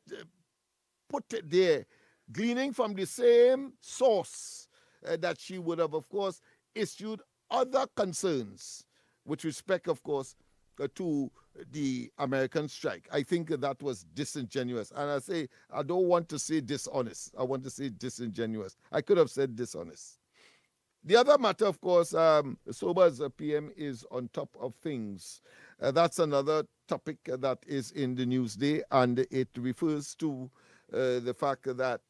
[SPEAKER 2] put there, gleaning from the same source that she would have, of course, issued other concerns with respect, of course, to the American strike. I think that was disingenuous. And I say, I don't want to say dishonest. I want to say disingenuous. I could have said dishonest. The other matter, of course, Sober's PM is on top of things. That's another topic that is in the Newsday, and it refers to the fact that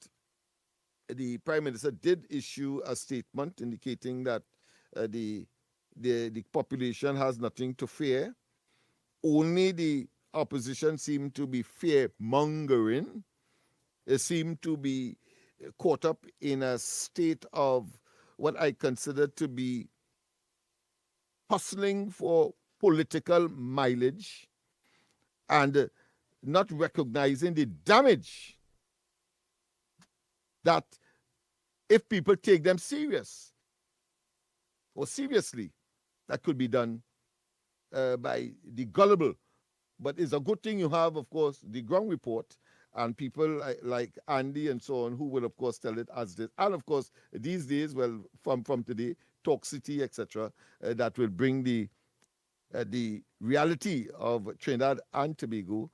[SPEAKER 2] the Prime Minister did issue a statement indicating that the population has nothing to fear. Only the opposition seem to be fear-mongering. They seem to be caught up in a state of what I consider to be hustling for political mileage and not recognizing the damage that if people take them seriously, that could be done by the gullible. But it's a good thing you have, of course, the ground report and people like Andy and so on who will, of course, tell it as this. And, of course, these days, well, from today, Talk City, etc., that will bring the reality of Trinidad and Tobago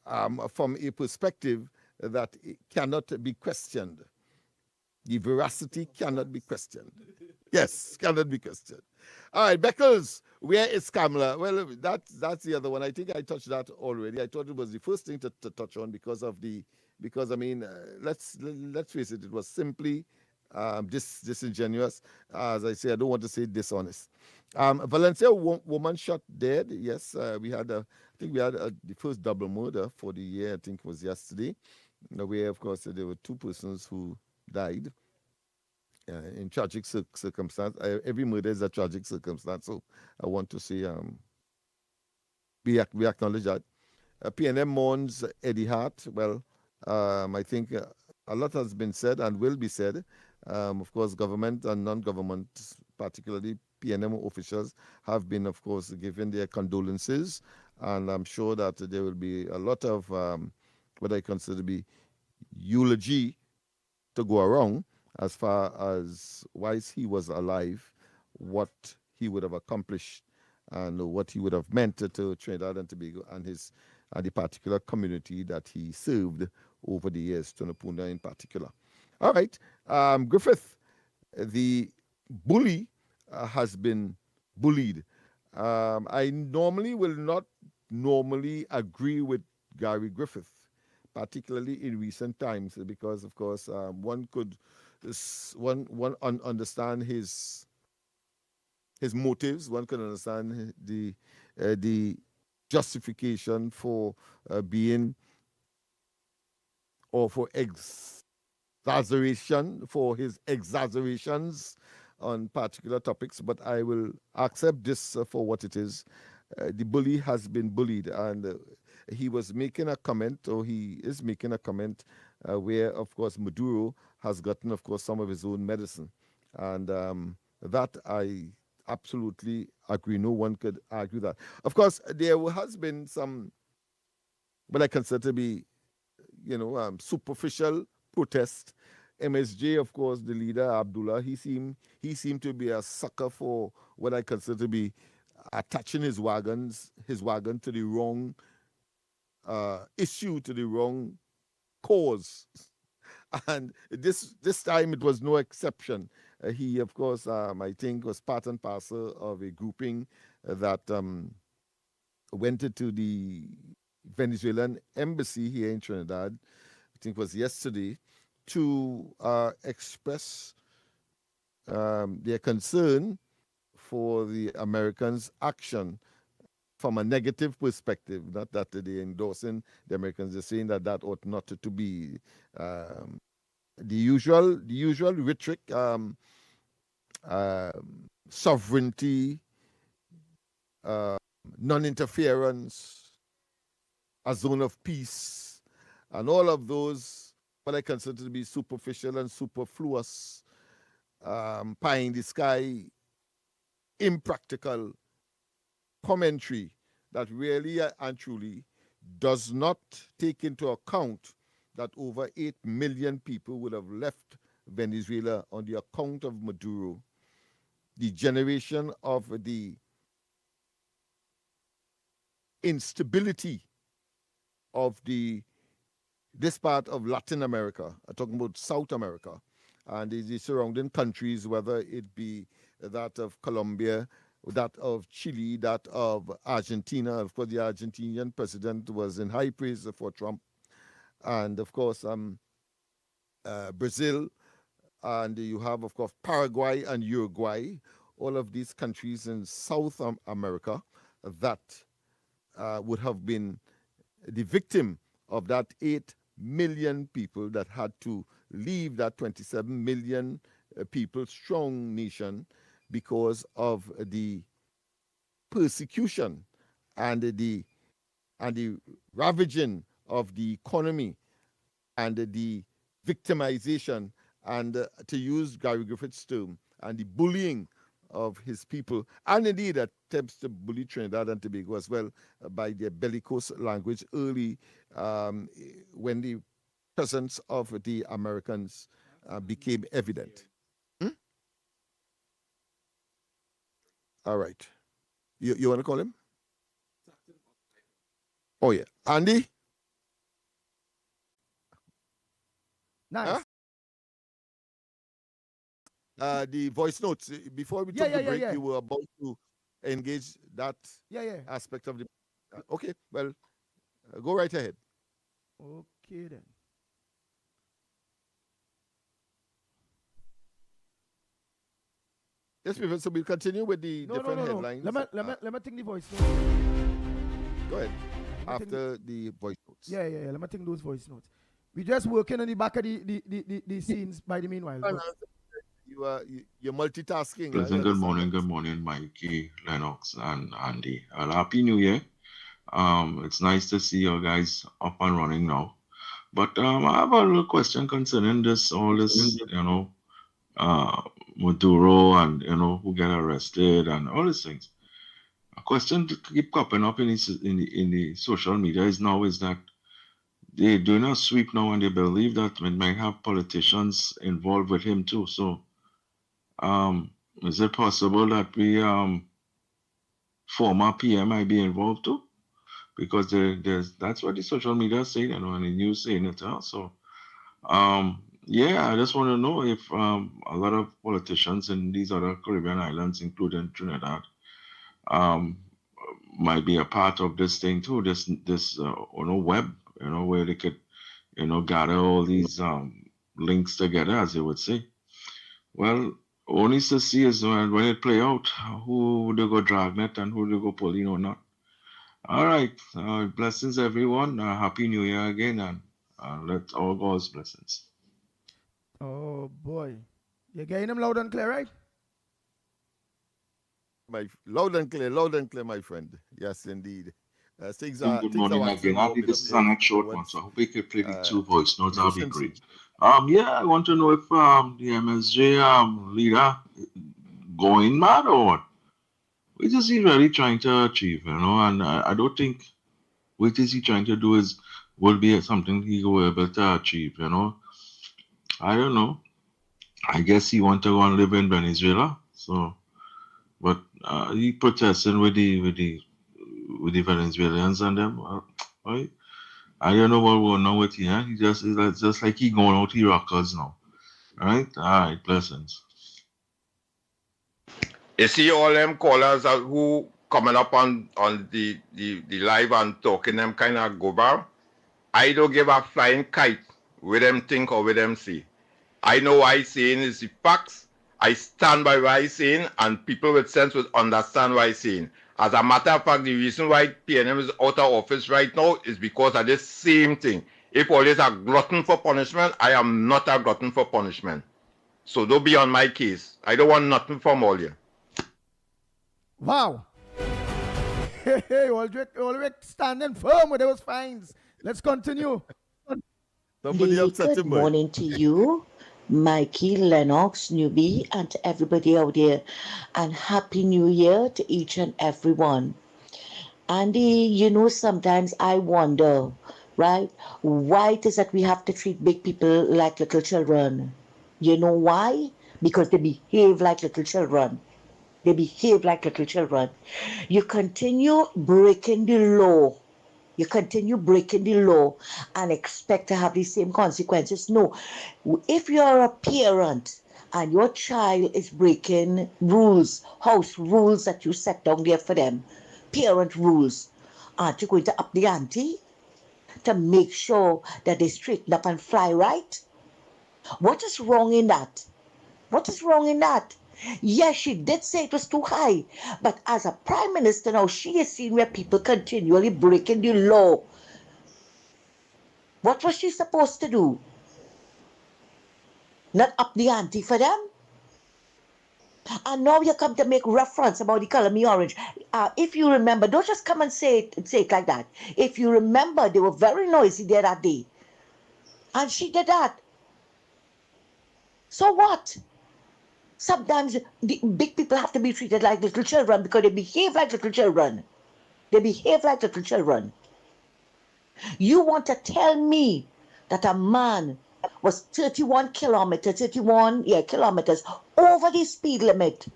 [SPEAKER 2] from a perspective that it cannot be questioned. The veracity cannot be questioned. Yes, cannot be questioned. All right, Beckles, where is Kamala? Well, that's the other one. I think I touched that already. I thought it was the first thing to touch on because I mean, let's face it, it was simply disingenuous. As I say, I don't want to say dishonest. Valencia woman shot dead. Yes, we had I think we had the first double murder for the year. I think it was yesterday, where of course there were two persons who died in tragic circumstance. Every murder is a tragic circumstance, so I want to say we acknowledge that. PNM mourns Eddie Hart. Well, I think a lot has been said and will be said. Of course, government and non-government, particularly PNM officials, have been, of course, given their condolences, and I'm sure that there will be a lot of what I consider to be eulogy to go around as far as why he was alive, what he would have accomplished, and what he would have meant to Trinidad and Tobago and the particular community that he served over the years, Tonopuna in particular. All right, Griffith, the bully has been bullied. I normally will not agree with Gary Griffith, particularly in recent times, because of course one could understand his motives. One can understand the justification for being or for exaggeration, for his exaggerations on particular topics, but I will accept this for what it is. The bully has been bullied, and he was making a comment, or he is making a comment, where, of course, Maduro has gotten, of course, some of his own medicine. And that I absolutely agree. No one could argue that. Of course, there has been some, what I consider to be, superficial protest. MSJ, of course, the leader, Abdullah, he seemed to be a sucker for what I consider to be attaching his wagon to the wrong issue, to the wrong cause. And this time it was no exception. He, of course, I think was part and parcel of a grouping that went into the Venezuelan embassy here in Trinidad, I think it was yesterday, to express their concern for the Americans' action from a negative perspective. Not that they're endorsing the Americans, they're saying that ought not to be the usual rhetoric, sovereignty, non-interference, a zone of peace, and all of those what I consider to be superficial and superfluous, pie in the sky, impractical commentary that really and truly does not take into account that over 8 million people would have left Venezuela on the account of Maduro. The generation of the instability of this part of Latin America. I'm talking about South America and the surrounding countries, whether it be that of Colombia, that of Chile, that of Argentina. Of course, the Argentinian president was in high praise for Trump. And of course, Brazil, and you have, of course, Paraguay and Uruguay, all of these countries in South America that would have been the victim of that 8 million people that had to leave that 27 million people strong nation because of the persecution and the ravaging of the economy and the victimization and to use Gary Griffith's term, and the bullying of his people, and indeed attempts to bully Trinidad and Tobago as well by their bellicose language early when the presence of the Americans became evident. All right. You want to call him? Oh, yeah. Andy?
[SPEAKER 3] Nice.
[SPEAKER 2] The voice notes. Before we took the break, you were about to engage that aspect of the... okay, well, go right ahead.
[SPEAKER 3] Okay, then.
[SPEAKER 2] Yes, so we'll continue with the different headlines.
[SPEAKER 3] Let me think the voice notes.
[SPEAKER 2] Go ahead. After the voice notes.
[SPEAKER 3] Yeah. Let me think those voice notes. We just working on the back of the scenes by the meanwhile.
[SPEAKER 2] You're multitasking.
[SPEAKER 9] Good morning, Mikey, Lennox, and Andy. Happy New Year. It's nice to see you guys up and running now. But I have a little question concerning all this, Maduro and, who get arrested and all these things. A question to keep popping up in the social media is that they do not sweep now, and they believe that we might have politicians involved with him too. So, is it possible that we former PM might be involved too? Because that's what the social media is saying, and the news saying it also. I just want to know if a lot of politicians in these other Caribbean islands, including Trinidad, might be a part of this thing too. This web, where they could, gather all these links together, as they would say. Well, all needs to see is when it play out, who they go dragnet and who they go pulling or not. All right, blessings everyone. Happy New Year again, and let all God's blessings.
[SPEAKER 3] Oh boy, you're getting them loud and clear, right?
[SPEAKER 2] Loud and clear, my friend. Yes, indeed.
[SPEAKER 9] Good morning again. Andy, this is a next short one, so I hope we could play the 2 voice notes. That'll be great. I want to know if the MSJ leader going mad or what? What is he really trying to achieve, And I don't think what is he trying to do will be something he will be able to achieve, I don't know. I guess he want to go and live in Venezuela. So, but he protesting with the Venezuelans and them. Right? I don't know what going on with him. He just like he going out to Rockers now. Right? All right. Blessings.
[SPEAKER 15] You see all them callers who coming up on the live and talking them kind of go bar. I don't give a flying kite with them think or with them see. I know what I saying is the facts. I stand by what I saying, and people with sense would understand what I saying. As a matter of fact, the reason why PNM is out of office right now is because of this same thing. If always a glutton for punishment, I am not a glutton for punishment. So don't be on my case. I don't want nothing from all you.
[SPEAKER 3] Wow. Hey, Ulrich standing firm with those fines. Let's continue.
[SPEAKER 22] Good morning to you, Mikey, Lennox, Newbie, and to everybody out there. And Happy New Year to each and every one. Andy, sometimes I wonder, right? Why it is that we have to treat big people like little children? You know why? Because they behave like little children. They behave like little children. You continue breaking the law. You continue breaking the law and expect to have the same consequences. No. If you're a parent and your child is breaking rules, house rules that you set down there for them, parent rules, aren't you going to up the ante to make sure that they straighten up and fly right? What is wrong in that? What is wrong in that? Yes, she did say it was too high, but as a prime minister now, she has seen where people continually breaking the law. What was she supposed to do? Not up the ante for them? And now you come to make reference about the color me orange. If you remember, don't just come and say it like that. If you remember, they were very noisy there that day. And she did that. So what? Sometimes the big people have to be treated like little children because they behave like little children. They behave like little children. You want to tell me that a man was 31 kilometers over the speed limit,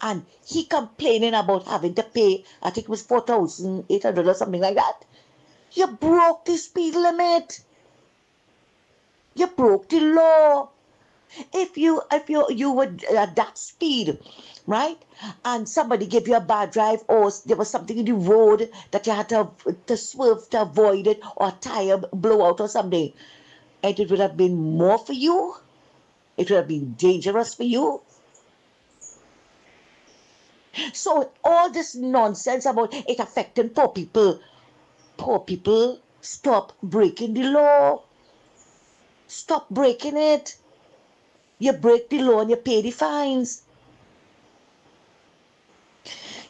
[SPEAKER 22] and he complaining about having to pay, I think it was 4,800 or something like that. You broke the speed limit. You broke the law. If you would at that speed, right, and somebody gave you a bad drive, or there was something in the road that you had to swerve to avoid it, or a tire blowout or something, and it would have been more for you, it would have been dangerous for you. So all this nonsense about it affecting poor people, stop breaking the law. Stop breaking it. You break the law and you pay the fines.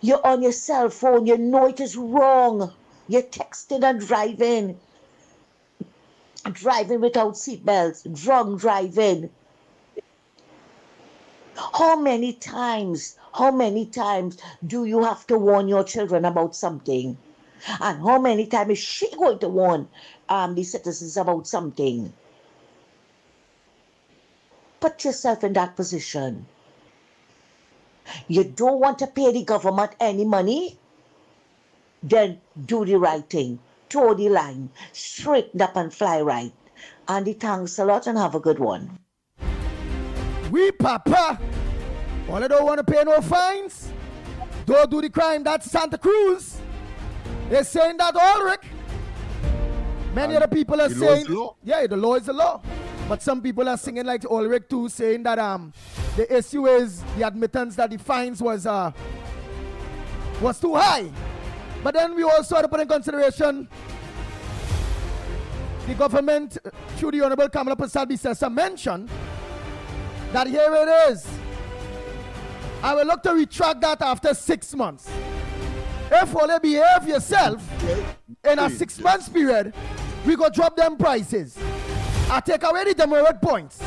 [SPEAKER 22] You're on your cell phone, you know it is wrong. You're texting and driving without seatbelts, drunk driving. How many times do you have to warn your children about something? And how many times is she going to warn the citizens about something? Put yourself in that position. You don't want to pay the government any money? Then do the right thing. Toe the line. Straighten up and fly right. Andy, thanks a lot and have a good one.
[SPEAKER 3] We papa. All I don't want to pay no fines. Don't do the crime. That's Santa Cruz. They're saying that Ulrich. Many other people are saying, yeah, the law is the law. But some people are singing like Ulrich too, saying that the issue is the admittance that the fines was too high. But then we also had to put in consideration the government, through the Honorable Kamala Prasad Bisesa, mentioned that here it is. I will look to retract that after 6 months. If only behave yourself in a 6 months period, we go drop them prices. I take away the demerit points.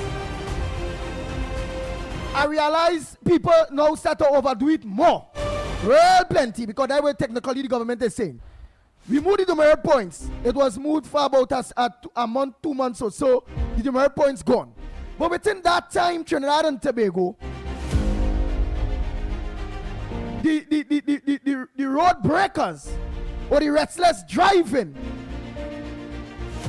[SPEAKER 3] I realize people now start to overdo it more. Well, plenty, because that way technically the government is saying. We moved the demerit points. It was moved for about a month, 2 months or so. The demerit points gone. But within that time, Trinidad and Tobago, the road breakers or the restless driving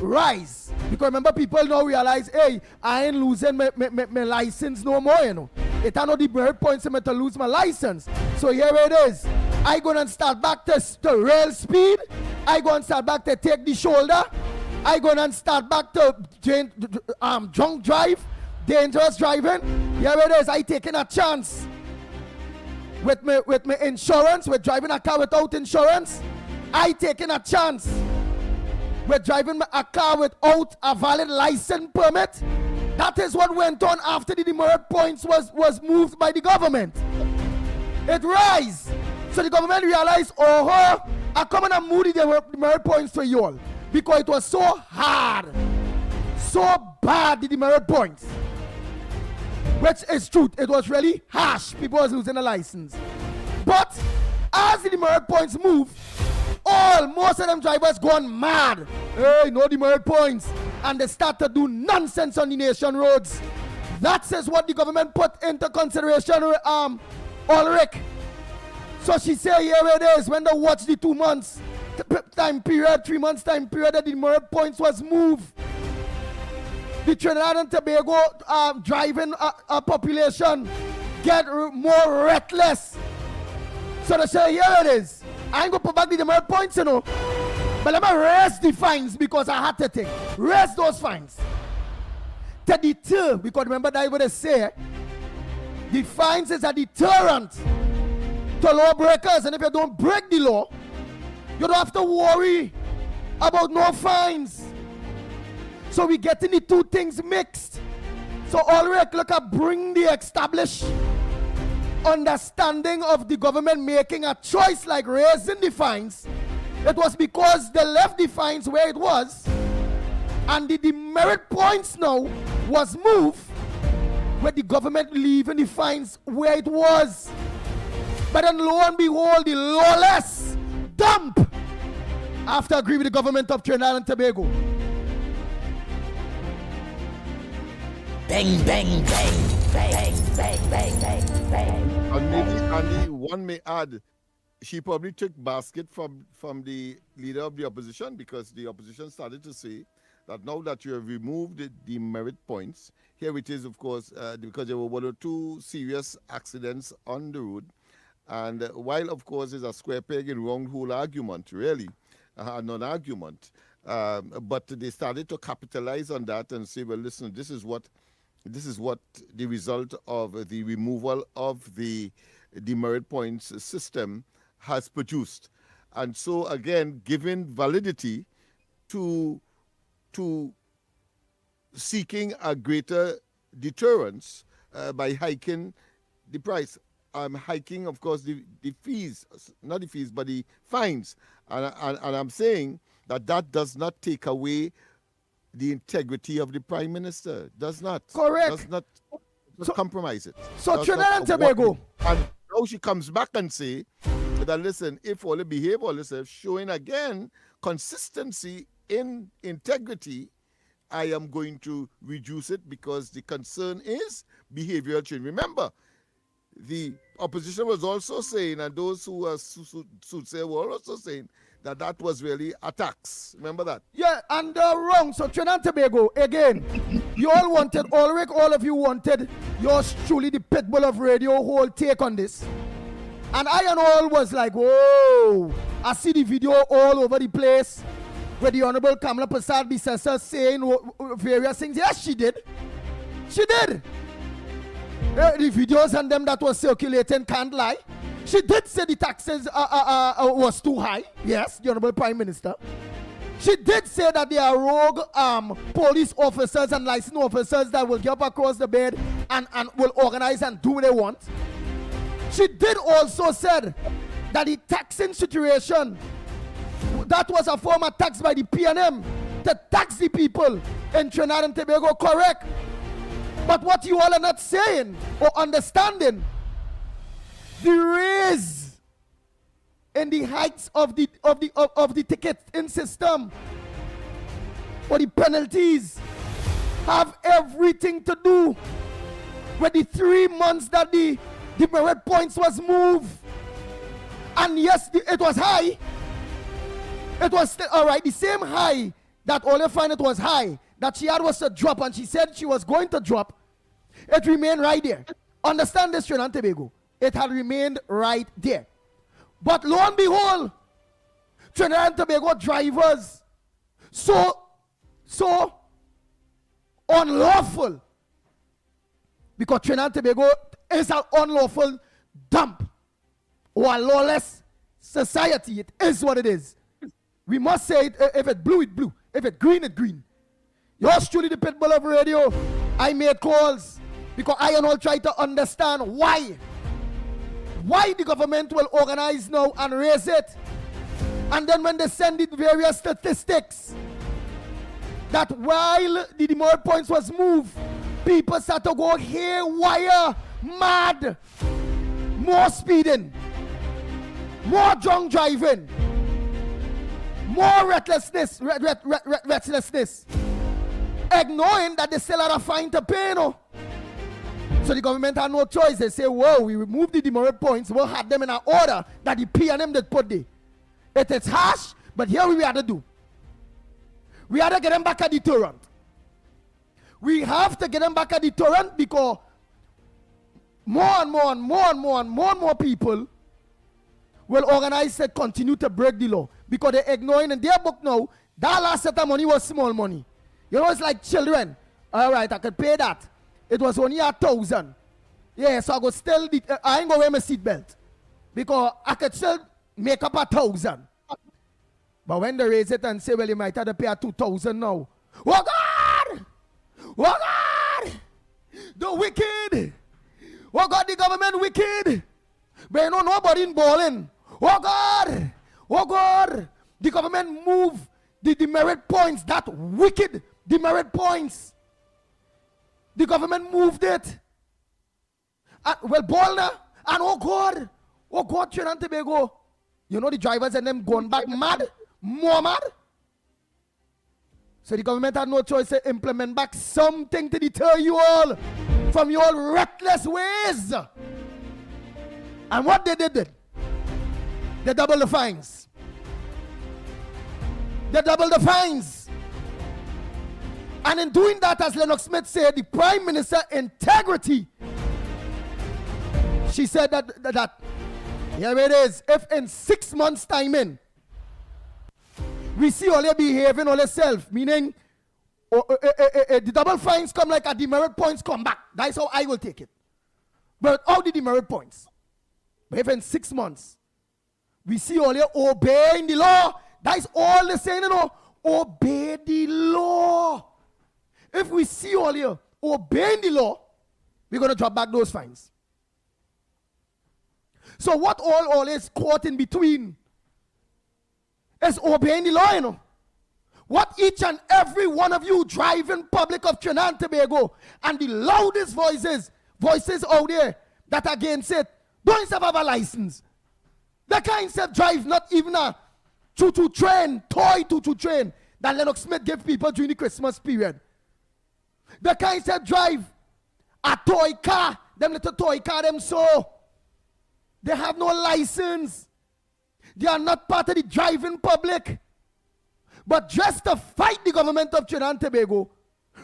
[SPEAKER 3] rise. Because remember, people now realize, hey, I ain't losing my license no more, you know. It are not the merit points for me to lose my license. So here it is. I gonna start back to rail speed. I gonna start back to take the shoulder. I gonna start back to drunk drive, dangerous driving. Here it is. I taking a chance with my insurance, with driving a car without insurance. I taking a chance with driving a car without a valid license permit. That is what went on after the demerit points was moved by the government. It rise. So the government realized, I come and move the demerit points for you all. Because it was so hard, so bad, the demerit points. Which is truth. It was really harsh. People was losing a license. But as the demerit points move, most of them drivers gone mad. Hey, no demerit points. And they start to do nonsense on the nation roads. That is what the government put into consideration Ulrich. So she say here it is when they watch the 2 months time period, 3 months time period that the demerit points was moved. The Trinidad and Tobago driving population get more reckless. So they say here it is. I ain't gonna put back the demerit points, you know. But let me raise the fines because I had to think. Raise those fines. To deter, because remember that what they say, the fines is a deterrent to lawbreakers, and if you don't break the law, you don't have to worry about no fines. So we getting the two things mixed. So Ulrich, look at bring the established understanding of the government making a choice like raising the fines. It was because they left the fines where it was, and the demerit points now was moved where the government leaving the fines where it was. But then lo and behold, the lawless dump after agree with the government of Trinidad and Tobago.
[SPEAKER 11] Bang, bang, bang, bang, bang, bang, bang, bang.
[SPEAKER 2] And maybe, Andy, one may add, she probably took basket from the leader of the opposition, because the opposition started to say that now that you have removed the merit points, here it is, of course, because there were 1 or 2 serious accidents on the road. And while, of course, it's a square peg in round hole argument, really, a non-argument, but they started to capitalize on that and say, well, listen, this is what the result of the removal of the demerit points system has produced. And so, again, giving validity to seeking a greater deterrence by hiking the price. Hiking, of course, the fees, not the fees, but the fines. And I'm saying that does not take away the integrity of the Prime Minister. Does not.
[SPEAKER 3] Correct.
[SPEAKER 2] Does not compromise it.
[SPEAKER 3] So Trinidad and Tobago.
[SPEAKER 2] And now she comes back and say that, listen, if all the behave all this, showing again consistency in integrity, I am going to reduce it because the concern is behavioral change. Remember, the opposition was also saying, and those who are soothsayer were also saying, that was really attacks. Remember that?
[SPEAKER 3] Yeah, and wrong. So Trinidad and Tobago, again, you all wanted, Ulrich, all of you wanted, yours truly, the pitbull of radio, whole take on this. And I and all was like, whoa, I see the video all over the place where the Honorable Kamala Prasad Bisesa saying various things. Yes, she did. She did. The videos and them that was circulating can't lie. She did say the taxes was too high. Yes, the Honorable Prime Minister. She did say that there are rogue police officers and licensed officers that will get up across the bed and will organize and do what they want. She did also said that the taxing situation, that was a form of tax by the PNM to tax the people in Trinidad and Tobago, correct. But what you all are not saying or understanding, the raise in the heights of the ticketing system or the penalties have everything to do with the 3 months that the merit points was moved. And yes, it was high. It was still all right. The same high that Ole find it was high that she had was a drop, and she said she was going to drop. It remained right there. Understand this, Trinidad and Tobago. It had remained right there. But lo and behold, Trinidad and Tobago drivers so unlawful, because Trinidad and Tobago is an unlawful dump or a lawless society. It is what it is. We must say it. If it's blue, it's blue. If it's green, it's green. Yours truly, the pitbull of radio. I made calls because I and all try to understand why the government will organize now and raise it. And then when they send the various statistics that while the demerit points was moved, people start to go haywire, mad, more speeding, more drunk driving, more recklessness, ignoring that they still had a fine to pay, no? So the government had no choice. They say, whoa, we removed the demerit points. We'll have them in an order that the P&M did put there. It is harsh, but here we had to do. We had to get them back a deterrent. We have to get them back a deterrent because more and more people will organize and continue to break the law because they're ignoring in their book now. That last set of money was small money. You know, it's like children. All right, I could pay that. It was only 1,000. Yeah, so I go still, I ain't gonna wear my seatbelt because I could still make up 1,000. But when they raise it and say, well, you might have to pay 2,000 now. Oh God! Oh God! The wicked! Oh God, the government wicked! But you know nobody in balling. Oh God! Oh God! The government move the demerit points, that wicked demerit points. The government moved it. Well, Bolna, and oh God, Trinidad and Tobago. You know the drivers and them going back mad, more mad. So the government had no choice to implement back something to deter you all from your reckless ways. And what they did, they doubled the fines. They doubled the fines. And in doing that, as Lennox Smith said, the Prime Minister integrity. She said that here it is. If in 6 months' time in, we see all your behaving all yourself, meaning the double fines come like a demerit points come back. That's how I will take it. But how the demerit points? But if in 6 months, we see all you obeying the law, that's all they're saying, you know, obey the law. If we see all you obeying the law, we're going to drop back those fines. So what all is caught in between is obeying the law, you know. What each and every one of you driving public of Trinidad and Tobago and the loudest voices out there that against it, don't have a license. The kind of drive not even a choo-choo train, toy choo-choo train that Lennox Smith gave people during the Christmas period. The kind of drive a toy car, them little toy car them so. They have no license. They are not part of the driving public. But just to fight the government of Trinidad and Tobago,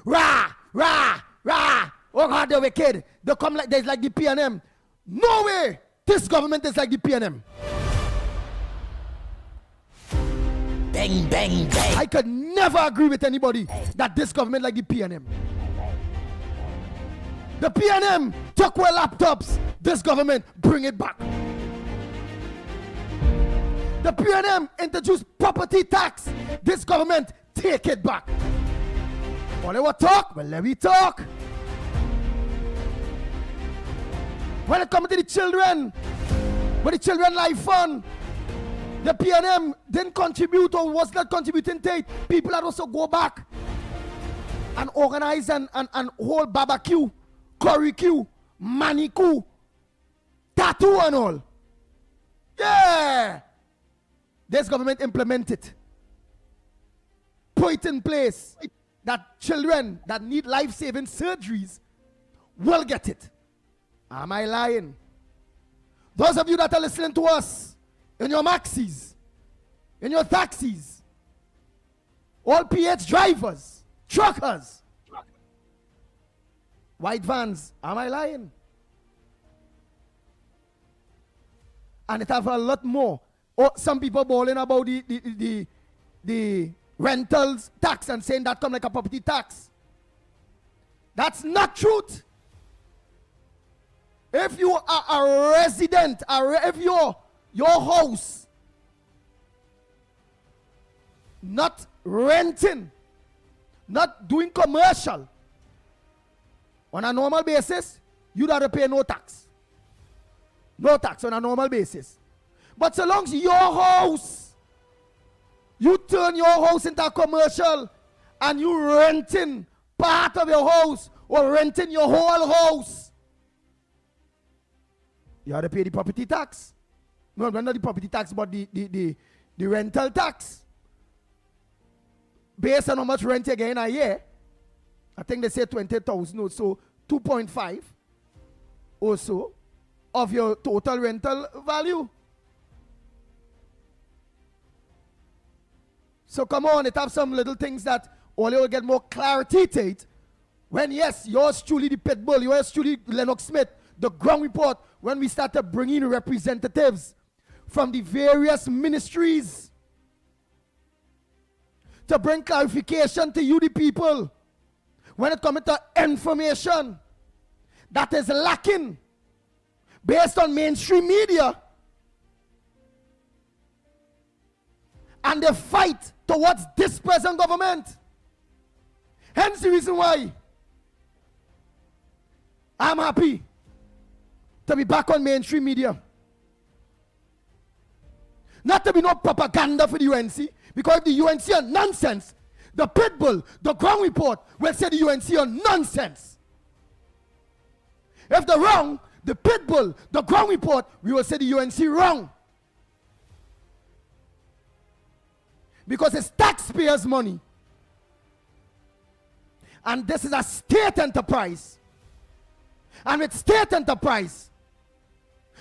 [SPEAKER 3] rah, rah, rah, oh God, they're wicked. They come like, there's like the P&M. No way this government is like the P&M.
[SPEAKER 11] Bang, bang, bang.
[SPEAKER 3] I could never agree with anybody that this government like the P&M. The P&M took away laptops. This government bring it back. The P&M introduced property tax. This government take it back. Want to talk? Well, let me talk. When it comes to the children, when the children life fund, the P&M didn't contribute or was not contributing to it. People had also go back and organize and hold barbecue, curricue, manicure, tattoo and all. Yeah. This government implemented, put it in place that children that need life-saving surgeries will get it. Am I lying? Those of you that are listening to us in your maxis, in your taxis, all PH drivers, truckers, white vans, am I lying? And it have a lot more. Oh, some people bawling about the rentals tax and saying that come like a property tax. That's not truth. If you are a resident, if your house not renting, not doing commercial on a normal basis, you'd have to pay no tax. No tax on a normal basis. But so long as your house, you turn your house into a commercial and you renting part of your house or renting your whole house, you have to pay the property tax. No, not the property tax, but the rental tax. Based on how much rent you get in a year, I think they say 20,000 or so, 2.5. also of your total rental value. So come on, it have some little things that only will get more clarity to it. When yes, yours truly the Pitbull, yours truly Lennox Smith, the ground report, when we started bringing representatives from the various ministries to bring clarification to you, the people, when it comes to information that is lacking based on mainstream media, and the fight towards this present government. Hence the reason why I'm happy to be back on mainstream media. Not to be no propaganda for the UNC, because if the UNC are nonsense, the Pitbull, the ground report will say the UNC are nonsense. If they're wrong, the Pitbull, the ground report, we will say the UNC wrong. Because it's taxpayers' money. And this is a state enterprise. And with state enterprise,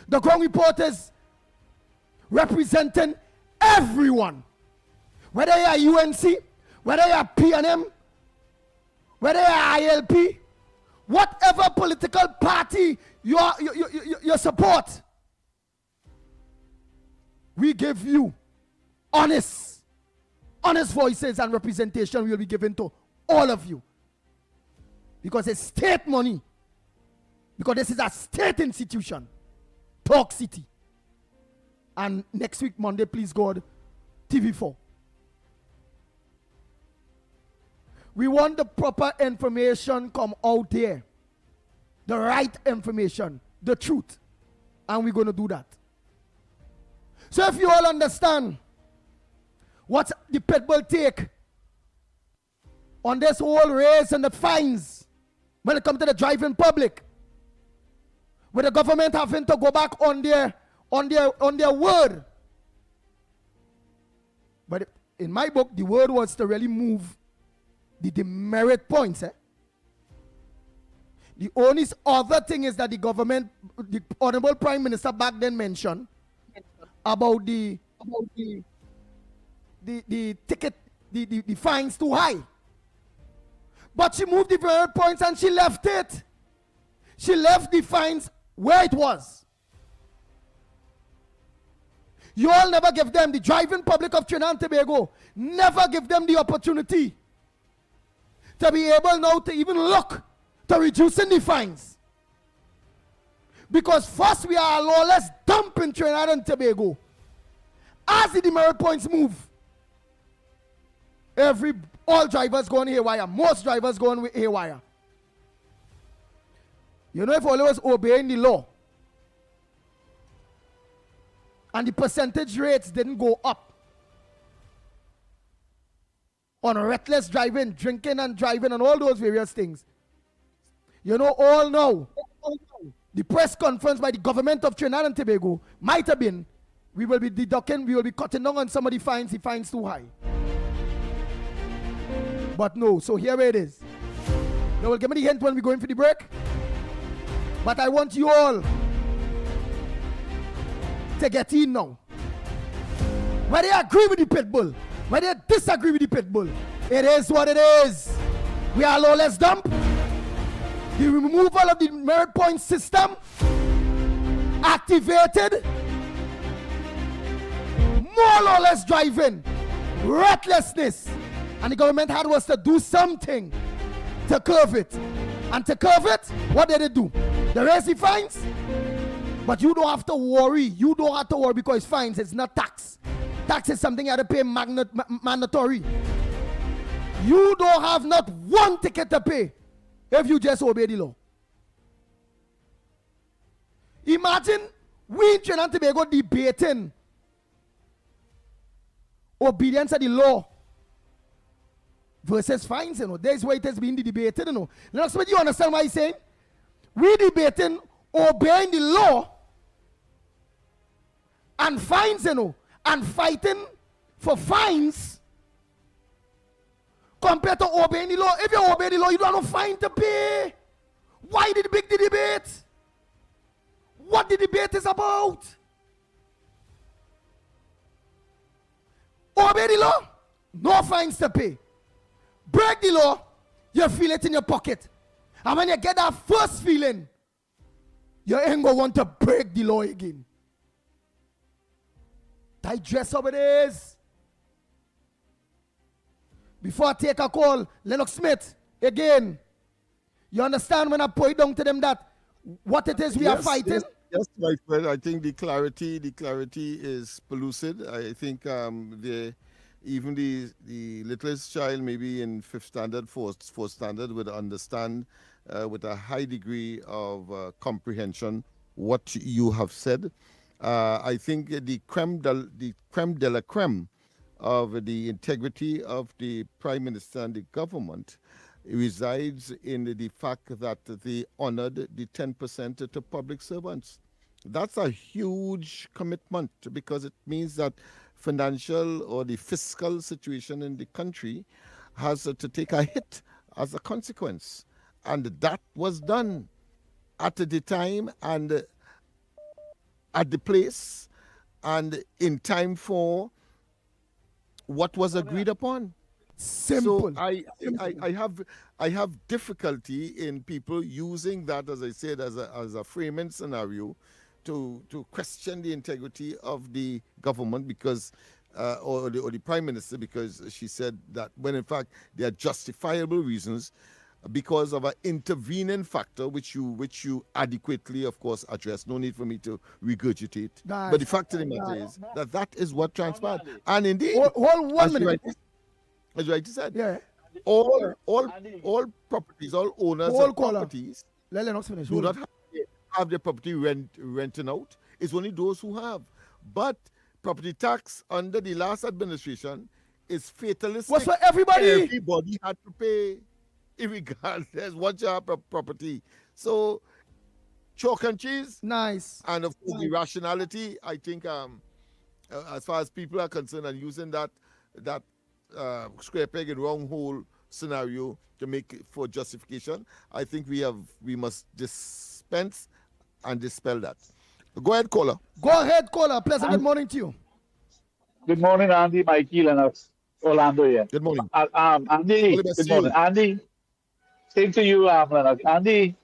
[SPEAKER 3] the ground report is representing everyone. Whether you are UNC, whether you are PNM, whether you are ILP, whatever political party you support, we give you honest voices and representation will be given to all of you. Because it's state money. Because this is a state institution. Talk City. And next week, Monday, please God, TV4. We want the proper information come out there. The right information. The truth. And we're going to do that. So if you all understand what the Pitbull take on this whole race and the fines when it comes to the driving public, with the government having to go back on their word. But in my book, the word was to really move the demerit points. The only other thing is that the government, the Honorable Prime Minister back then mentioned about the ticket, the fines too high. But she moved the demerit points and she left it. She left the fines where it was. You all never give them, the driving public of Trinidad and Tobago, never give them the opportunity to be able now to even look to reducing the fines. Because first we are a lawless dump in Trinidad and Tobago. As the demerit points move, all drivers going haywire. Most drivers going haywire. You know, if all was obeying the law and the percentage rates didn't go up on reckless driving, drinking and driving and all those various things. You know, all now, the press conference by the government of Trinidad and Tobago might have been, we will be deducting, we will be cutting down on some of the fines too high. But no, so here it is. Now, will give me the hint when we go in for the break. But I want you all to get in now. Whether you agree with the Pitbull, whether you disagree with the Pitbull, it is what it is. We are lawless dump. The removal of the merit point system activated. More lawless driving, recklessness. And the government had was to do something to curb it. And to curb it, what did it do? They raise the fines, but you don't have to worry. You don't have to worry because it's fines, it's not tax. Tax is something you have to pay mandatory. You don't have not one ticket to pay if you just obey the law. Imagine we in Trinidad and Tobago debating obedience to the law versus fines, you know. That's why it has been debated, you know. Let's make you understand what I'm saying. We debating obeying the law and fines, you know, and fighting for fines compared to obeying the law. If you obey the law, you don't have no fine to pay. Why did the big debate? what the debate is about. Obey the law, no fines to pay. Break the law, you feel it in your pocket. And when you get that first feeling, you ain't gonna want to break the law again. Digest how it is. Before I take a call, Lennox Smith, again, you understand when I point down to them that what it is we are fighting?
[SPEAKER 2] Yes, my friend. I think the clarity is pellucid. I think even the littlest child, maybe in fifth standard, fourth standard, would understand with a high degree of comprehension what you have said. I think the creme de la creme of the integrity of the Prime Minister and the government resides in the fact that they honored the 10% to public servants. That's a huge commitment because it means that financial or the fiscal situation in the country has to take a hit as a consequence. And that was done at the time and at the place and in time for what was agreed upon.
[SPEAKER 3] Simple.
[SPEAKER 2] So I have difficulty in people using that, as I said, as a framing scenario to question the integrity of the government because or the Prime Minister, because she said that when in fact there are justifiable reasons because of an intervening factor which you adequately, of course, address. No need for me to regurgitate. But the fact of the matter is that is what transpired. And indeed,
[SPEAKER 3] hold 1 minute.
[SPEAKER 2] As you rightly said,
[SPEAKER 3] yeah.
[SPEAKER 2] all properties, all owners of properties
[SPEAKER 3] Let Lennox finish.
[SPEAKER 2] do not have their property renting out. It's only those who have. But property tax under the last administration is fatalistic.
[SPEAKER 3] What's for everybody?
[SPEAKER 2] Everybody had to pay, regardless what you have property. So chalk and cheese.
[SPEAKER 3] Nice.
[SPEAKER 2] And of course the rationality, I think as far as people are concerned, and using that square peg and round hole scenario to make it for justification, I think we must dispense and dispel that. Go ahead, caller.
[SPEAKER 3] Go ahead, caller. Pleasant good morning to you.
[SPEAKER 10] Good morning, Andy, Mikey, Lennox, Orlando here.
[SPEAKER 2] Good morning.
[SPEAKER 10] Andy, good morning. Andy, same to you, Lennox. Andy,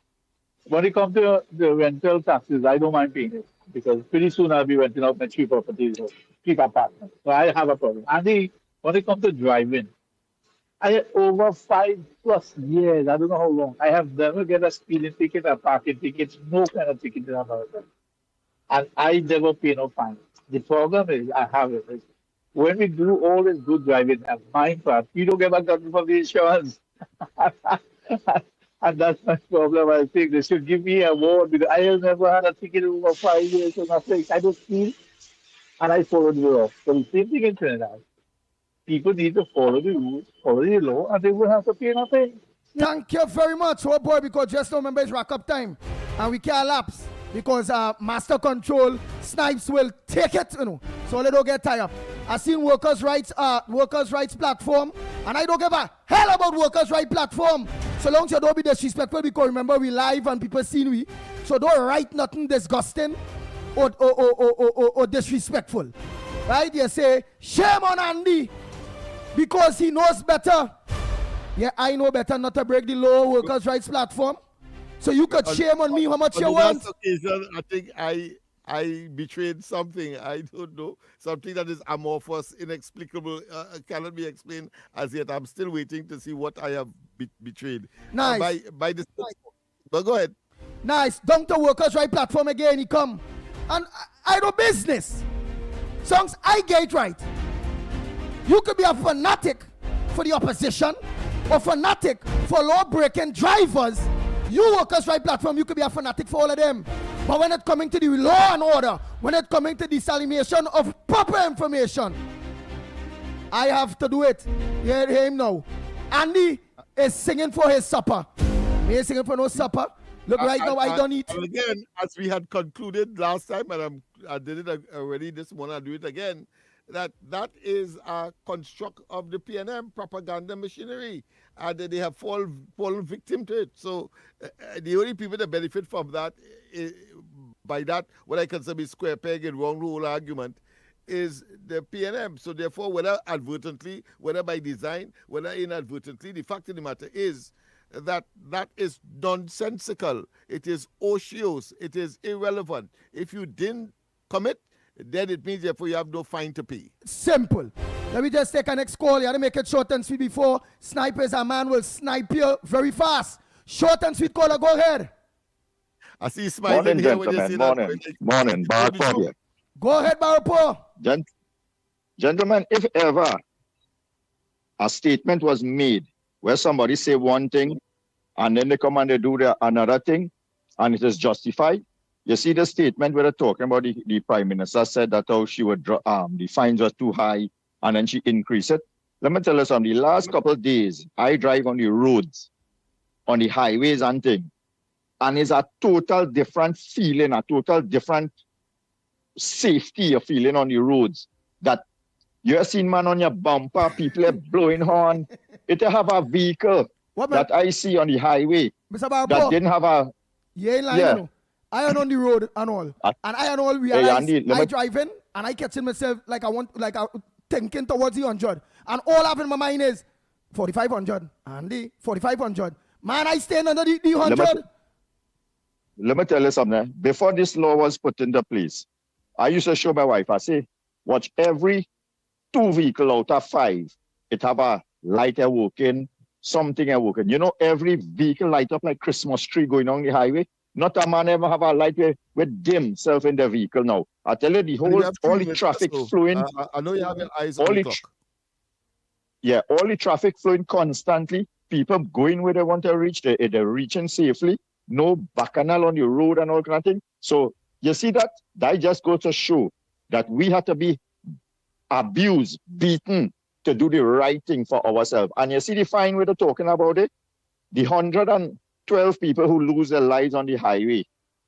[SPEAKER 10] when it comes to the rental taxes, I don't mind paying it because pretty soon I'll be renting out my cheap properties or cheap apartments. So I have a problem. Andy, when it comes to driving, I had over 5+ years, I don't know how long, I have never get a speeding ticket, a parking ticket, no kind of ticket in America. And I never pay no fine. The problem is, I have it, is when we do all this good driving and mine part, you don't get back nothing from the insurance. And that's my problem. I think they should give me a award because I have never had a ticket in over 5 years or nothing. I just feel, and I follow the law. So the same thing in Trinidad. People need to follow the rules, follow the law, and they will have to pay nothing.
[SPEAKER 3] Thank you very much, oh boy, because just remember it's rack up time. And we can't lapse because master control snipes will take it, so they don't get tired. I seen workers' rights platform, and I don't give a hell about workers' rights platform. So long as you don't be disrespectful, because remember we live and people seen we. So don't write nothing disgusting or disrespectful. Right? You say, shame on Andy because he knows better. Yeah, I know better not to break the law workers' rights platform. So you could shame on me how much you want.
[SPEAKER 2] On occasion, I think I betrayed something. I don't know. Something that is amorphous, inexplicable, cannot be explained as yet. I'm still waiting to see what I have betrayed.
[SPEAKER 3] Nice.
[SPEAKER 2] By this. But go ahead.
[SPEAKER 3] Nice. Down to workers' right platform again, he come. And I do business. Songs I get it right. You could be a fanatic for the opposition or fanatic for law-breaking drivers. You workers' right platform, you could be a fanatic for all of them. But when it's coming to the law and order, when it's coming to dissemination of proper information, I have to do it. You hear him now. Andy is singing for his supper. He ain't singing for no supper. Look, right now, I don't eat.
[SPEAKER 2] Again, as we had concluded last time, and I did it already this morning, I'll do it again, that is a construct of the PNM propaganda machinery. And they have fallen victim to it. So the only people that benefit from that by that, what I consider be square peg and wrong rule argument, is the P&M. So therefore, whether advertently, whether by design, whether inadvertently, the fact of the matter is that that is nonsensical. It is ocious. It is irrelevant. If you didn't commit, then it means therefore you have no fine to pay.
[SPEAKER 3] Simple. Let me just take a next call. You have to make it short and sweet before snipers. A man will snipe you very fast. Short and sweet caller, go ahead.
[SPEAKER 2] I see you smiling
[SPEAKER 12] Morning,
[SPEAKER 2] here when you say
[SPEAKER 12] gentlemen.
[SPEAKER 2] that.
[SPEAKER 12] Morning. Barpod here.
[SPEAKER 3] Go ahead, Barapo.
[SPEAKER 12] Gentlemen, if ever a statement was made where somebody say one thing and then they come and they do another thing and it is justified, you see the statement where they're talking about the Prime Minister said that how she would the fines were too high and then she increased it. Let me tell you something. The last couple of days, I drive on the roads, on the highways and things, and it's a total different feeling, a total different safety you're feeling on the roads. That you're seeing man on your bumper, people are blowing horn. It have a vehicle that I see on the highway that didn't have a...
[SPEAKER 3] You ain't lying, no. I am on the road and all. And I and all realize I driving and I catching myself like I thinking towards the 100. And all I have in my mind is 4,500. Andy, 4,500. Man, I stand under the 100.
[SPEAKER 12] Let me tell you something. Before this law was put into place, I used to show my wife, I say, watch every 2 vehicle out of 5, it have a light working, something working. You know, every vehicle light up like Christmas tree going on the highway. Not a man ever have a light with dim self in the vehicle now. I tell you, all the traffic flowing.
[SPEAKER 2] I know you have your eyes on the clock.
[SPEAKER 12] Yeah, all the traffic flowing constantly. People going where they want to reach, they're reaching safely. No bacchanal on the road and all kind of thing. So you see that just goes to show that we have to be abused, beaten to do the right thing for ourselves. And you see the fine where they're talking about it, the 112 people who lose their lives on the highway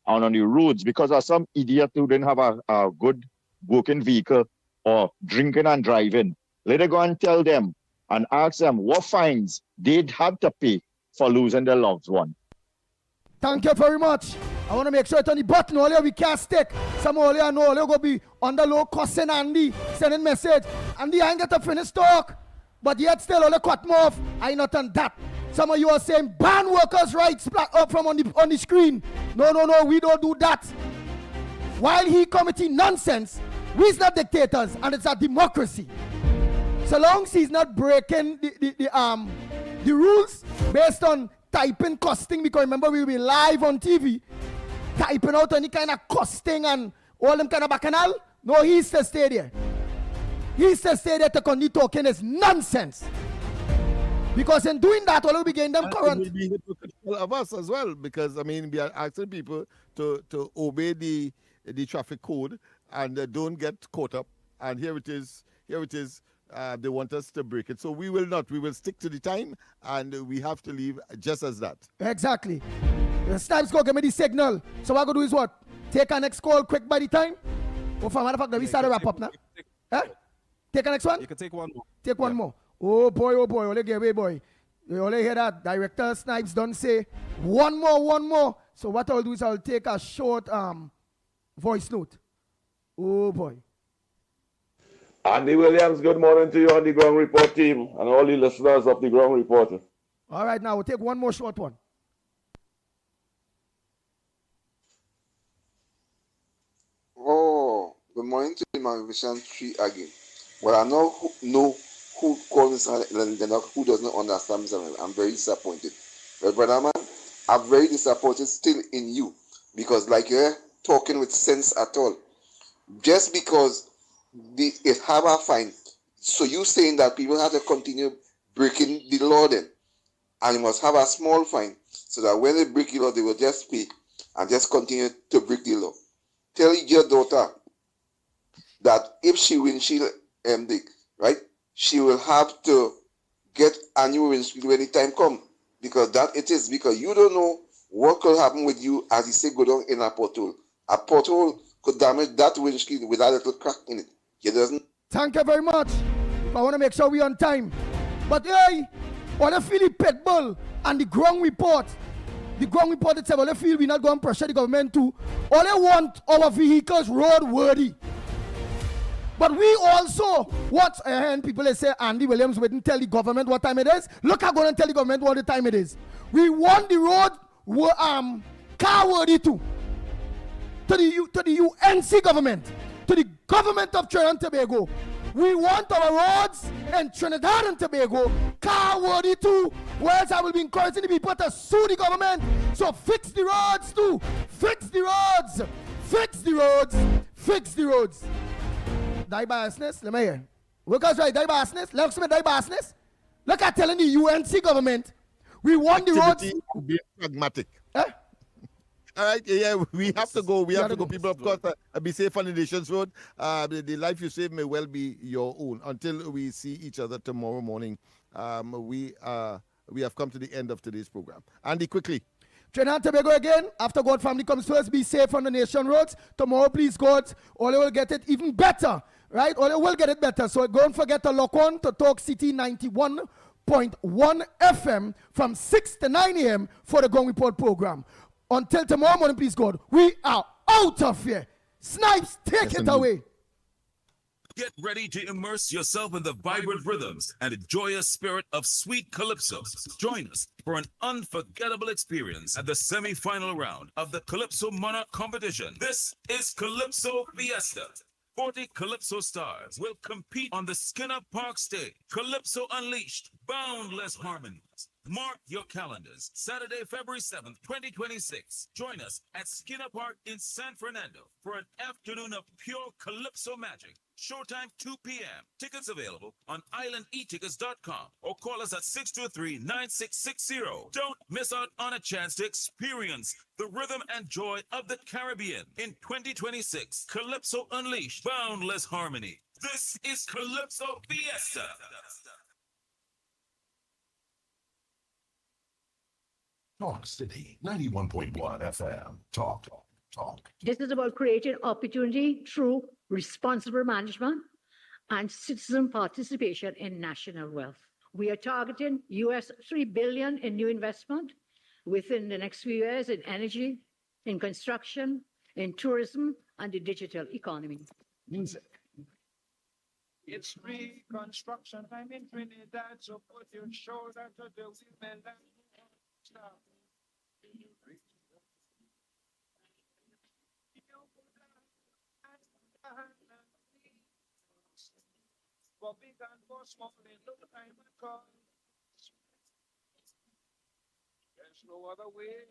[SPEAKER 12] and on the roads because of some idiot who didn't have a good working vehicle or drinking and driving. Let them go and tell them and ask them what fines they'd had to pay for losing their loved one.
[SPEAKER 3] Thank you very much. I want to make sure it's on the button. All we can't stick. Some all you know, all go be on the low cussing Andy, sending message. Andy, I ain't get to finish talk. But yet still all the cut me off. I not on that. Some of you are saying ban workers' rights up from on the screen. No, we don't do that. While he committing nonsense, we's not dictators and it's a democracy. So long as he's not breaking the rules based on typing costing, because remember we'll be live on TV, typing out any kind of costing and all them kind of bacchanal. No, he's to stay there. He's to stay there to continue talking is nonsense. Because in doing that, all will be getting them current.
[SPEAKER 2] It will be hypocritical of us as well, because I mean we are asking people to obey the traffic code and don't get caught up. And here it is. They want us to break it. So we will not. We will stick to the time and we have to leave just as that.
[SPEAKER 3] Exactly. The Snipes go give me the signal. So what I'm going to do is what? Take our next call quick by the time? Or for matter of fact, we start to wrap up now. Take a next one?
[SPEAKER 4] You can take one more.
[SPEAKER 3] Take one more. Oh boy. Only give away, boy. You only hear that. Director Snipes don't say one more. So what I'll do is I'll take a short voice note. Oh boy.
[SPEAKER 13] Andy Williams, good morning to you on the Ground Report team and all the listeners of the Ground Reporter.
[SPEAKER 3] All right, now we'll take one more short one.
[SPEAKER 14] Oh, good morning to the Magnificent 3 again. Well, I know who calls Lennox, who does not understand me. I'm very disappointed. Well, brother man, I'm very disappointed still in you because like you're talking with sense at all. Just because it have a fine. So you saying that people have to continue breaking the law then, and you must have a small fine so that when they break the law, they will just pay and just continue to break the law. Tell your daughter that if she windshield right, she will have to get a new windshield when the time comes because you don't know what could happen with you as you say go down in a pothole. A pothole could damage that windshield with a little crack in it. He doesn't.
[SPEAKER 3] Thank you very much. I want to make sure we're on time. But hey, on the Philly Pitbull and the Ground Report, The ground reported said, well, they feel we're not going to pressure the government to. All they want our vehicles roadworthy. But we also want, and people they say Andy Williams wouldn't tell the government what time it is. Look, I'm going to tell the government what the time it is. We want the road car worthy too. To the UNC government, to the government of Trinidad and Tobago. We want our roads in Trinidad and Tobago car worthy too. Whereas I will be encouraging the people to sue the government. So fix the roads too. Fix the roads. Fix the roads. Fix the roads. Die biasness, let me hear. Workers right, die biasness. Let's die biasness. Look at telling the UNC government, we want the roads.
[SPEAKER 2] Be pragmatic. All right, yeah, we have to go. We have to go. People, of course, be safe on the nation's road. The life you save may well be your own. Until we see each other tomorrow morning, we have come to the end of today's program. Andy, quickly.
[SPEAKER 3] Trinidad and Tobago again. After God family comes first, be safe on the nation roads. Tomorrow, please, God, all will get it even better, right? All will get it better. So don't forget to lock on to Talk City 91.1 FM from 6 to 9 a.m. for the Gong Report program. Until tomorrow morning, please, God, we are out of here. Snipes, take it away.
[SPEAKER 16] Get ready to immerse yourself in the vibrant rhythms and the joyous spirit of sweet calypso. Join us for an unforgettable experience at the semi-final round of the Calypso Monarch competition. This is Calypso Fiesta. 40 Calypso stars will compete on the Skinner Park stage. Calypso Unleashed, boundless harmonies. Mark your calendars. Saturday, February 7th, 2026. Join us at Skinner Park in San Fernando for an afternoon of pure Calypso magic. Showtime 2 p.m. Tickets available on islandetickets.com or call us at 623-9660. Don't miss out on a chance to experience the rhythm and joy of the Caribbean in 2026. Calypso Unleashed, boundless harmony. This is Calypso Fiesta.
[SPEAKER 23] Talk City 91.1 FM. Talk.
[SPEAKER 24] This is about creating opportunity through responsible management and citizen participation in national wealth. We are targeting US $3 billion in new investment within the next few years in energy, in construction, in tourism, and the digital economy.
[SPEAKER 23] Music.
[SPEAKER 1] It's reconstruction time in Trinidad, so put your shoulder to the women and stop. For big and for small, in no time at all. There's no other way.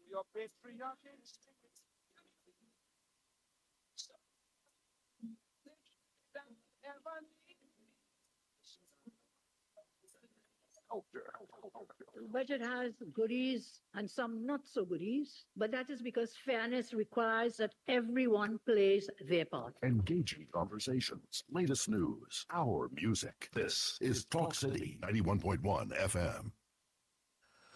[SPEAKER 1] Your patriotic
[SPEAKER 24] The budget has goodies and some not so goodies, but that is because fairness requires that everyone plays their part.
[SPEAKER 23] Engaging conversations, latest news, our music. This is Talk City 91.1 FM.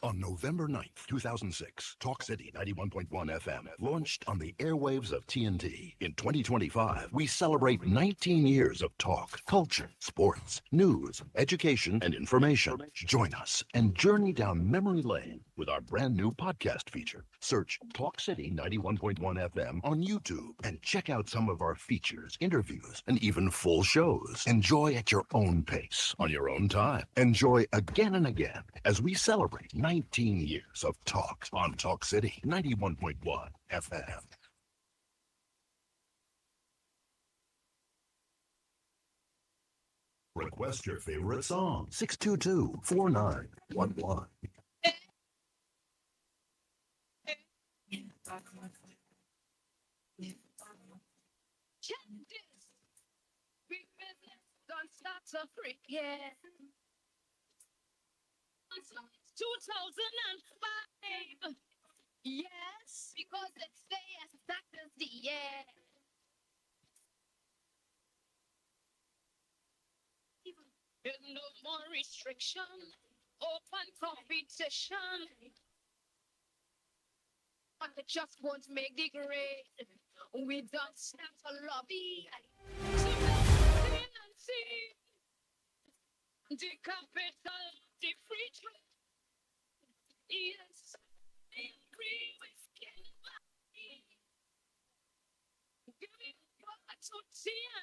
[SPEAKER 23] On November 9th, 2006, Talk City 91.1 FM launched on the airwaves of TNT. In 2025, we celebrate 19 years of talk, culture, sports, news, education, and information. Join us and journey down memory lane with our brand new podcast feature. Search Talk City 91.1 FM on YouTube and check out some of our features, interviews, and even full shows. Enjoy at your own pace, on your own time. Enjoy again and again as we celebrate 19 years of talk on Talk City 91.1 FM. Request your favorite song. 622-4911.
[SPEAKER 17] Check this. Big business don't stop so quick, yeah. 2005. Yes, because it's the factors the year. There's no more restriction, open competition. But they just won't make the grade. We don't stand for lobby. The capital, the free trade.